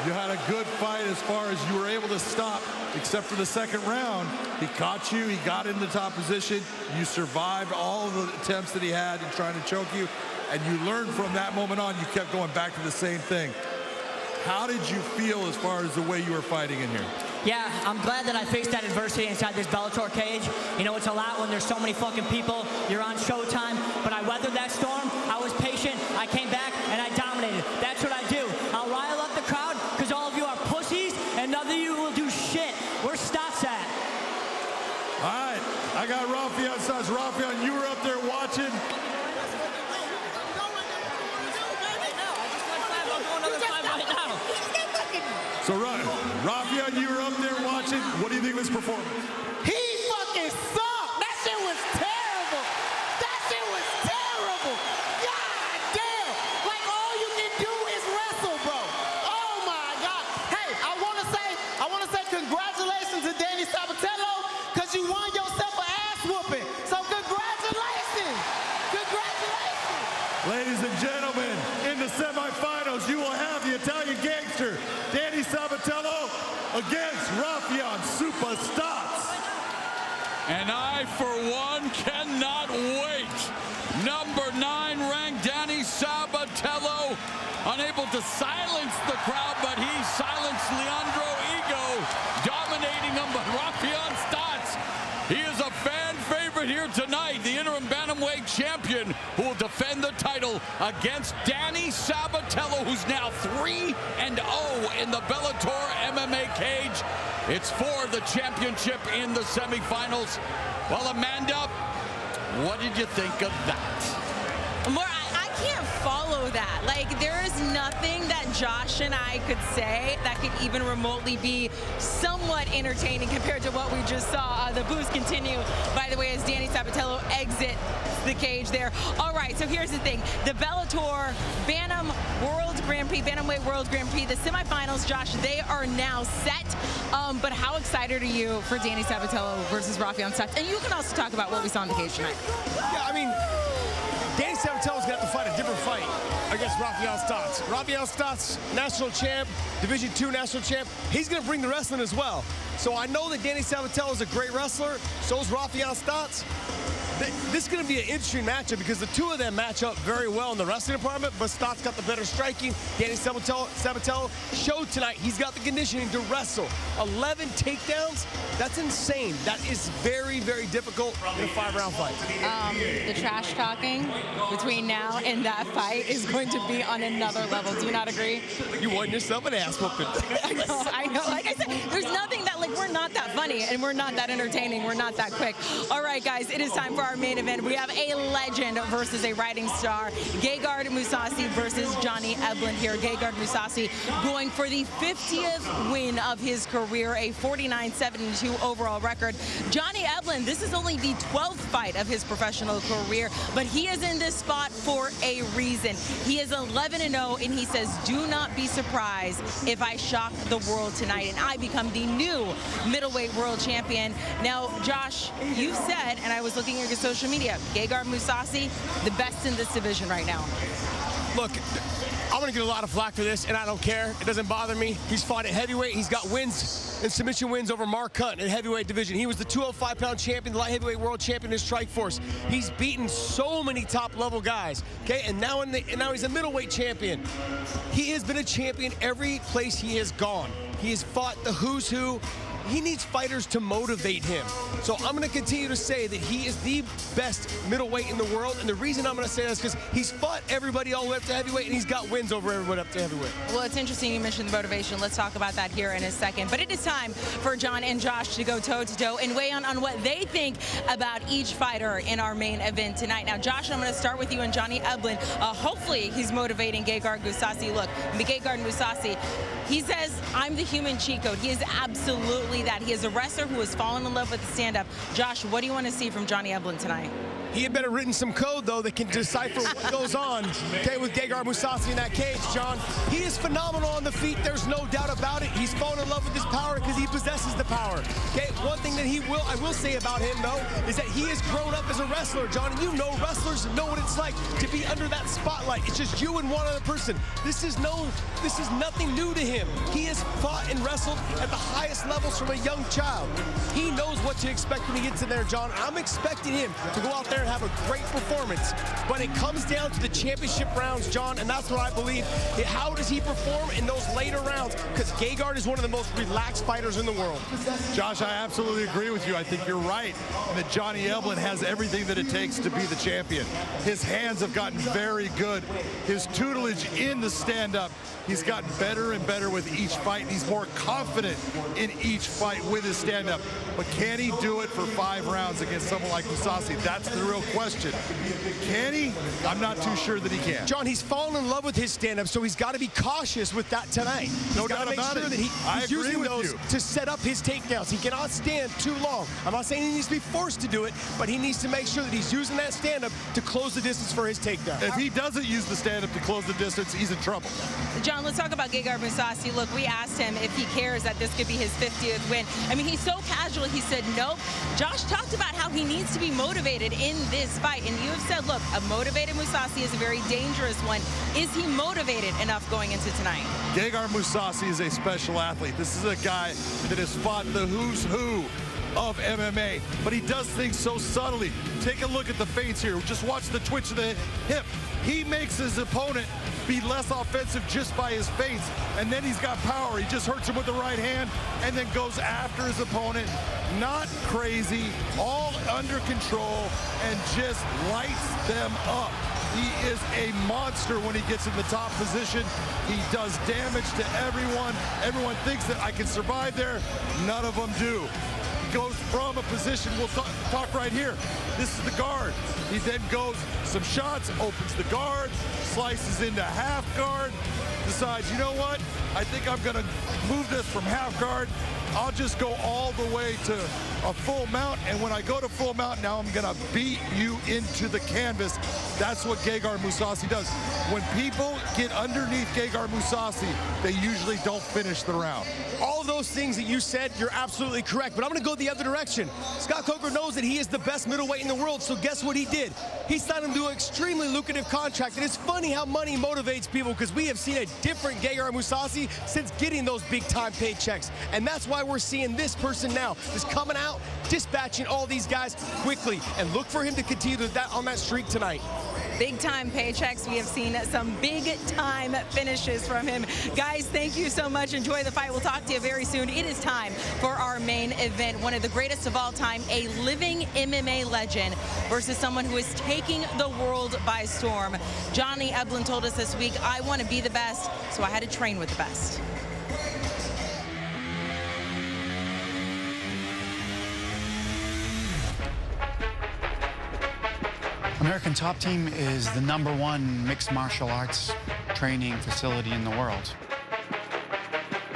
Speaker 6: you had a good fight as far as you were able to stop, except for the second round. He caught you, he got in the top position, you survived all the attempts that he had in trying to choke you, and you learned from that moment on, you kept going back to the same thing. How did you feel as far as the way you were fighting in here?
Speaker 15: Yeah, I'm glad that I faced that adversity inside this Bellator cage. You know, it's a lot when there's so many fucking people. You're on Showtime, but I weathered that storm. I was patient. I came back, and I dominated. That's what I do. I'll rile up the crowd because all of you are pussies, and none of you will do shit. Where's Stats at?
Speaker 6: All right, I got Rafion Stats. Rafion, you were up there watching. So, Rafion, you were up there watching. What do you think of his performance?
Speaker 7: He fucking sucked. That shit was terrible. That shit was terrible. God damn. Like, all you can do is wrestle, bro. Oh, my God. Hey, I want to say congratulations to Danny Sabatello because you won yourself an ass whooping. So, congratulations. Congratulations.
Speaker 6: Ladies and gentlemen, in the semifinals, you will have the Italian gangster, Danny Sabatello, against Rafion Superstats.
Speaker 2: And I, for one, cannot wait. Number 9 ranked Danny Sabatello, unable to silence the crowd, but he silenced Leandro fighting him, but Rafion Stotts, he is a fan favorite here tonight, the interim bantamweight champion who will defend the title against Danny Sabatello, who's now 3-0 in the Bellator MMA cage. It's for the championship in the semifinals. Well, Amanda, what did you think of that?
Speaker 1: I can't follow that. Like, there is nothing that Josh and I could say that could even remotely be somewhat entertaining compared to what we just saw. The boos continue, by the way, as Danny Sabatello exits the cage there. All right, so here's the thing. The Bellator Bantamweight World Grand Prix, the semifinals, Josh, they are now set. But how excited are you for Danny Sabatello versus Rafion Stotts? And you can also talk about what we saw in the cage tonight.
Speaker 8: Yeah, I mean, Danny Sabatello's going to have to fight a different fight against Rafion Stotts. Rafion Stotts, national champ, Division II national champ. He's going to bring the wrestling as well. So I know that Danny Sabatello is a great wrestler. So is Rafion Stotts. This is going to be an interesting matchup because the two of them match up very well in the wrestling department, but Stotts got the better striking. Danny Sabatello showed tonight he's got the conditioning to wrestle. 11 takedowns, that's insane. That is very, very difficult in a 5-round fight.
Speaker 1: The trash talking between now and that fight is going to be on another level. Do you not agree?
Speaker 8: You won yourself an ass whooping.
Speaker 1: I know. Like I said, there's nothing that, like, we're not that funny and we're not that entertaining. We're not that quick. All right, guys, it is time for our main event. We have a legend versus a rising star. Gegard Mousasi versus Johnny Eblen here. Gegard Mousasi going for the 50th win of his career, a 49-72 overall record. Johnny Eblen, this is only the 12th fight of his professional career, but he is in this spot for a reason. He is 11-0, and he says, do not be surprised if I shock the world tonight and I become the new middleweight world champion. Now, Josh, you said, and I was looking at your social media, Gegard Mousasi, the best in this division right now.
Speaker 8: Look, I'm going to get a lot of flack for this, and I don't care. It doesn't bother me. He's fought at heavyweight. He's got wins and submission wins over Mark Hunt in heavyweight division. He was the 205-pound champion, the light heavyweight world champion in Strikeforce. He's beaten so many top-level guys, okay? And now he's a middleweight champion. He has been a champion every place he has gone. He has fought the who's who. He needs fighters to motivate him. So I'm going to continue to say that he is the best middleweight in the world. And the reason I'm going to say that is because he's fought everybody all the way up to heavyweight, and he's got wins over everybody up to heavyweight.
Speaker 1: Well, it's interesting you mentioned the motivation. Let's talk about that here in a second. But it is time for John and Josh to go toe-to-toe and weigh on what they think about each fighter in our main event tonight. Now, Josh, I'm going to start with you and Johnny Eblen. Hopefully, he's motivating Gegard Mousasi. Look, Gegard Mousasi, he says, I'm the human cheat code. He is absolutely that. He is a wrestler who has fallen in love with the stand-up. Josh, what do you want to see from Johnny Eblen tonight?
Speaker 8: He had better written some code, though, that can decipher what goes on, okay, with Gegard Mousasi in that cage, John. He is phenomenal on the feet. There's no doubt about it. He's fallen in love with his power because he possesses the power, okay? One thing that I will say about him, though, is that he has grown up as a wrestler, John, and you know wrestlers know what it's like to be under that spotlight. It's just you and one other person. This is nothing new to him. He has fought and wrestled at the highest levels from a young child. He knows what to expect when he gets in there, John. I'm expecting him to go out there and have a great performance, but it comes down to the championship rounds, John, and that's what I believe. How does he perform in those later rounds? Because Gegard is one of the most relaxed fighters in the world.
Speaker 6: Josh, I absolutely agree with you. I think you're right, and that Johnny Eblen has everything that it takes to be the champion. His hands have gotten very good. His tutelage in the stand-up, he's gotten better and better with each fight. He's more confident in each fight with his stand-up. But can he do it for 5 rounds against someone like Mousasi? That's the real question. Can he? I'm not too sure that he can.
Speaker 8: John, he's fallen in love with his stand-up, so he's got to be cautious with that tonight.
Speaker 6: No doubt about it.
Speaker 8: He's using those to set up his takedowns. He cannot stand too long. I'm not saying he needs to be forced to do it, but he needs to make sure that he's using that stand-up to close the distance for his takedown.
Speaker 6: If he doesn't use the stand-up to close the distance, he's in trouble.
Speaker 1: John, let's talk about Gegard Mousasi. Look, we asked him if he cares that this could be his 50th win. I mean, he's so casual. He said nope. Josh talked about how he needs to be motivated in this fight, and you have said, look, a motivated Mousasi is a very dangerous one. Is he motivated enough going into tonight?
Speaker 6: Gegard Mousasi is a special athlete. This is a guy that has fought the who's who of MMA, but he does things so subtly. Take a look at the feints here. Just watch the twitch of the hip. He makes his opponent be less offensive just by his feints, and then he's got power. He just hurts him with the right hand and then goes after his opponent. Not crazy, all under control, and just lights them up. He is a monster when he gets in the top position. He does damage to everyone. Everyone thinks that I can survive there. None of them do. He goes from a position, we'll talk right here. This is the guard. He then goes some shots, opens the guard, slices into half guard, decides, you know what? I think I'm gonna move this from half guard. I'll just go all the way to a full mount, and when I go to full mount, now I'm gonna beat you into the canvas. That's what Gegard Mousasi does. When people get underneath Gegard Mousasi, they usually don't finish the round.
Speaker 8: All of those things that you said, you're absolutely correct, but I'm gonna go the other direction. Scott Coker knows that he is the best middleweight in the world, so guess what he did? He signed him to an extremely lucrative contract, and it's funny how money motivates people, because we have seen a different Gegard Mousasi since getting those big-time paychecks, and that's why we're seeing this person now, just coming out, dispatching all these guys quickly, and look for him to continue on that streak tonight.
Speaker 1: Big-time paychecks. We have seen some big-time finishes from him. Guys, thank you so much. Enjoy the fight. We'll talk to you very soon. It is time for our main event. One of the greatest of all time, a living MMA legend versus someone who is taking the world by storm. Johnny Eblen told us this week, I want to be the best, so I had to train with the best.
Speaker 18: American Top Team is the #1 mixed martial arts training facility in the world.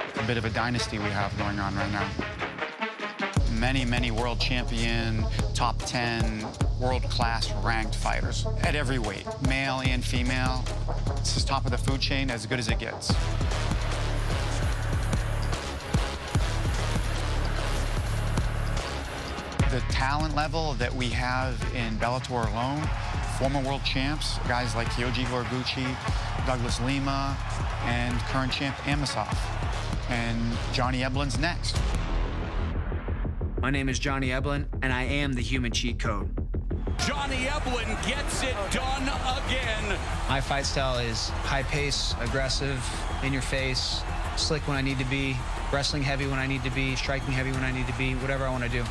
Speaker 18: It's a bit of a dynasty we have going on right now. Many, many world champion, top 10, world-class ranked fighters at every weight, male and female. This is top of the food chain, as good as it gets. The talent level that we have in Bellator alone, former world champs, guys like Kyoji Horiguchi, Douglas Lima, and current champ Amasov. And Johnny Eblen's next.
Speaker 5: My name is Johnny Eblen, and I am the human cheat code.
Speaker 2: Johnny Eblen gets it done again.
Speaker 5: My fight style is high pace, aggressive, in your face, slick when I need to be, wrestling heavy when I need to be, striking heavy when I need to be, whatever I want to do.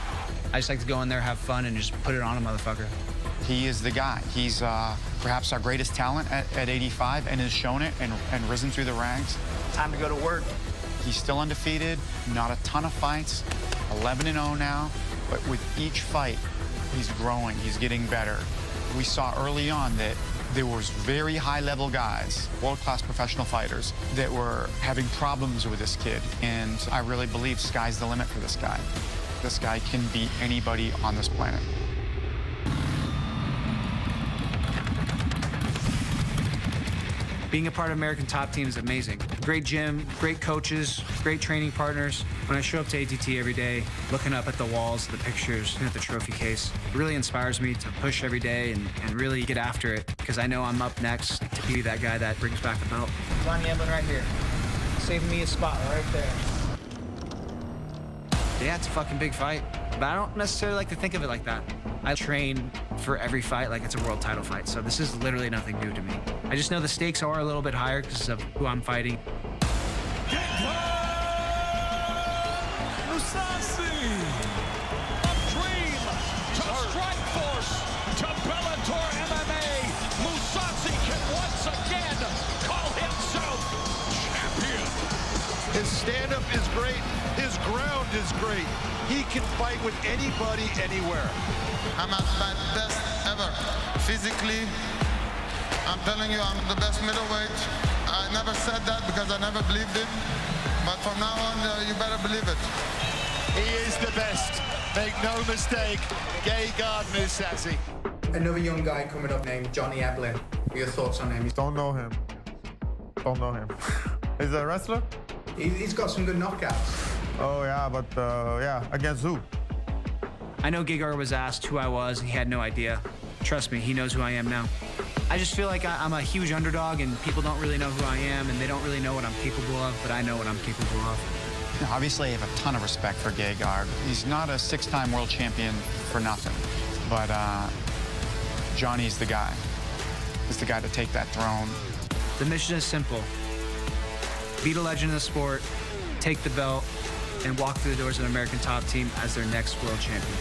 Speaker 5: I just like to go in there, have fun, and just put it on a motherfucker.
Speaker 18: He is the guy. He's perhaps our greatest talent at 85 and has shown it and risen through the ranks.
Speaker 5: Time to go to work.
Speaker 18: He's still undefeated, not a ton of fights, 11-0 now, but with each fight, he's growing, he's getting better. We saw early on that there was very high-level guys, world-class professional fighters, that were having problems with this kid, and I really believe sky's the limit for this guy. This guy can beat anybody on this planet.
Speaker 5: Being a part of American Top Team is amazing. Great gym, great coaches, great training partners. When I show up to ATT every day, looking up at the walls, the pictures, at the trophy case, it really inspires me to push every day and really get after it, because I know I'm up next to be that guy that brings back the belt.
Speaker 15: Johnny Eblen right here. Saving me a spot right there.
Speaker 5: Yeah, it's a fucking big fight, but I don't necessarily like to think of it like that. I train for every fight like it's a world title fight, so this is literally nothing new to me. I just know the stakes are a little bit higher because of who I'm fighting.
Speaker 2: Mousasi! A dream to strike force to Bellator MMA. Mousasi can once again call himself champion.
Speaker 6: His stand-up is great. His ground is great. He can fight with anybody, anywhere.
Speaker 4: I'm at my best ever. Physically, I'm telling you, I'm the best middleweight. I never said that because I never believed it. But from now on, you better believe it.
Speaker 6: He is the best. Make no mistake. Gegard Mousasi.
Speaker 19: Another young guy coming up named Johnny Eblen. What are your thoughts on him?
Speaker 20: Don't know him. Don't know him. He's a wrestler?
Speaker 19: He's got some good knockouts.
Speaker 20: Oh, yeah, but yeah, against who?
Speaker 5: I know Gegard was asked who I was, and he had no idea. Trust me, he knows who I am now. I just feel like I'm a huge underdog, and people don't really know who I am, and they don't really know what I'm capable of, but I know what I'm capable of.
Speaker 18: Obviously, I have a ton of respect for Gegard. He's not a six-time world champion for nothing, but Johnny's the guy. He's the guy to take that throne.
Speaker 5: The mission is simple. Beat a legend in the sport, take the belt, and walk through the doors of an American top team as their next world champion.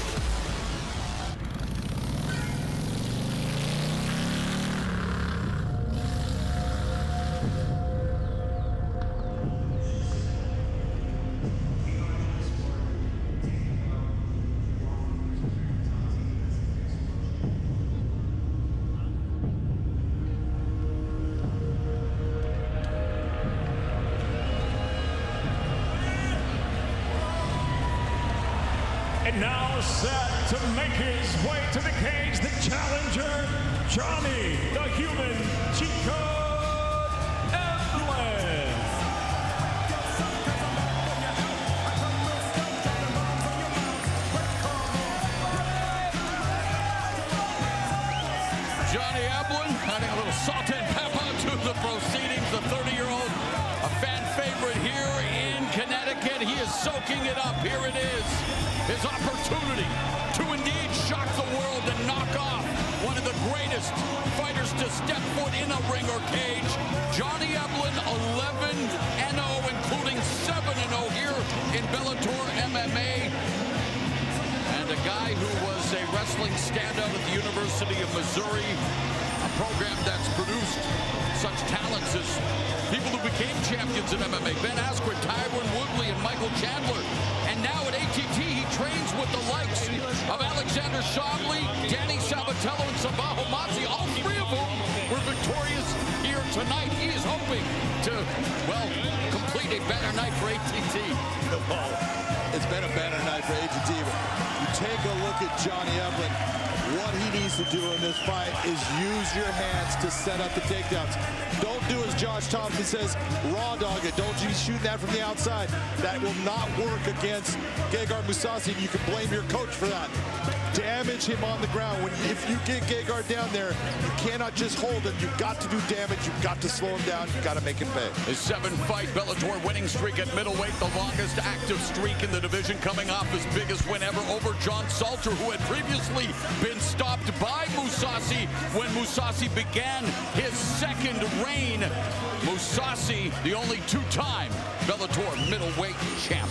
Speaker 9: And now set to make his way to the cage, the challenger, Johnny, the human Chico Eblen.
Speaker 2: Johnny Eblen adding a little salt and pepper to the proceedings. The 30-year-old, a fan favorite here in Connecticut. He is soaking it up. Here it is. His opportunity to indeed shock the world and knock off one of the greatest fighters to step foot in a ring or cage. Johnny Eblen, 11-0, including 7-0 here in Bellator MMA. And a guy who was a wrestling standout at the University of Missouri, a program that's produced such talents as people who became champions in MMA. Ben Askren, Tyron Woodley, and Michael Chandler. And now at ATT, he trains with the likes of Alexander Shomley, Danny Savatello, and Sabaho Mousasi, all three of whom were victorious here tonight. He is hoping to, well, complete a banner night for ATT.
Speaker 3: Well, it's been a banner night for ATT, but you take a look at Johnny Eblen. What he needs to do in this fight is use your hands to set up the takedowns. Don't do as Josh Thompson says, raw dog it. Don't you shoot that from the outside. That will not work against Gegard Mousasi. You can blame your coach for that. Damage him on the ground. If you get Gegard down there, you cannot just hold him. You've got to do damage. You've got to slow him down. You've got to make him pay.
Speaker 2: His 7-fight Bellator winning streak at middleweight, the longest active streak in the division, coming off his biggest win ever over John Salter, who had previously been stopped by Mousasi when Mousasi began his second reign. Mousasi, the only two-time Bellator middleweight champ.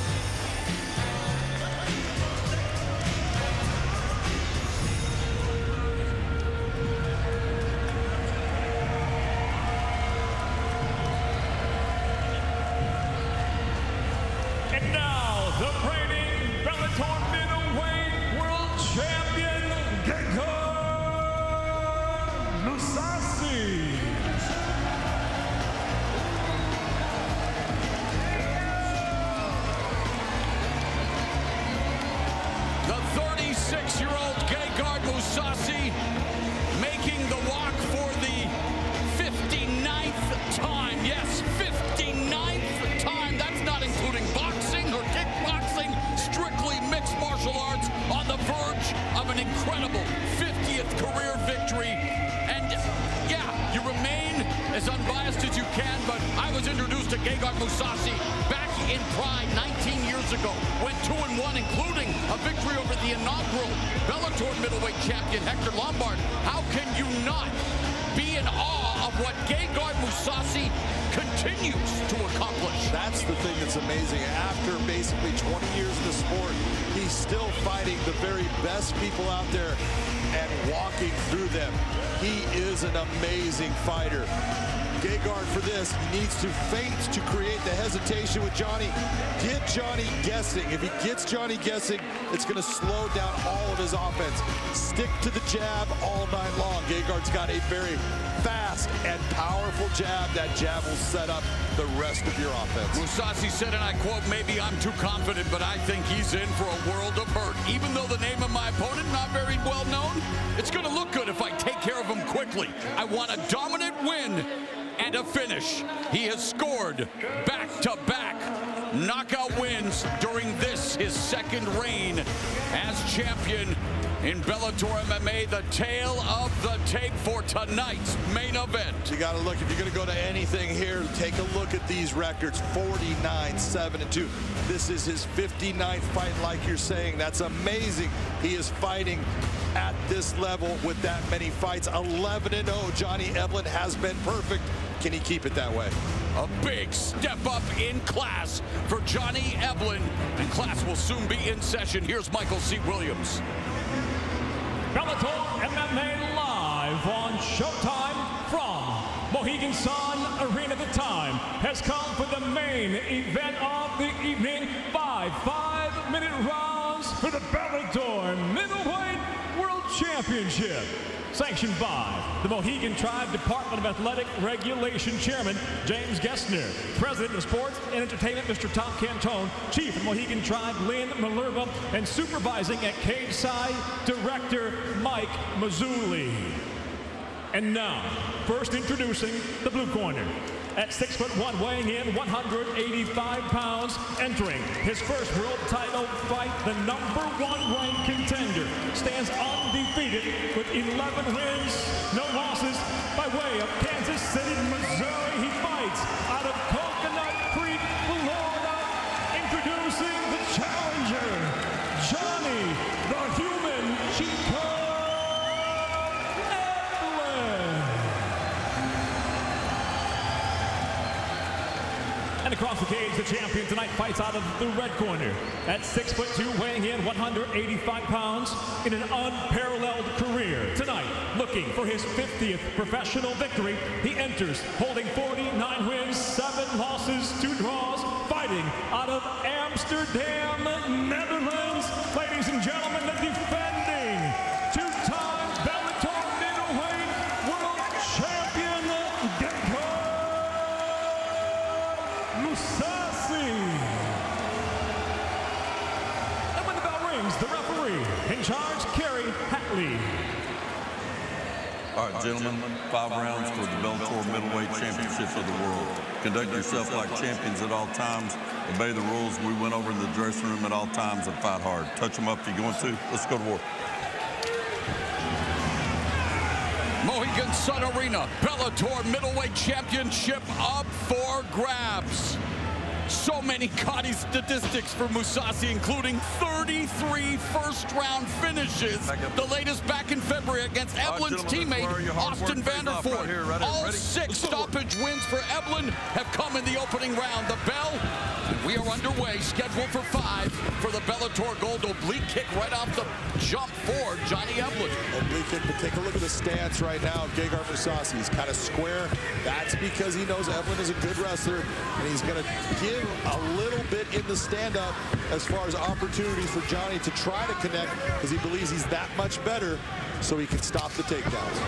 Speaker 9: And now, the reigning Bellator middleweight world champion, Gegard Mousasi.
Speaker 2: The 36-year-old Gegard Mousasi making the walk for the 59th time. Yes, 59th time. That's not including boxing or kickboxing. Strictly mixed martial arts, on the verge of an incredible 50th career victory. And yeah, you remain as unbiased as you can, but I was introduced to Gegard Mousasi back in Pride 19 years ago. Went 2-1, including a victory over the inaugural Bellator middleweight champion Hector Lombard. How can you not be in awe of what Gegard Mousasi continues to accomplish?
Speaker 3: That's the thing that's amazing. After basically 20 years in the sport, he's still fighting the very best people out there and walking through them. He is an amazing fighter. Gegard, for this, needs to feint to create the hesitation with Johnny. Get Johnny guessing. If he gets Johnny guessing, it's going to slow down all of his offense. Stick to the jab all night long. Gegard's got a very fast and powerful jab. That jab will set up the rest of your offense.
Speaker 2: Mousasi said, and I quote, "Maybe I'm too confident, but I think he's in for a world of hurt. Even though the name of my opponent not very well known, it's going to look good if I take care of him quickly." quickly. I want a dominant win and a finish. He has scored back-to-back knockout wins during this, his second reign as champion in Bellator MMA. The tale of the tape for tonight's main event.
Speaker 3: You got to look, if you're going to go to anything here, take a look at ththese records. 49-7-2. This is his 59th fight, like you're saying. That's amazing. He is fighting at this level with that many fights. 11-0. Johnny Eblen has been perfect. Can he keep it that way?
Speaker 2: A big step up in class for Johnny Eblen, and class will soon be in session. Here's Michael C. Williams.
Speaker 9: Bellator MMA live on Showtime from Mohegan Sun Arena. The time has come for the main event of the evening. 5-minute rounds for the Bellator Middleweight World Championship. Sanctioned by the Mohegan Tribe Department of Athletic Regulation Chairman James Gessner, President of Sports and Entertainment Mr. Tom Cantone, Chief of Mohegan Tribe Lynn Malerva, and supervising at cage side Director Mike Mazzulli. And now, first introducing the blue corner. At 6'1", weighing in 185 pounds, entering his first world title fight, the #1 ranked contender stands undefeated with 11 wins, no losses, by way of Kansas City, Missouri. He fights out of Coconut Creek, Florida. Introducing the challenger, Johnny the Human Chico Eblen. And across the cage, the champion tonight fights out of the red corner. At 6'2", weighing in 185 pounds, in an unparalleled career. Tonight, looking for his 50th professional victory, he enters holding 49 wins, 7 losses, 2 draws, fighting out of Amsterdam, Netherlands. Ladies and gentlemen, the defending two-time Bellator middleweight world champion, Mousasi. And when the bell rings, the referee in charge, Kerry Hatley.
Speaker 21: All right, gentlemen, 5 rounds for the Bellator Middleweight Championship of the world. Conduct yourself like champions at all times. Obey the rules we went over in the dressing room at all times and fight hard. Touch them up if you're going to. Let's go to war.
Speaker 2: Mohegan Sun Arena, Bellator Middleweight Championship up for grabs. So many gaudy statistics for Mousasi, including 33 first-round finishes. The latest back in February against Eblen's teammate, Austin Vanderford. All 6 stoppage wins for Eblen have come in the opening round. The bell, and we are underway, scheduled for 5 for the Bellator Gold. Oblique kick right off the jump for Johnny Eblen.
Speaker 3: Oblique kick, but take a look at the stance right now of Gegard Mousasi. He's kind of square. That's because he knows Eblen is a good wrestler, and he's going to give a little bit in the stand-up as far as opportunities for Johnny to try to connect, because he believes he's that much better so he can stop the takedowns.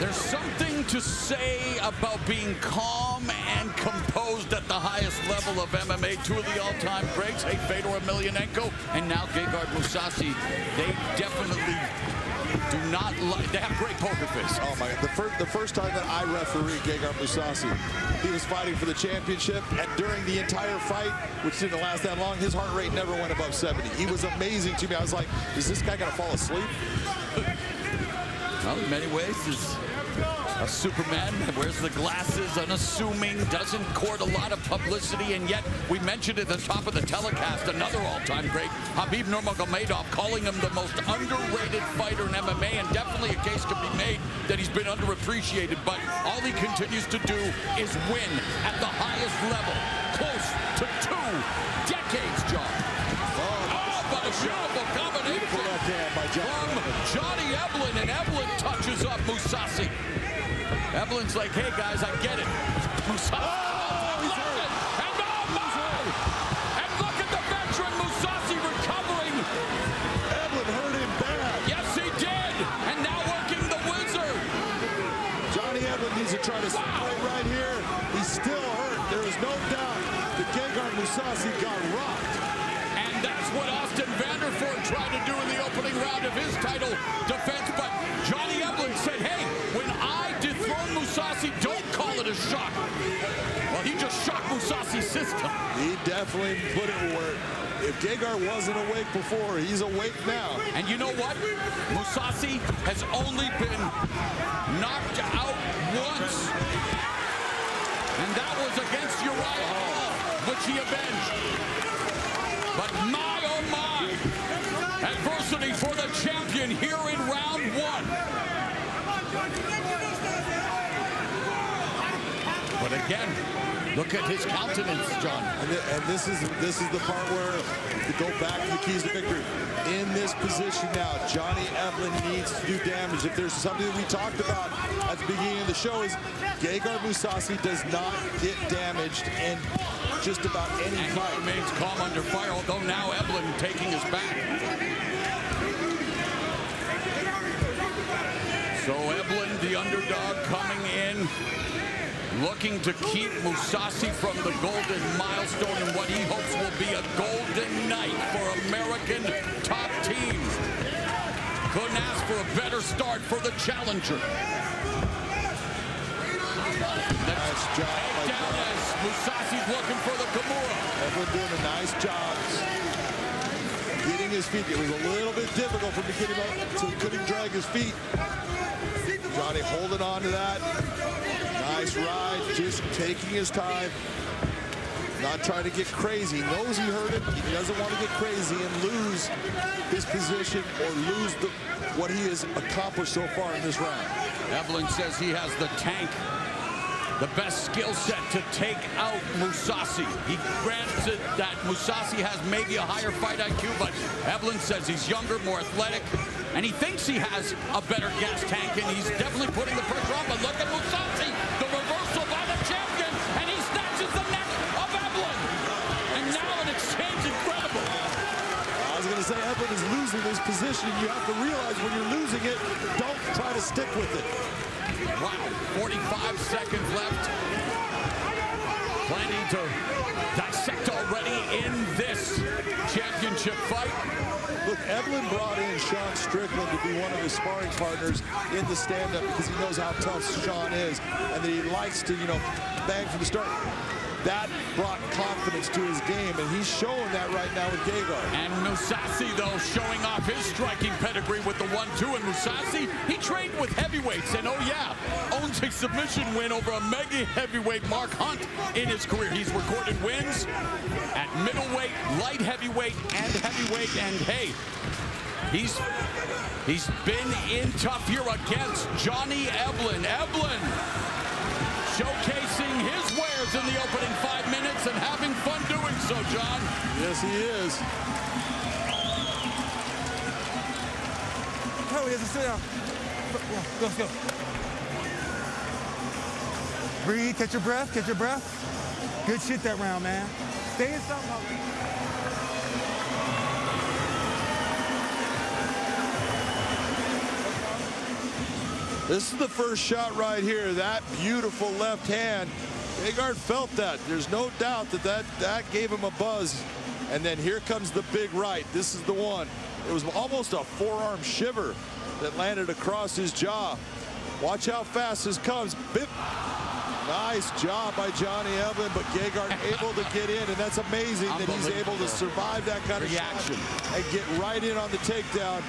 Speaker 2: There's something to say about being calm and composed at the highest level of MMA. 2 of the all-time greats, Fedor Emelianenko and now Gegard Mousasi. They definitely do not like, they have great poker face.
Speaker 3: Oh my God, the first time that I refereed Gegard Mousasi, he was fighting for the championship, and during the entire fight, which didn't last that long, his heart rate never went above 70. He was amazing to me. I was like, is this guy gonna fall asleep?
Speaker 2: Well, in many ways, is a Superman, wears the glasses, unassuming, doesn't court a lot of publicity, and yet we mentioned at the top of the telecast another all-time great, Khabib Nurmagomedov, calling him the most underrated fighter in MMA, and definitely a case can be made that he's been underappreciated, but all he continues to do is win at the highest level, close to 2 decades, John. Oh, but a beautiful combination from Johnny Eblen, and Eblen touches up Mousasi. Eblen's like, hey guys, I get it. Mousasi. Oh, he's hurt. And look at the veteran Mousasi recovering.
Speaker 3: Eblen hurt him bad.
Speaker 2: Yes, he did. And now working the wizard.
Speaker 3: Johnny Eblen needs to try to spray right here. He's still hurt. There is no doubt that Gegard Mousasi got rocked.
Speaker 2: And that's what Austin Vanderford tried to do in the opening round of his title defense. But Johnny Eblen said, hey, when system.
Speaker 3: He definitely put it where if Gegard wasn't awake before, he's awake now.
Speaker 2: And you know what? Mousasi has only been knocked out once. And that was against Uriah Hall, which he avenged. But my, oh my, adversity for the champion here in round one. But again, look at his countenance, John.
Speaker 3: And this is the part where to go back to the keys to victory. In this position now, Johnny Eblin needs to do damage. If there's something that we talked about at the beginning of the show is Gegard Mousasi does not get damaged in just about any fight.
Speaker 2: He remains calm under fire, although now Eblin taking his back. So Eblin, the underdog, coming in, looking to keep Mousasi from the golden milestone in what he hopes will be a golden night for American top teams. Couldn't ask for a better start for the challenger.
Speaker 3: Nice job.
Speaker 2: Down as Mousasi's looking for the Kimura.
Speaker 3: Eblin doing a nice job getting his feet. It was a little bit difficult for him to get him up, so he couldn't drag his feet. Johnny holding on to that. Nice ride, just taking his time. Not trying to get crazy. He knows he hurt him. He doesn't want to get crazy and lose his position or lose what he has accomplished so far in this round.
Speaker 2: Evelyn says he has the tank, the best skill set to take out Mousasi. He grants it that Mousasi has maybe a higher fight IQ, but Evelyn says he's younger, more athletic, and he thinks he has a better gas tank, and he's definitely putting the pressure on. But look at Mousasi, the reversal by the champion, and he snatches the neck of Evelyn. And now an exchange incredible.
Speaker 3: I was going to say, Evelyn is losing this position. You have to realize when you're losing it, don't try to stick with it.
Speaker 2: Wow, 45 seconds left. Plenty to dissect already in this championship fight.
Speaker 3: Look, Eblin brought in Sean Strickland to be one of his sparring partners in the stand-up because he knows how tough Sean is and that he likes to, bang from the start. That brought confidence to his game, and he's showing that right now with Gegard.
Speaker 2: And Mousasi, though, showing off his striking pedigree with the 1-2. And Mousasi, he trained with heavyweights, and oh yeah, owns a submission win over a mega heavyweight Mark Hunt in his career. He's recorded wins at middleweight, light heavyweight, and heavyweight, and hey, he's been in tough here against Johnny Eblin. Eblin showcasing his wares in the opening 5 minutes and having fun doing so, John.
Speaker 3: Yes, he is.
Speaker 11: Oh, he has to sit down. Let's go. Breathe, catch your breath, catch your breath. Good shit that round, man. Stay in something.
Speaker 3: This is the first shot right here. That beautiful left hand. Gegard felt that. There's no doubt that gave him a buzz. And then here comes the big right. This is the one. It was almost a forearm shiver that landed across his jaw. Watch how fast this comes. Bip. Nice job by Johnny Eblin, but Gegard able to get in, and that's amazing that he's able to survive that kind of reaction and get right in on the takedown,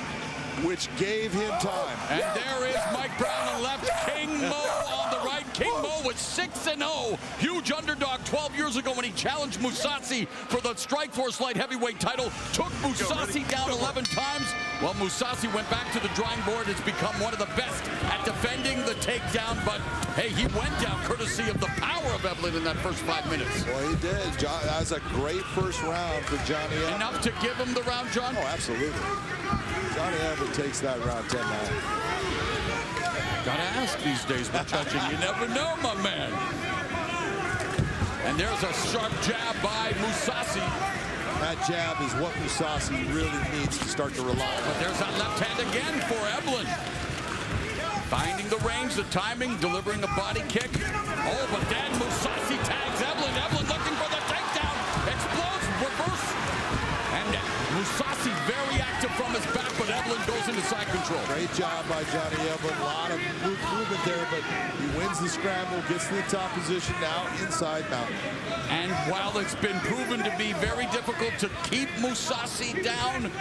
Speaker 3: which gave him time.
Speaker 2: And there is Mike Brown on the left, King Mo on the right. King Mo with 6-0. Huge underdog 12 years ago when he challenged Mousasi for the Strikeforce light heavyweight title. Took Mousasi down 11 times. Well, Mousasi went back to the drawing board. It's become one of the best at defending the takedown. But, hey, he went down courtesy of the power of Eblin in that first 5 minutes.
Speaker 3: Well, he did. That's a great first round for Johnny Eblin.
Speaker 2: Enough to give him the round, John?
Speaker 3: Oh, absolutely. Johnny Eblin takes that round 10-9.
Speaker 2: Gotta ask these days with judging. You never know, my man. And there's a sharp jab by Mousasi.
Speaker 3: That jab is what Mousasi really needs to start to rely on.
Speaker 2: But there's that left hand again for Eblin. Finding the range, the timing, delivering a body kick. Oh, but then Mousasi tags Eblin. Eblin looking for the takedown. Explodes, reverse. And Mousasi very active from his back, but Eblin goes goes into side control.
Speaker 3: Great job by Johnny Eblen. A lot of movement there, but he wins the scramble, gets to the top position now inside mountain.
Speaker 2: And while it's been proven to be very difficult to keep Mousasi down,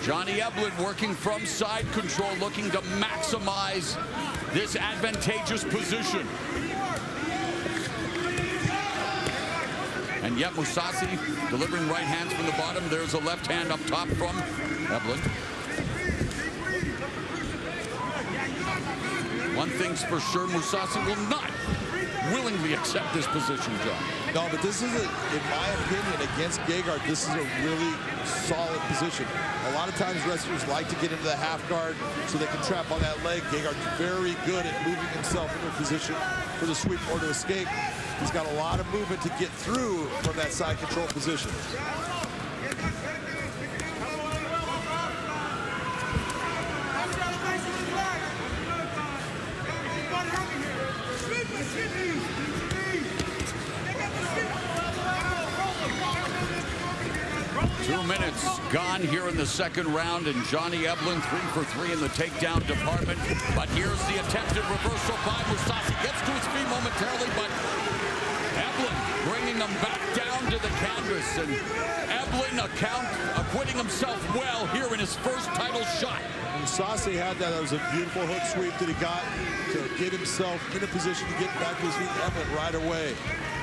Speaker 2: Johnny Eblen working from side control, looking to maximize this advantageous position. And yet Mousasi delivering right hands from the bottom. There's a left hand up top from Eblen. One thing's for sure, Mousasi will not willingly accept this position, John.
Speaker 3: No, but this is, in my opinion, against Gegard, this is a really solid position. A lot of times wrestlers like to get into the half guard so they can trap on that leg. Gegard's very good at moving himself into a position for the sweep or to escape. He's got a lot of movement to get through from that side control position.
Speaker 2: Minutes gone here in the second round, and Johnny Eblen 3 for 3 in the takedown department. But here's the attempted reversal by Mousasi. Gets to his feet momentarily, but Eblen bringing him back down to the canvas, and Eblen acquitting himself well here in his first title shot.
Speaker 3: Mousasi had that. That was a beautiful hook sweep that he got to get himself in a position to get back to his feet. Eblen right away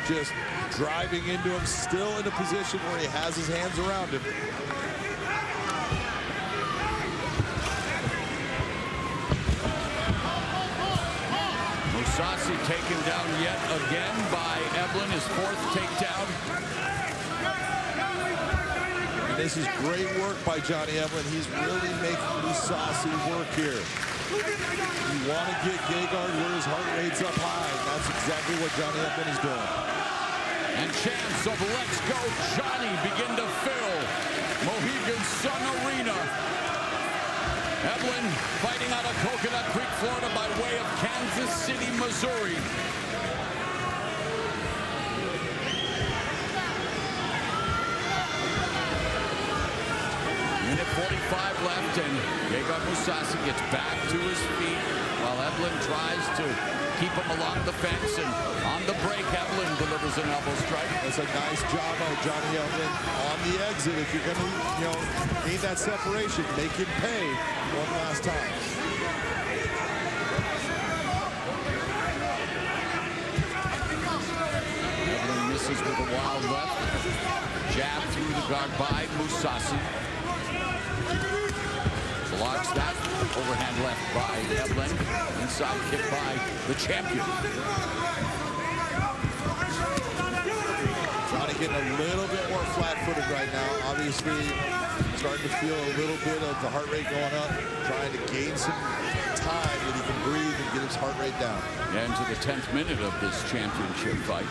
Speaker 3: just driving into him, still in a position where he has his hands around him.
Speaker 2: Mousasi taken down yet again by Eblen, his fourth takedown.
Speaker 3: And this is great work by Johnny Eblen. He's really making Mousasi work here. You want to get Gegard where his heart rate's up high. That's exactly what Johnny Eblen is doing.
Speaker 2: And chants of "Let's Go Johnny" begin to fill Mohegan Sun Arena. Eblen fighting out of Coconut Creek, Florida by way of Kansas City, Missouri. Minute 45 left, and Gegard Mousasi gets back to his feet while Eblen tries to keep him along the fence, and on the break, Eblen delivers an elbow strike.
Speaker 3: That's a nice job by Johnny Eblen on the exit. If you're going to, need that separation, make him pay one last time.
Speaker 2: Eblen misses with a wild left. Jab through the guard by Mousasi. Blocks that overhand left by Eblen. Inside kick by the champion.
Speaker 3: Johnny getting a little bit more flat-footed right now. Obviously, starting to feel a little bit of the heart rate going up. Trying to gain some time that he can breathe and get his heart rate down.
Speaker 2: And to the 10th minute of this championship fight.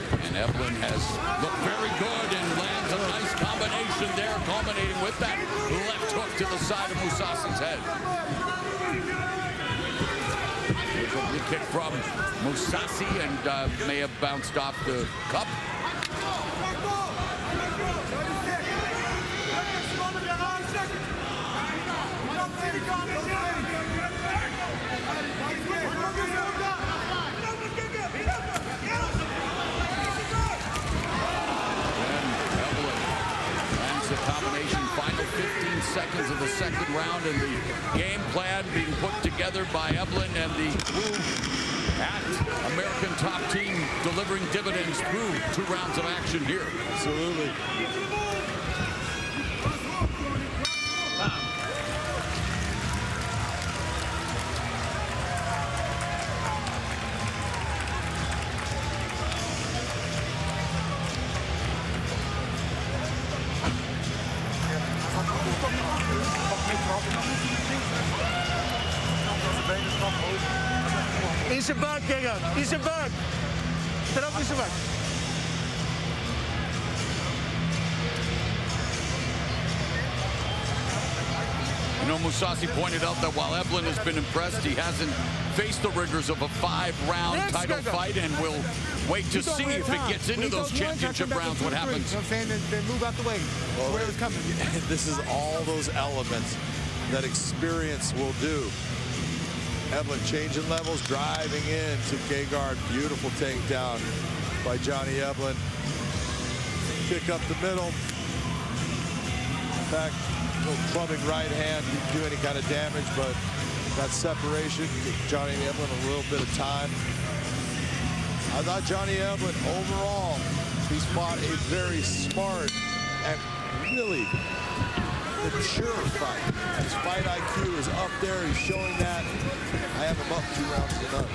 Speaker 2: And Eblen has looked very good and lands a nice combination there, culminating with that left hook to the side of Mousasi's head. Here's a good kick from Mousasi, and may have bounced off the cup. Combination, final 15 seconds of the second round, and the game plan being put together by Eblen, and the move at American top team delivering dividends through 2 rounds of action here.
Speaker 3: Absolutely.
Speaker 12: In zijn buik, Gegard. In zijn buik. Trap in zijn buik.
Speaker 2: You know, Mousasi pointed out that while Eblen has been impressed, he hasn't faced the rigors of a 5-round title fight, and we'll wait to see if it gets into those championship rounds what happens.
Speaker 12: You know what I'm saying? Then move out the way.
Speaker 3: Well,
Speaker 12: where it was coming.
Speaker 3: This is all those elements that experience will do. Evelyn changing levels, driving in to Gegard. Beautiful takedown by Johnny Eblin. Kick up the middle. Back, no clubbing right hand, didn't do any kind of damage, but that separation gave Johnny Eblin a little bit of time. I thought Johnny Eblin overall, he's fought a very smart and really mature fight. His fight IQ is up there. He's showing that. I have him up 2 rounds to none.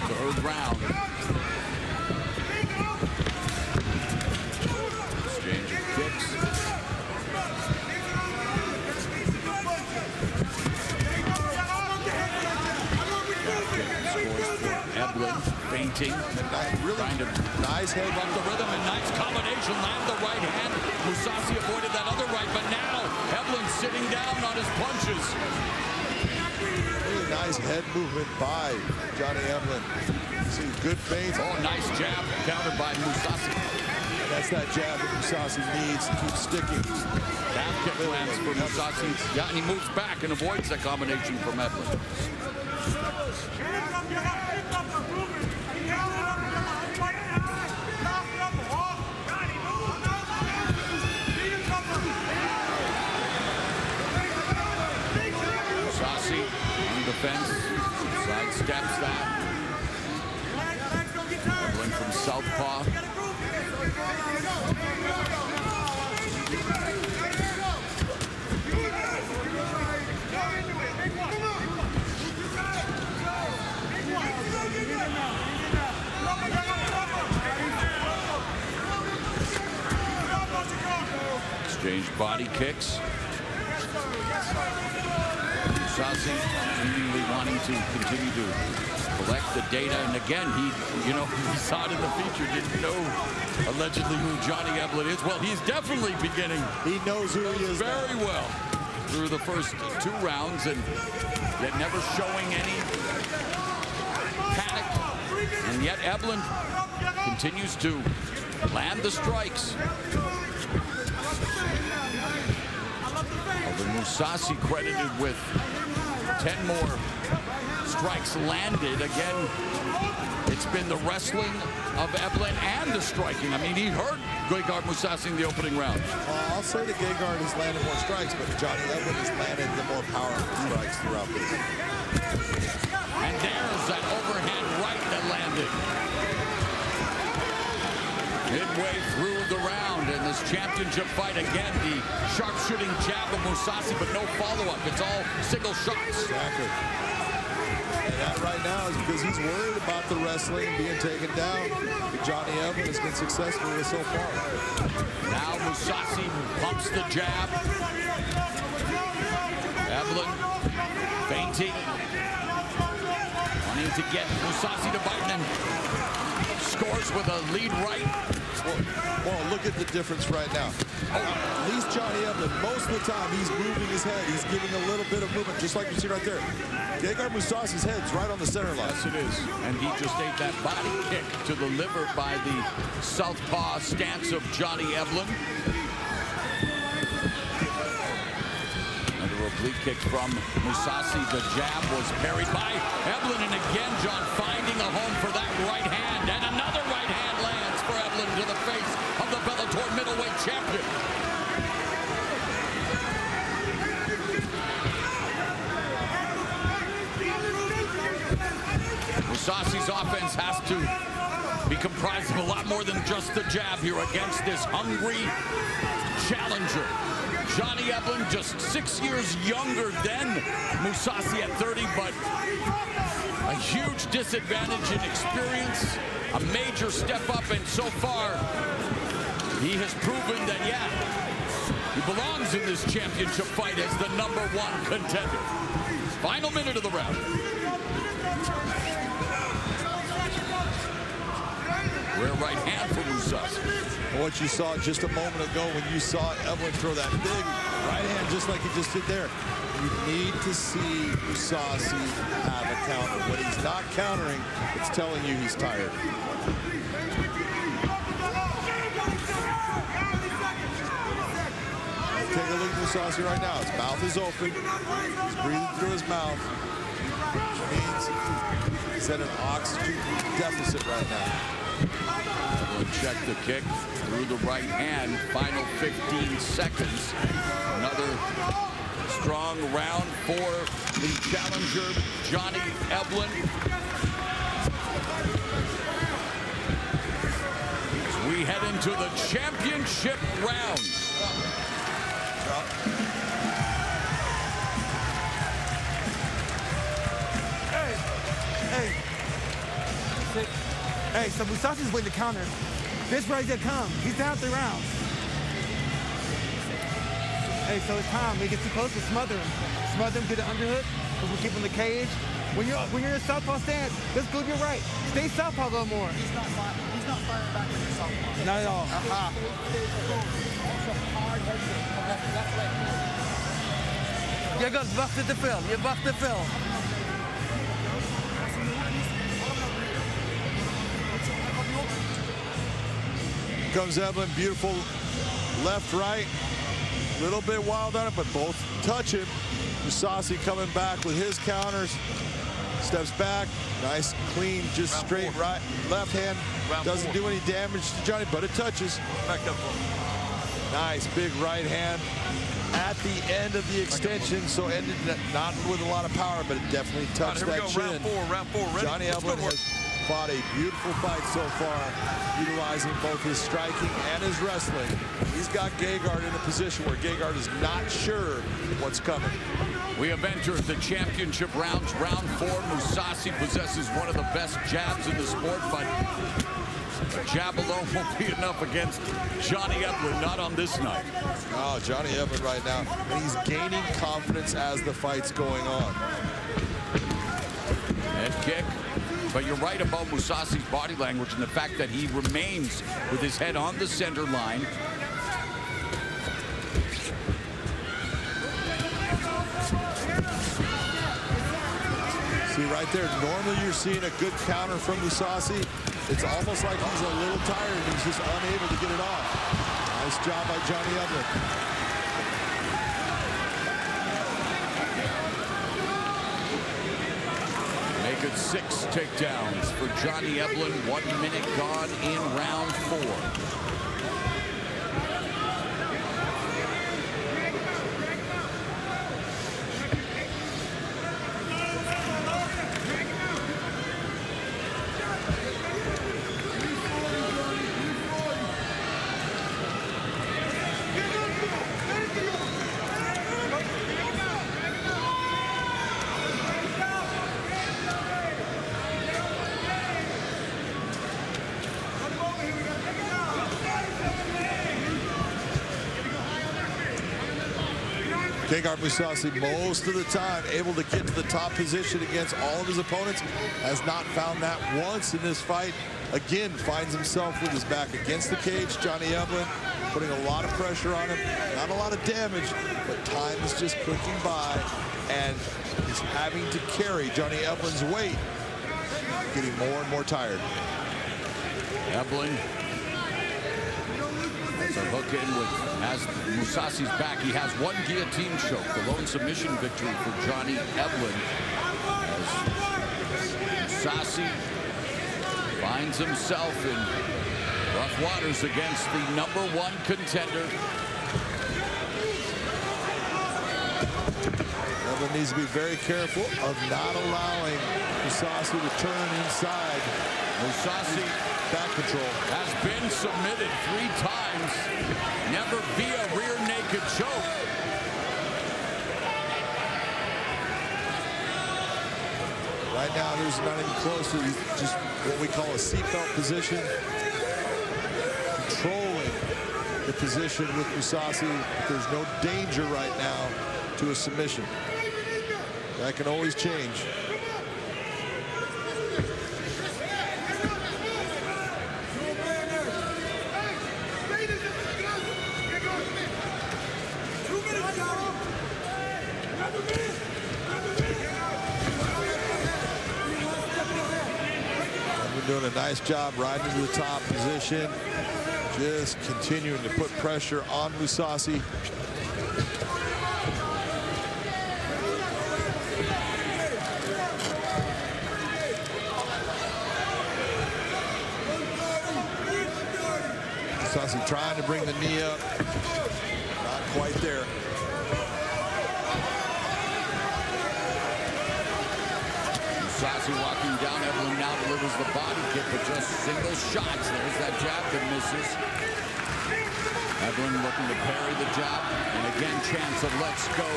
Speaker 2: Third round. Exchange of kicks. Eblen fainting, trying to
Speaker 3: nice head
Speaker 2: from the rhythm and nice combination. Land the right hand. Mousasi avoided that other right, but now Eblen sitting down on his punches.
Speaker 3: Really nice head movement by Johnny Eblin. See good feints.
Speaker 2: Oh, nice jab countered by Mousasi.
Speaker 3: That's that jab that Mousasi needs to keep sticking.
Speaker 2: Back kick lands for Mousasi. Yeah, and he moves back and avoids that combination from Eblin. Mousasi on the fence, sidesteps that. Eblin from southpaw. Exchange body kicks. Mousasi seemingly wanting to continue to collect the data. And again, he saw it in the feature, didn't know allegedly who Johnny Eblen is. Well, he's definitely beginning.
Speaker 3: He knows who he is
Speaker 2: very well through the first 2 rounds, and yet never showing any panic. And yet Eblen continues to land the strikes. Mousasi credited with 10 more strikes landed. Again, it's been the wrestling of Eblen and the striking. I mean, he hurt Gegard Mousasi in the opening round.
Speaker 3: I'll say that Gegard has landed more strikes, but Johnny Eblin has landed the more powerful strikes throughout this.
Speaker 2: And there's that overhand right that landed. Midway through the round in this championship fight, again, the sharpshooting jab of Mousasi, but no follow-up. It's all single shots.
Speaker 3: Exactly. And that right now is because he's worried about the wrestling and being taken down. Johnny Eblin has been successful with so far.
Speaker 2: Now Mousasi pumps the jab. Eblin fainting. Wanting to get Mousasi to bite, and then scores with a lead right.
Speaker 3: Well, look at the difference right now. At least Johnny Eblin, most of the time, he's moving his head. He's giving a little bit of movement, just like you see right there. Gegard Mousasi's head's right on the center line.
Speaker 2: Yes, it is. And he just ate that body kick to the liver by the southpaw stance of Johnny Eblin. Another oblique kick from Mousasi. The jab was parried by Eblin, and again, John finding a home for that right hand. And another right hand lands for Eblin to the face of the Bellator middleweight champion. Mousasi's offense has to be comprised of a lot more than just the jab here against this hungry challenger. Johnny Eblin, just 6 years younger than Mousasi at 30, but a huge disadvantage in experience, a major step up, and so far, he has proven that, yeah, he belongs in this championship fight as the #1 contender. Final minute of the round. Rear right hand for Mousasi.
Speaker 3: What you saw just a moment ago when you saw Eblin throw that big right hand just like he just did there. You need to see Mousasi have a counter. When he's not countering, it's telling you he's tired. Take a look at Mousasi right now. His mouth is open. He's breathing through his mouth, which means he's at an oxygen deficit right now.
Speaker 2: We'll check the kick through the right hand. Final 15 seconds. Another strong round for the challenger, Johnny Eblen. As we head into the championship round.
Speaker 11: Hey, so Mousasi's waiting to counter. This ready to come. He's down 3 rounds. Hey, so it's time. When he gets too close, we'll smother him. Smother him, get an underhook. We'll keep him in the cage. When you're in a southpaw stance, let's go to your right. Stay southpaw a little more.
Speaker 13: He's not firing back with your southpaw.
Speaker 11: Not at all.
Speaker 13: Je gaat wachten te veel. Je wacht te veel.
Speaker 3: Comes Eblen, beautiful left, right. A little bit wild on it, but both touch him. Mousasi coming back with his counters. Steps back, nice, clean, just round straight 4. Right, left hand. Round doesn't 4. Do any damage to Johnny, but it touches.
Speaker 13: Back up.
Speaker 3: Nice, big right hand at the end of the extension, so ended not with a lot of power, but it definitely touched that chin.
Speaker 13: Round 4, ready?
Speaker 3: Johnny Eblen has fought a beautiful fight so far, utilizing both his striking and his wrestling. He's got Gegard in a position where Gegard is not sure what's coming.
Speaker 2: We have entered the championship rounds. Round 4, Mousasi possesses one of the best jabs in the sport, but a jab alone won't be enough against Johnny Eblen, not on this night.
Speaker 3: Oh, Johnny Eblen right now, and he's gaining confidence as the fight's going on.
Speaker 2: Head kick. But you're right about Mousasi's body language and the fact that he remains with his head on the center line.
Speaker 3: See right there, normally you're seeing a good counter from Mousasi. It's almost like he's a little tired and he's just unable to get it off. Nice job by Johnny Eblen.
Speaker 2: Make it 6 takedowns for Johnny Eblen. 1 minute gone in round 4.
Speaker 3: Gegard Mousasi, most of the time, able to get to the top position against all of his opponents. Has not found that once in this fight. Again, finds himself with his back against the cage. Johnny Eblen putting a lot of pressure on him. Not a lot of damage, but time is just clicking by. And he's having to carry Johnny Eblen's weight. Getting more and more tired.
Speaker 2: Eblen. That's a hook in with, as Mousasi's back, he has 1 guillotine choke, the lone submission victory for Johnny Eblen. As Mousasi finds himself in rough waters against the #1 contender.
Speaker 3: Eblen needs to be very careful of not allowing Mousasi to turn inside.
Speaker 2: Mousasi
Speaker 3: back control
Speaker 2: has been submitted 3 times, never via rear naked choke.
Speaker 3: Right now, there's not even close to just what we call a seatbelt position. Controlling the position with Mousasi. There's no danger right now to a submission. That can always change. doing a nice job riding into the top position. Just continuing to put pressure on Mousasi. Mousasi trying to bring the knee up. Not quite there.
Speaker 2: Mousasi walking down. Evelyn now delivers the body kick, but just single shots. There's that jab that misses. Evelyn looking to parry the jab. And again, chance of let's go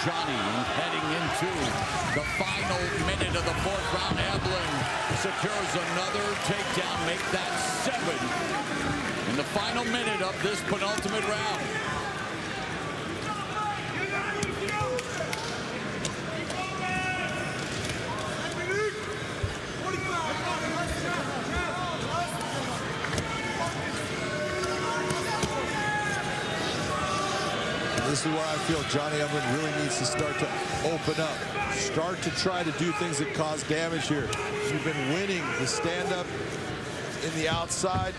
Speaker 2: Johnny. Heading into the final minute of the 4th round. Evelyn secures another takedown. Make that 7 in the final minute of this penultimate round.
Speaker 3: This is where I feel Johnny Eblin really needs to start to open up. Start to try to do things that cause damage here. You've been winning the stand-up in the outside.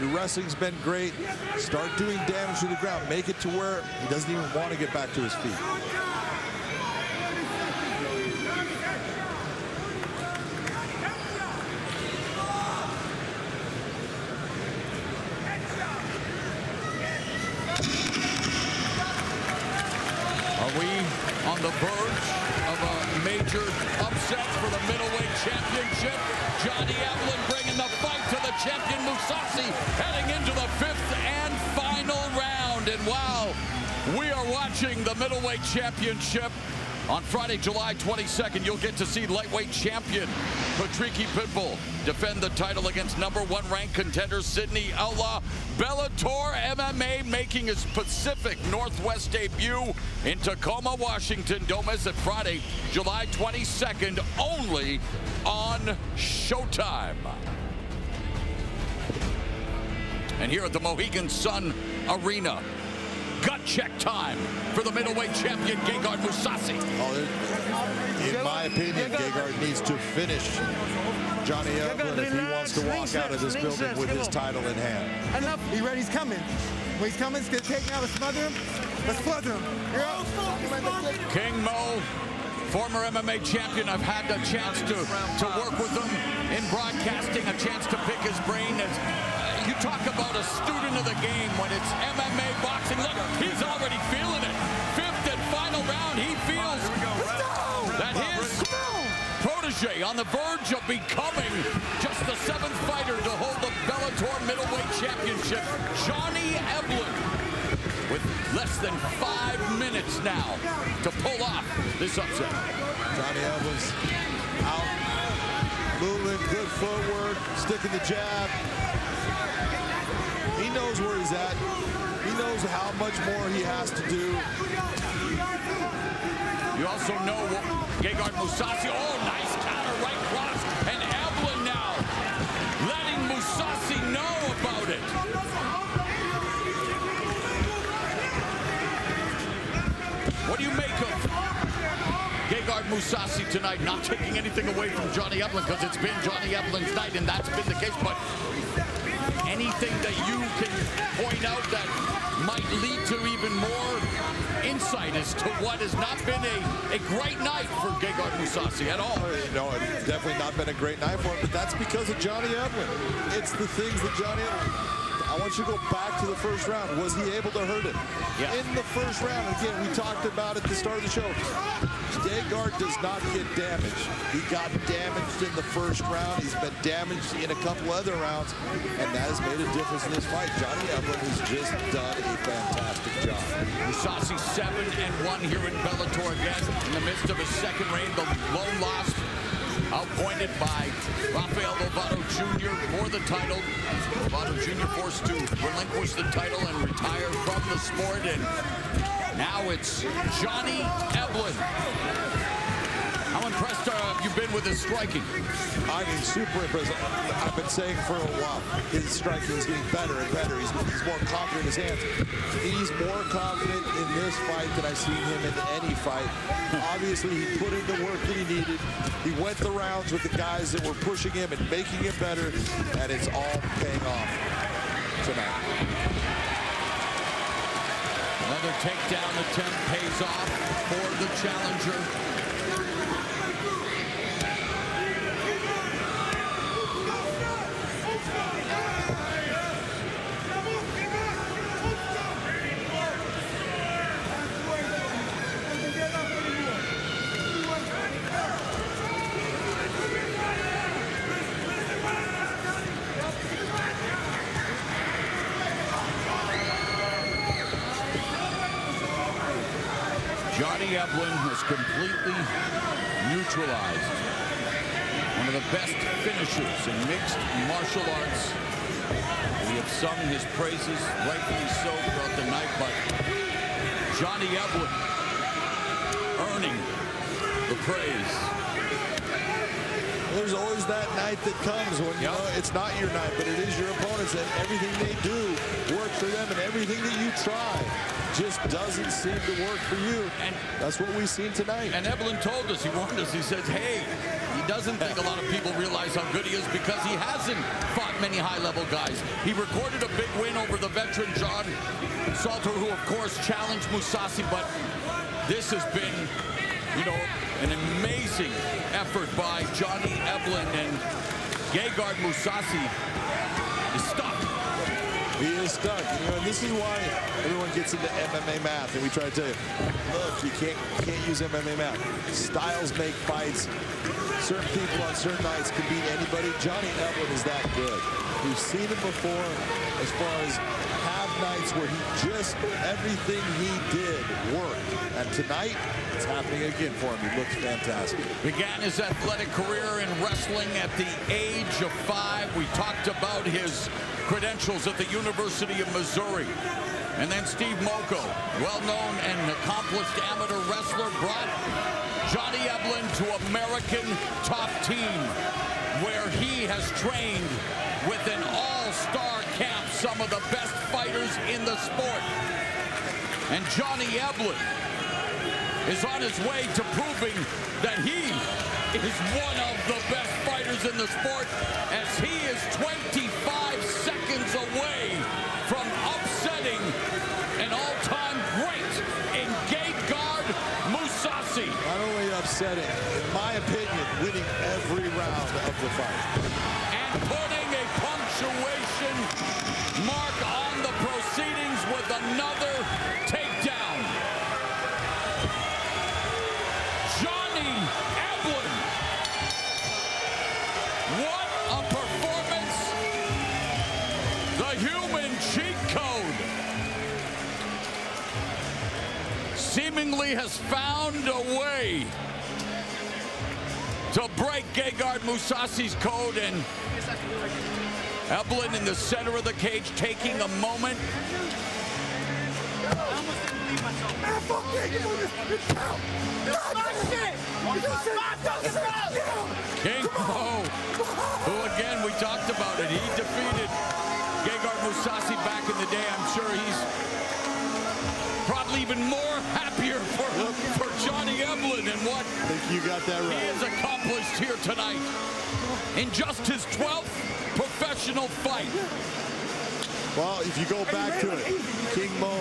Speaker 3: Your wrestling's been great. Start doing damage to the ground. Make it to where he doesn't even want to get back to his feet.
Speaker 2: Are we on the verge of a major upset for the middleweight championship? Johnny Eblin bringing the fight to the champion Mousasi, heading into the 5th and final round. And while we are watching the middleweight championship on Friday, July 22nd, you'll get to see lightweight champion Patricky Pitbull defend the title against #1 ranked contender Sydney Outlaw. Bellator MMA making his Pacific Northwest debut in Tacoma, Washington. Don't miss it, Friday, July 22nd, only on Showtime. And here at the Mohegan Sun Arena, gut check time for the middleweight champion Gegard Mousasi.
Speaker 3: In my opinion, Gegard needs to finish Johnny Eblin if he wants to walk out of this building with his title in hand.
Speaker 11: Enough. He ready? He's coming. When he's coming, he's going to take him out and smother him. Let's smother him. You're out.
Speaker 2: King Mo, former MMA champion. I've had the chance to work with him in broadcasting, a chance to pick his brain. As you talk about a student of the game when it's MMA boxing. Look, he's already feeling it. 5th and final round, he feels that his protege on the verge of becoming just the 7th fighter to hold the Bellator middleweight championship. Johnny Eblin with less than 5 minutes now to pull off this upset.
Speaker 3: Johnny Eblin's out, moving, good footwork, sticking the jab. He knows where he's at. He knows how much more he has to do.
Speaker 2: You also know Gegard Mousasi. Oh, nice counter, right cross. And Eblin now letting Mousasi know about it. What do you make of Gegard Mousasi tonight? Not taking anything away from Johnny Eblin, because it's been Johnny Eblin's night, and that's been the case. But anything that you can point out that might lead to even more insight as to what has not been a great night for Gegard Mousasi at all?
Speaker 3: No, it's definitely not been a great night for him, but that's because of Johnny Eblin. It's the things that Johnny Eblin... I want you to go back to the 1st round. Was he able to hurt him?
Speaker 2: Yeah.
Speaker 3: In the 1st round, again, we talked about at the start of the show, Gegard does not get damaged. He got damaged in the 1st round. He's been damaged in a couple other rounds, and that has made a difference in this fight. Johnny Eblin has just done a fantastic job.
Speaker 2: Mousasi 7-1 here in Bellator again. In the midst of his 2nd reign, the lone loss outpointed by Rafael Lovato Jr. for the title. Lovato Jr. forced to relinquish the title and retire from the sport. And now it's Johnny Eblin How impressed have you been with his striking?
Speaker 3: I mean, super impressed. I've been saying for a while, his striking is getting better and better. He's more confident in his hands. He's more confident in this fight than I've seen him in any fight. Obviously, he put in the work that he needed. He went the rounds with the guys that were pushing him and making him better, and it's all paying off tonight.
Speaker 2: Another takedown attempt pays off for the challenger. Johnny Eblen has completely neutralized one of the best finishers in mixed martial arts. We have sung his praises, rightfully so, throughout the night, but Johnny Eblen earning the praise.
Speaker 3: There's always that night that comes when, you know, it's not your night, but it is your opponent's, and everything they do works for them, and everything that you try just doesn't seem to work for you. And that's what we've seen tonight.
Speaker 2: And Evelyn told us, he warned us, he says, hey, he doesn't think a lot of people realize how good he is because he hasn't fought many high-level guys. He recorded a big win over the veteran John Salter, who, of course, challenged Mousasi, but this has been, you know, an amazing effort by Johnny Eblen, and Gegard Mousasi is stuck.
Speaker 3: He is stuck, you know, and this is why everyone gets into MMA math, and we try to tell you, look, you can't use MMA math. Styles make fights. Certain people on certain nights can beat anybody. Johnny Eblen is that good. We've seen him before as far as have nights where he just, everything he did worked. And tonight, it's happening again for him. He looks fantastic.
Speaker 2: Began his athletic career in wrestling at the age of 5. We talked about his credentials at the University of Missouri. And then Steve Moko, well-known and accomplished amateur wrestler, brought Johnny Eblen to American Top Team, where he has trained with an all-star camp, some of the best fighters in the sport. And Johnny Eblen is on his way to proving that he is one of the best fighters in the sport, as he is 25 seconds away from upsetting an all-time great in Gegard Mousasi.
Speaker 3: Not only upsetting, in my opinion, winning every round of the fight.
Speaker 2: And putting a punctuation mark on the proceedings with another takedown. Johnny Eblen. What a performance. The human cheat code seemingly has found a way to break Gegard Mousasi's code, and Eblen in the center of the cage taking a moment. King Mo, who again, we talked about it, he defeated Gegard Mousasi back in the day. I'm sure he's probably even more happier for Johnny Eblen and what
Speaker 3: you got that right.
Speaker 2: He has accomplished here tonight in just his 12th professional fight.
Speaker 3: Well, if you go back to it, King Mo,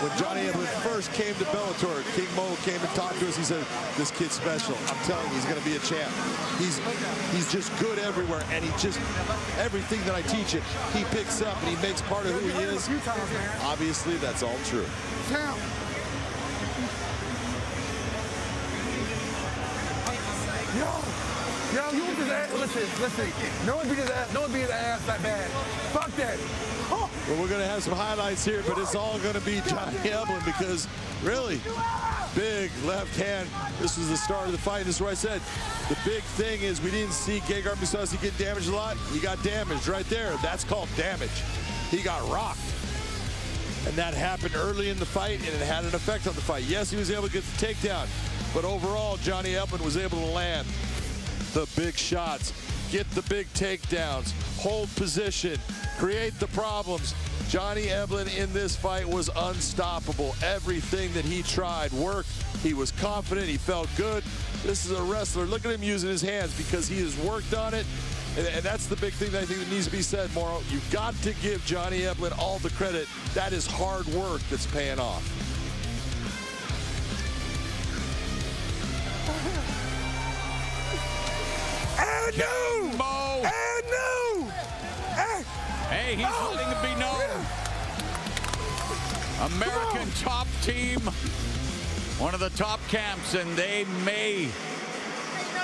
Speaker 3: when Johnny Eblen first came to Bellator, King Mo came and talked to us. He said, this kid's special. I'm telling you, he's going to be a champ. He's just good everywhere, and he just, everything that I teach him, he picks up and he makes part of who he is. Obviously, that's all true.
Speaker 11: Yo, you want his ass? Listen. No one beat his ass that bad. Fuck that. Oh.
Speaker 3: Well, we're going to have some highlights here, but it's all going to be Johnny Eblen because, really, big left hand. This was the start of the fight. This is what I said. The big thing is we didn't see Gegard Mousasi get damaged a lot. He got damaged right there. That's called damage. He got rocked. And that happened early in the fight, and it had an effect on the fight. Yes, he was able to get the takedown, But overall, Johnny Eblen was able to land the big shots, get the big takedowns, hold position, create the problems. Johnny Eblen in this fight was unstoppable. Everything that he tried worked. He was confident. He felt good. This is a wrestler. Look at him using his hands because he has worked on it. And that's the big thing that I think that needs to be said, Mauro. You've got to give Johnny Eblen all the credit. That is hard work that's paying off.
Speaker 6: And no!
Speaker 2: Mo.
Speaker 6: And no!
Speaker 2: Hey, he's letting it be known. American top team, one of the top camps, and they may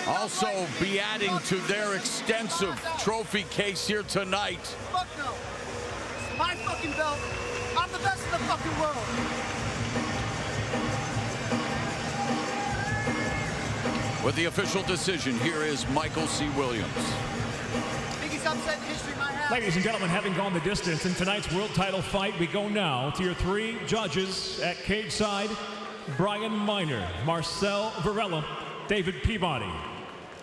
Speaker 2: also be adding to their extensive trophy case here tonight.
Speaker 12: Fuck no. It's my fucking belt. I'm the best in the fucking world.
Speaker 2: With the official decision, here is Michael C. Williams.
Speaker 12: Biggest upset in history might have.
Speaker 9: Ladies and gentlemen, having gone the distance in tonight's world title fight, we go now to your three judges at cage side: Brian Miner, Marcel Varela, David Peabody.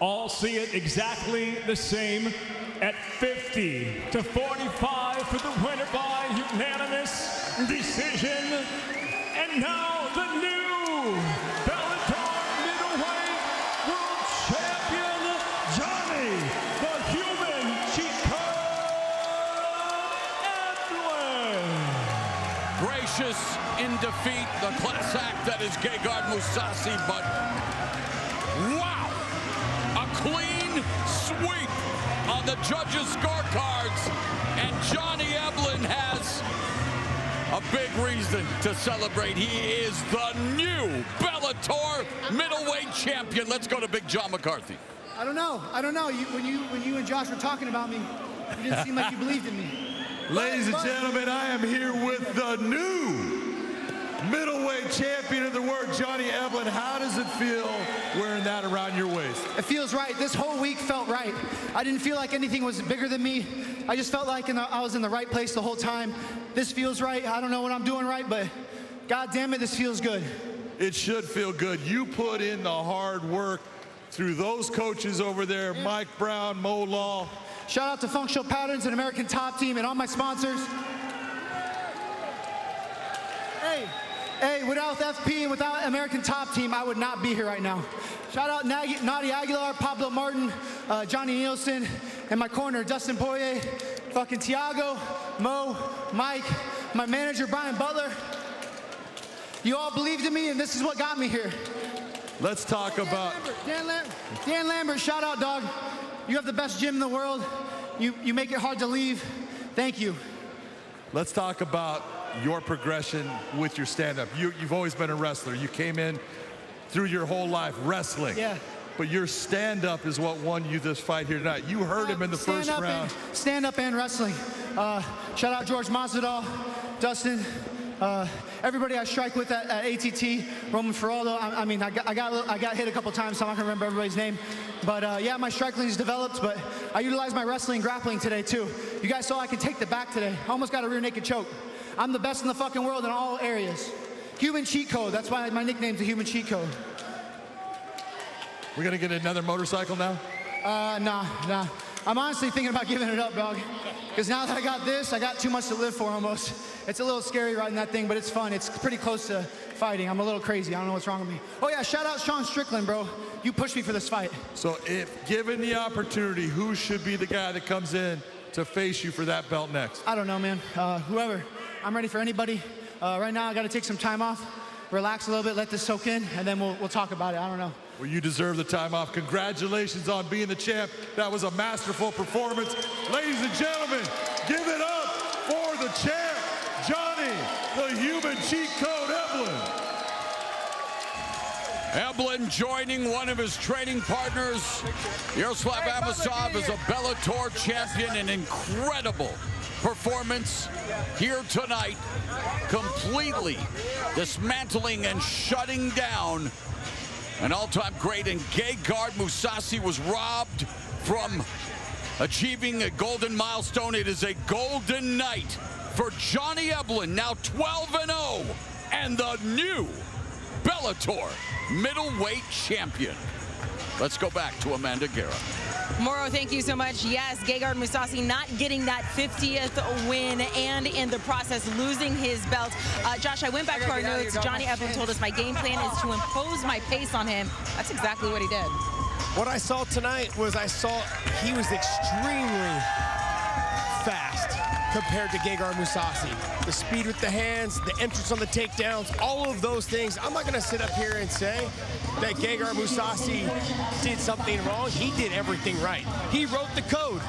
Speaker 9: All see it exactly the same at 50-45 for the winner by unanimous decision. And now the new Bellator middleweight world champion, Johnny the Human Chico Eblen.
Speaker 2: Gracious in defeat, the class act that is Gegard Mousasi, but wow! A clean sweep on the judges' scorecards, and Johnny Eblen has a big reason to celebrate. He is the new Bellator middleweight champion. Let's go to Big John McCarthy.
Speaker 11: I don't know. When you and Josh were talking about me, you didn't seem like you believed in me.
Speaker 6: Ladies and gentlemen, I am here with the new middleweight champion of the world, Johnny Eblen. How does it feel wearing that around your waist?
Speaker 11: It feels right. This whole week felt right. I didn't feel like anything was bigger than me. I just felt like I was in the right place the whole time. This feels right. I don't know what I'm doing right, but God damn it, this feels good.
Speaker 6: It should feel good. You put in the hard work through those coaches over there, Mike Brown, Mo Law.
Speaker 11: Shout out to Functional Patterns and American Top Team and all my sponsors. Hey, without FP and without American Top Team, I would not be here right now. Shout out Nadia Aguilar, Pablo Martin, Johnny Nielsen, and my corner, Dustin Poirier, fucking Tiago, Mo, Mike, my manager, Brian Butler. You all believed in me, and this is what got me here.
Speaker 6: Let's talk about
Speaker 11: Dan Lambert, shout out, dog. You have the best gym in the world. You make it hard to leave. Thank you.
Speaker 6: Let's talk about your progression with your stand-up. You've always been a wrestler. You came in through your whole life wrestling.
Speaker 11: Yeah.
Speaker 6: But your stand-up is what won you this fight here tonight. You hurt him in the first round.
Speaker 11: Stand-up and wrestling. Shout out George Masvidal, Dustin, everybody I strike with at ATT, Roman Feraldo. I got hit a couple times, so I'm not gonna remember everybody's name. But yeah, my strikling's developed, but I utilized my wrestling grappling today too. You guys saw I can take the back today. I almost got a rear naked choke. I'm the best in the fucking world in all areas. Human cheat code, that's why my nickname's the Human Cheat Code.
Speaker 6: We're gonna get another motorcycle now?
Speaker 11: Nah. I'm honestly thinking about giving it up, dog. Because now that I got this, I got too much to live for almost. It's a little scary riding that thing, but it's fun. It's pretty close to fighting. I'm a little crazy. I don't know what's wrong with me. Oh yeah, shout out Sean Strickland, bro. You pushed me for this fight.
Speaker 6: So if given the opportunity, who should be the guy that comes in to face you for that belt next?
Speaker 11: I don't know, man. Whoever. I'm ready for anybody. Right now, I got to take some time off, relax a little bit, let this soak in, and then we'll talk about it. I don't know.
Speaker 6: Well, you deserve the time off. Congratulations on being the champ. That was a masterful performance. Ladies and gentlemen, give it up for the champ, Johnny, the Human Cheat Code Eblen.
Speaker 2: Eblen joining one of his training partners, Yaroslav Amosov, is a Bellator champion. An incredible performance here tonight, completely dismantling and shutting down an all-time great. And Gegard Mousasi was robbed from achieving a golden milestone. It is a golden night for Johnny Eblen, now 12-0, and the new Bellator middleweight champion. Let's go back to Amanda Guerra.
Speaker 1: Moro, thank you so much. Yes, Gegard Mousasi not getting that 50th win and in the process losing his belt. Josh, I went back to our notes. Johnny Eblen told us my game plan is to impose my pace on him. That's exactly what he did.
Speaker 8: What I saw tonight was he was extremely fast compared to Gegard Mousasi. The speed with the hands, the entrance on the takedowns, all of those things. I'm not going to sit up here and say that Gegard Mousasi did something wrong. He did everything right. He wrote the code.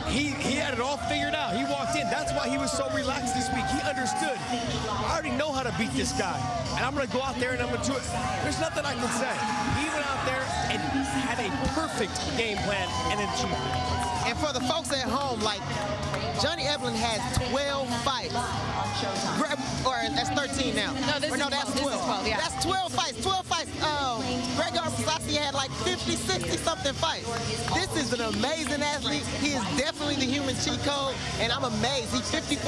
Speaker 8: He had it all figured out. He walked in. That's why he was so relaxed this week. He understood. I already know how to beat this guy. And I'm going to go out there and I'm going to do it. There's nothing I can say. He went out there and had a perfect game plan and achieved it.
Speaker 7: And for the folks at home, like, Johnny Eblen has 12 fights. Or that's 13 now.
Speaker 1: No, that's 12. Yeah.
Speaker 7: That's 12 fights. 12 fights. Gegard Mousasi had like 50, 60 something fights. This is an amazing athlete. He is definitely the human cheat code, and I'm amazed. He's 50-45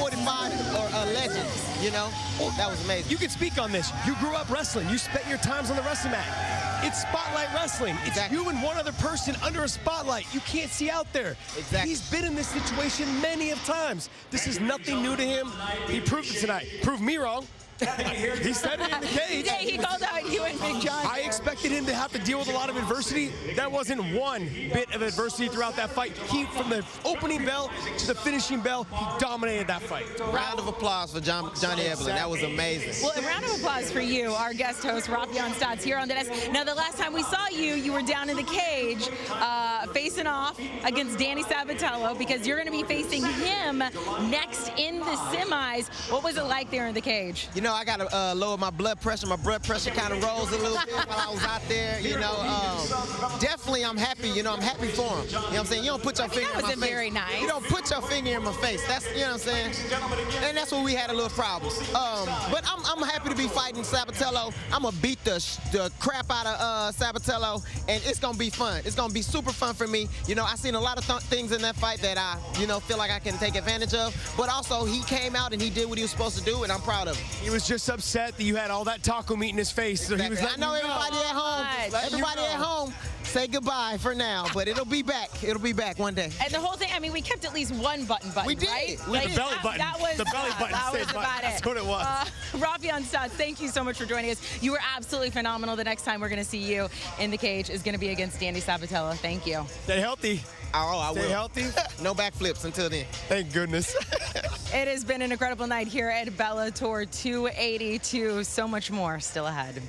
Speaker 7: or a legend, you know? That was amazing.
Speaker 8: You can speak on this. You grew up wrestling. You spent your times on the wrestling mat. It's spotlight wrestling. It's exactly. You and one other person under a spotlight. You can't see out there.
Speaker 7: Exactly.
Speaker 8: He's been in this situation many of times. This is nothing new to him. He proved it tonight. Proved me wrong. He said it in the cage.
Speaker 1: Yeah, he called out you and Big John.
Speaker 8: I expected him to have to deal with a lot of adversity. That wasn't one bit of adversity throughout that fight. From the opening bell to the finishing bell, he dominated that fight.
Speaker 7: Round of applause for Johnny Eblen. That was amazing.
Speaker 1: Well, a round of applause for you, our guest host, Rafion Stotts, here on the desk. Now, the last time we saw you, you were down in the cage facing off against Danny Sabatello because you're going to be facing him next in the semis. What was it like there in the cage?
Speaker 7: You know, I got to lower my blood pressure. My blood pressure kind of rose a little bit while I was out there. You know, definitely I'm happy. You know, I'm happy for him. You know what I'm saying? You don't put your finger in my face.
Speaker 1: Very nice.
Speaker 7: You don't put your finger in my face. That's, you know what I'm saying? And that's where we had a little problem. But I'm happy to be fighting Sabatello. I'm going to beat the crap out of Sabatello, and it's going to be fun. It's going to be super fun for me. You know, I've seen a lot of things in that fight that I, you know, feel like I can take advantage of. But also, he came out and he did what he was supposed to do, and I'm proud of him.
Speaker 8: He was just upset that you had all that taco meat in his face. So he was
Speaker 7: I know everybody at home. Everybody at home, say goodbye for now, but it'll be back. It'll be back one day.
Speaker 1: And the whole thing, I mean, we kept at least one button,
Speaker 7: we did.
Speaker 1: Right?
Speaker 8: The belly button.
Speaker 1: That was
Speaker 8: the belly button.
Speaker 1: That was about it.
Speaker 8: That's what it was.
Speaker 1: Rafion Stotts, thank you so much for joining us. You were absolutely phenomenal. The next time we're going to see you in the cage is going to be against Danny Sabatello. Thank you.
Speaker 8: Stay healthy.
Speaker 7: Oh, I will.
Speaker 8: Stay healthy.
Speaker 7: No backflips until then.
Speaker 8: Thank goodness.
Speaker 1: It has been an incredible night here at Bellator 282. So much more still ahead.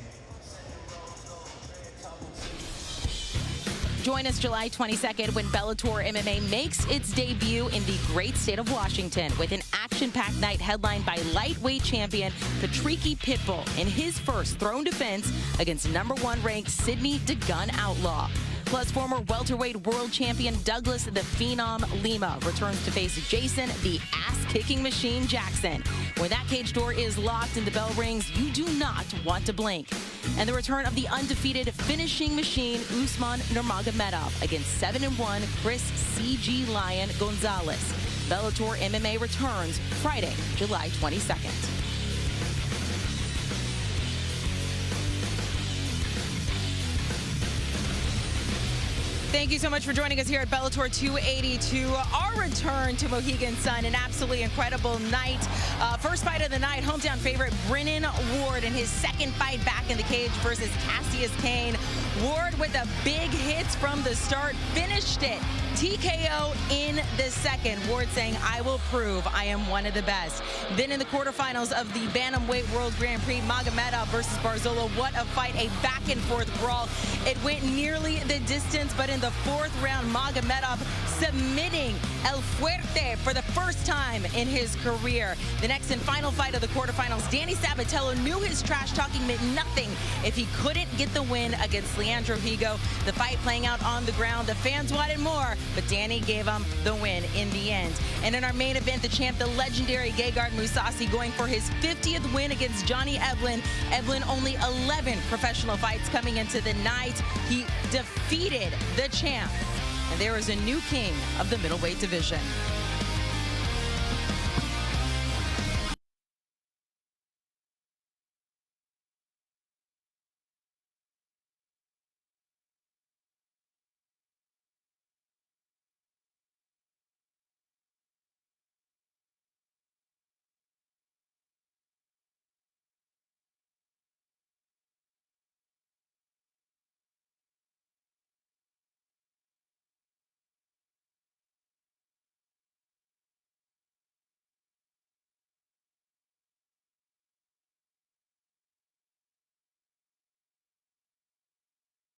Speaker 1: Join us July 22nd when Bellator MMA makes its debut in the great state of Washington with an action-packed night headlined by lightweight champion Patricky Pitbull in his first throne defense against #1 ranked Sidney DeGun Outlaw. Plus, former welterweight world champion Douglas the Phenom Lima returns to face Jason the ass-kicking machine Jackson. When that cage door is locked and the bell rings, you do not want to blink. And the return of the undefeated finishing machine Usman Nurmagomedov against 7-1 Chris C.G. Lion Gonzalez. Bellator MMA returns Friday, July 22nd. Thank you so much for joining us here at Bellator 282. Our return to Mohegan Sun, an absolutely incredible night. First fight of the night, hometown favorite Brennan Ward in his second fight back in the cage versus Cassius Kane. Ward with the big hits from the start, finished it. TKO in the second. Ward saying, I will prove I am one of the best. Then in the quarterfinals of the Bantamweight World Grand Prix, Magametta versus Barzola. What a fight, a back and forth brawl. It went nearly the distance, but in the fourth round, Magametto submitting El Fuerte for the first time in his career. The next and final fight of the quarterfinals, Danny Sabatello knew his trash talking meant nothing if he couldn't get the win against Leandro Higo. The fight playing out on the ground. The fans wanted more, but Danny gave him the win in the end. And in our main event, the champ, the legendary Gegard Mousasi, going for his 50th win against Johnny Eblen. Eblen only 11 professional fights coming into the night. He defeated the champ. And there is a new king of the middleweight division.